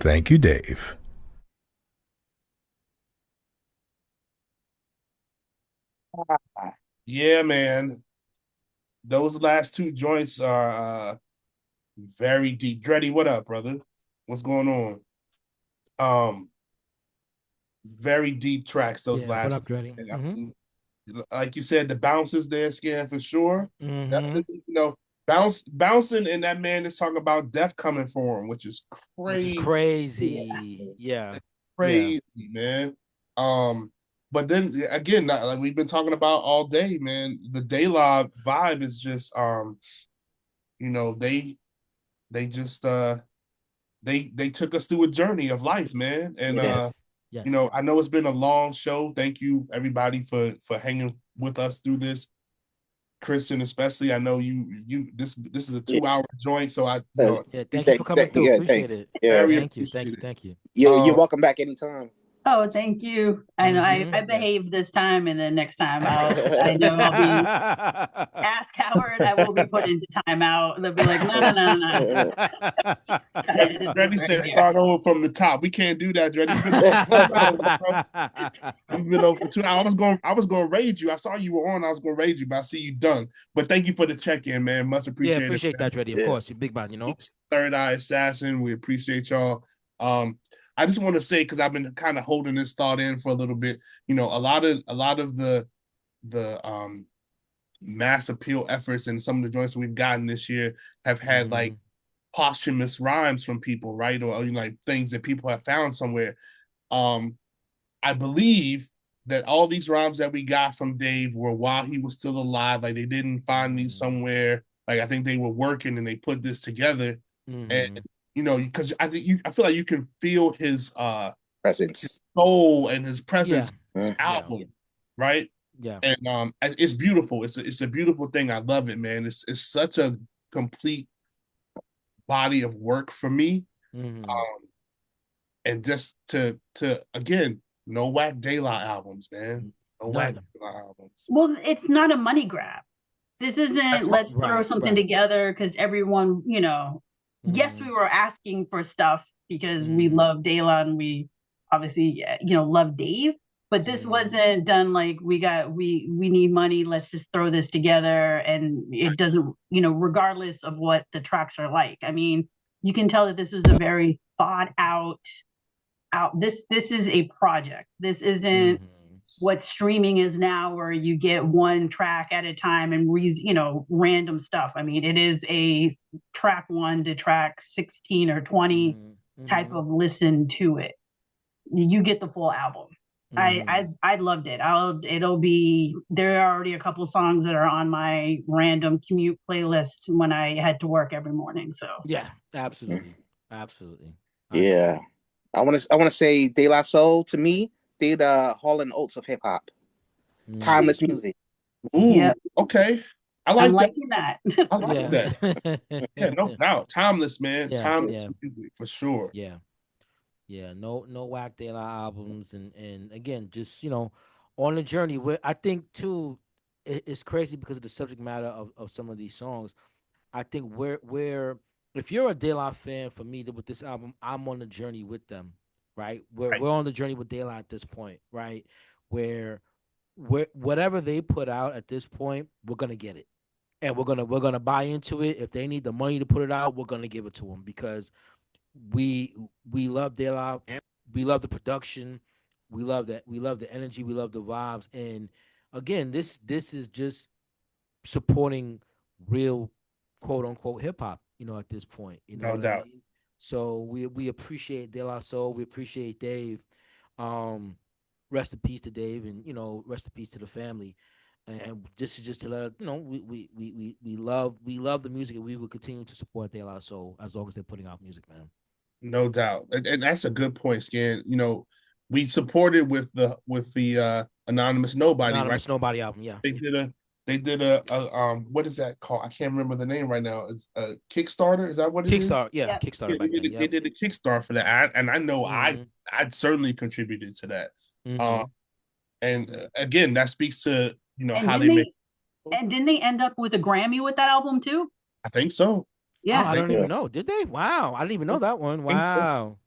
Thank you, Dave. Yeah, man. Those last two joints are very deep. Dreddy, what up, brother? What's going on? Very deep tracks. Those Yeah, what up, last Dreddy? two. Like you said, the bounces there, Scan, for sure. Mm-hmm. Bouncing, and that man is talking about death coming for him, which is crazy. Which is crazy. Yeah. Crazy, man. But then again, like we've been talking about all day, man. The De La vibe is just they just they took us through a journey of life, man. And yes. I know it's been a long show. Thank you everybody for hanging with us through this. Christian, especially, I know you this is a 2-hour joint, so I thank you for coming through. Appreciate it. Yeah, thank you. You're welcome back anytime. Oh, thank you. I know I behaved this time, and then next time I know I'll be ass coward. I will be put into timeout. They'll be like, no. Dreddy said start over from the top. We can't do that, Dreddy. You've been over for 2 hours. I was going to raid you. I saw you were on. I was going to raid you, but I see you done. But thank you for the check-in, man. Much appreciated. Yeah, appreciate that, Dreddy. Of course, you're big man, Third Eye Assassin. We appreciate y'all. I just want to say, because I've been kind of holding this thought in for a little bit, a lot of the mass appeal efforts and some of the joints that we've gotten this year have had like posthumous rhymes from people, right? Or like things that people have found somewhere. I believe that all these rhymes that we got from Dave were while he was still alive. Like they didn't find these somewhere. Like I think they were working and they put this together. And because I feel like you can feel his presence, his soul, and his presence. His album, right? Yeah, and it's beautiful. It's a beautiful thing. I love it, man. It's such a complete body of work for me. And just to again, no whack De La albums, man. No whack De La albums. Well, it's not a money grab. This isn't let's throw something together because everyone, yes, we were asking for stuff because we love De La and we obviously, love Dave. But this wasn't done like we need money. Let's just throw this together, and it doesn't, regardless of what the tracks are like. I mean, you can tell that this was a very thought out. This is a project. This isn't what streaming is now, where you get one track at a time and random stuff. I mean, it is a track 1 to track 16 or 20 type of listen to it. You get the full album. I loved it. There are already a couple songs that are on my random commute playlist when I head to work every morning. So yeah, absolutely. Yeah, I want to say De La Soul to me, they're the Hall and Oates of hip hop. Timeless music. Ooh, okay. I'm liking that. I like that. Yeah, no doubt. Timeless, man. Timeless music for sure. Yeah, no whack De La albums, and again, just on the journey. Where I think too, it's crazy because of the subject matter of some of these songs. I think where if you're a De La fan, for me with this album, I'm on the journey with them, right? We're on the journey with De La at this point, right? Where whatever they put out at this point, we're gonna get it, and we're gonna buy into it. If they need the money to put it out, we're gonna give it to them because we love De La, we love the production, we love that, we love the energy, we love the vibes, and again, this is just supporting real quote unquote hip hop, at this point, no doubt. I mean? So we appreciate De La Soul, we appreciate Dave. Rest in peace to Dave, and rest in peace to the family. And this is just to let we love the music, and we will continue to support De La Soul as long as they're putting out music, man. No doubt, and that's a good point, Scan. We supported with the Anonymous Nobody, Nobody album. Yeah, they did a what is that called? I can't remember the name right now. It's a Kickstarter. Is that what it is? Kickstarter, yeah, Kickstarter. They did a Kickstarter for that, and I know I certainly contributed to that. And again, that speaks to how they make. And didn't they end up with a Grammy with that album too? I think so. Yeah, I don't even know. Did they? Wow, I didn't even know that one. Wow.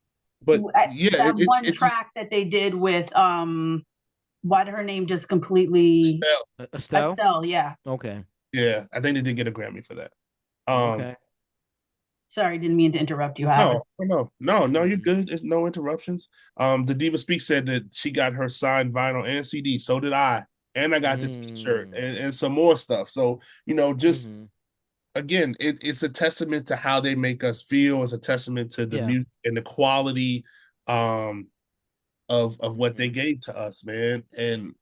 but yeah, that one it just track that they did with why did her name just completely Estelle? yeah. Okay. Yeah, I think they did get a Grammy for that. Okay. Sorry, didn't mean to interrupt you, Howard. No, you're good. There's no interruptions. The Diva Speak said that she got her signed vinyl and CD. So did I. And I got the t-shirt and some more stuff. So, just again, it's a testament to how they make us feel. It's a testament to the music and the quality of what they gave to us, man. And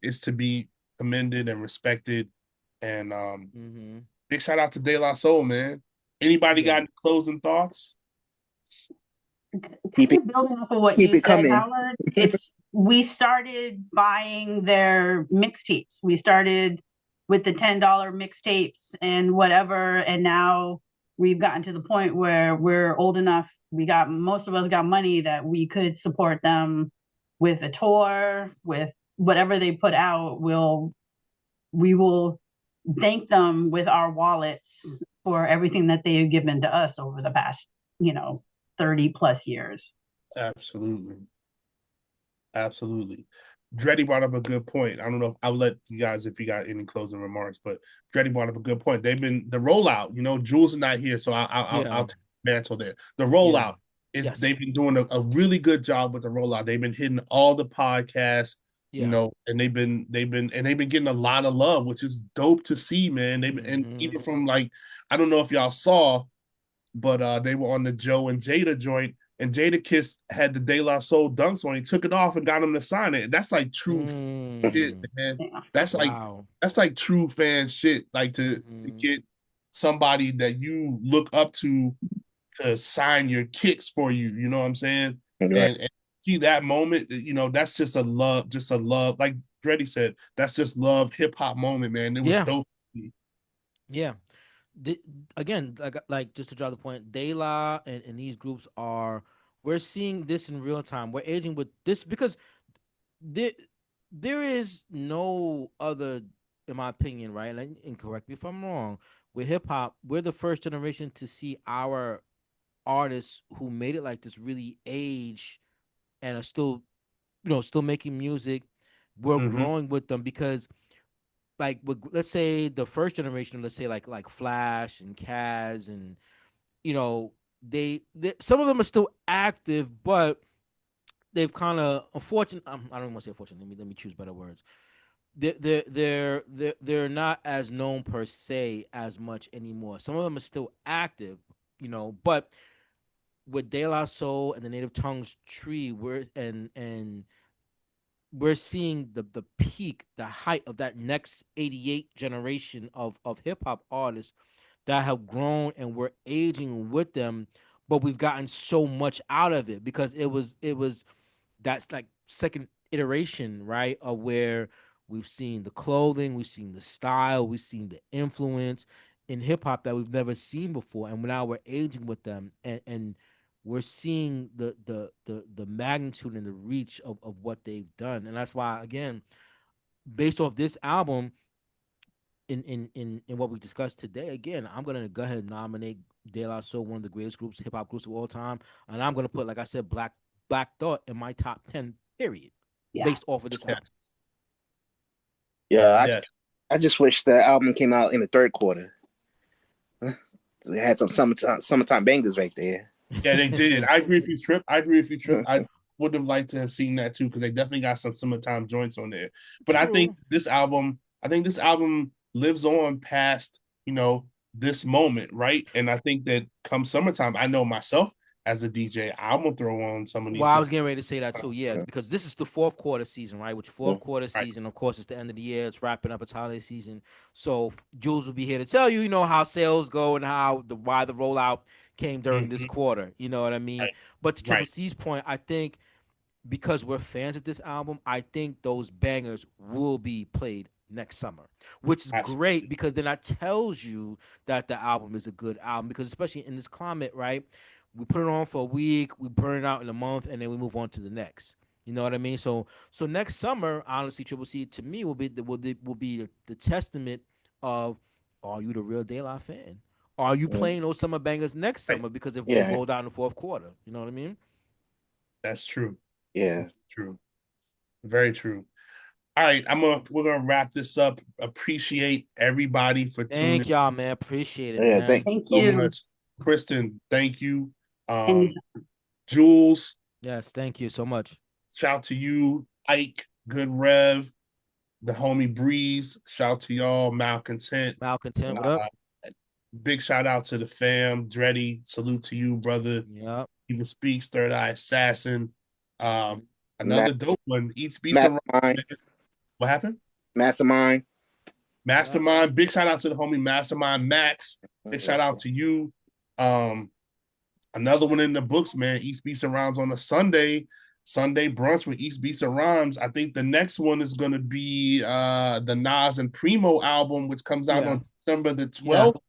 it's to be commended and respected. And big shout out to De La Soul, man. Anybody got any closing thoughts? Keep building off of what you said, Howard. We started buying their mixtapes. We started with the $10 mixtapes and whatever, and now we've gotten to the point where we're old enough. Most of us got money that we could support them with a tour, with whatever they put out. We will thank them with our wallets for everything that they have given to us over the past, 30 plus years. Absolutely. Dreddy brought up a good point. I don't know if I'll let you guys if you got any closing remarks, but Dreddy brought up a good point. They've been the rollout. Jules is not here, so I'll take the mantle there. The rollout is they've been doing a really good job with the rollout. They've been hitting all the podcasts, and they've been getting a lot of love, which is dope to see, man. And even from I don't know if y'all saw, but they were on the Joe and Jada joint. And Jada Kiss had the De La Soul dunks on. He took it off and got him to sign it. That's like true shit, man. That's like true fan shit. Like to get somebody that you look up to sign your kicks for you. You know what I'm saying? Right. And see that moment. That's just a love. Like Dreddy said, that's just love hip hop moment, man. It was dope. Yeah. Again, like just to draw the point, De La and these groups we're seeing this in real time. We're aging with this because there is no other, in my opinion, right? And correct me if I'm wrong. With hip hop, we're the first generation to see our artists who made it like this really age and are still, still making music. We're growing with them because let's say the first generation, let's say like Flash and Kaz and they some of them are still active, but they've kind of unfortunate. I don't even want to say unfortunate. Let me choose better words. They're not as known per se as much anymore. Some of them are still active, but with De La Soul and the Native Tongues Tree, we're seeing the peak, the height of that next 88 generation of hip hop artists that have grown and we're aging with them, but we've gotten so much out of it because it was that's like second iteration, right? Of where we've seen the clothing, we've seen the style, we've seen the influence in hip hop that we've never seen before. And now we're aging with them and we're seeing the magnitude and the reach of what they've done. And that's why, again, based off this album, in what we discussed today, again, I'm gonna go ahead and nominate De La Soul, one of the greatest hip hop groups of all time, and I'm gonna put, like I said, Black Thought in my top 10. Period. Based off of this album. Yeah, I just wish the album came out in the third quarter. It had some summertime bangers right there. Yeah, they did. I agree with you, Trip. I would have liked to have seen that too because they definitely got some summertime joints on there. But I think this album lives on past this moment, right? And I think that come summertime, I know myself as a DJ, I'm gonna throw on some of these. Well, I was getting ready to say that too, because this is the fourth quarter season, right? Which fourth quarter season, of course, it's the end of the year. It's wrapping up. It's holiday season, so Jules will be here to tell you, how sales go and why the rollout came during this quarter. You know what I mean? But to Triple C's point, I think because we're fans of this album, I think those bangers will be played next summer, which is great because then that tells you that the album is a good album. Because especially in this climate, right? We put it on for a week, we burn it out in a month, and then we move on to the next. You know what I mean? So next summer, honestly, Triple C to me will be the testament of, are you the real De La fan? Are you playing those summer bangers next summer because they rolled out in the fourth quarter? You know what I mean? That's true. Yeah. That's true. Very true. All right, we're gonna wrap this up. Appreciate everybody for tuning. Thank y'all, man. Appreciate it, Yeah, man. Thank so you. much. Kristen, thank you. Anytime. Jules, Yes, thank you so much. shout to you. Ike, Good Rev, the homie Breeze, shout to y'all. Malcontent. Malcontent, what up? Big shout out to the fam. Dreddy, salute to you, brother. Yep. Even Speaks, Third Eye Assassin. Another dope one. Eats Beats and Mastermind. What happened? Mastermind. Mastermind. Big shout out to the homie Mastermind Max. Big shout out to you. Another one in the books, man. East Beats and Rhymes on a Sunday brunch with East Beats and Rhymes. I think the next one is gonna be the Nas and Primo album, which comes out on December the 12th.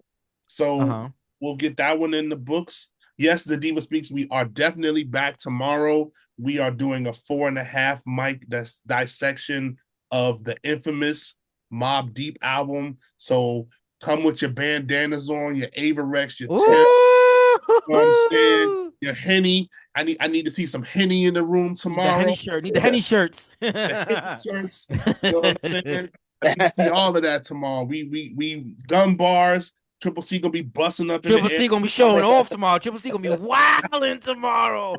So we'll get that one in the books. Yes, the Diva Speaks. We are definitely back tomorrow. We are doing a 4.5 mic dissection of the infamous Mobb Deep album. So come with your bandanas on, your Avarex, your Tim. You know what I'm saying? Your Henny. I need to see some Henny in the room tomorrow. The Henny shirt. Need the Henny shirts. The Henny shirts. You know what I'm saying? I need to see all of that tomorrow. We gun bars. Triple C gonna be busting up. Triple C gonna be showing off tomorrow. Triple C gonna be wilding tomorrow.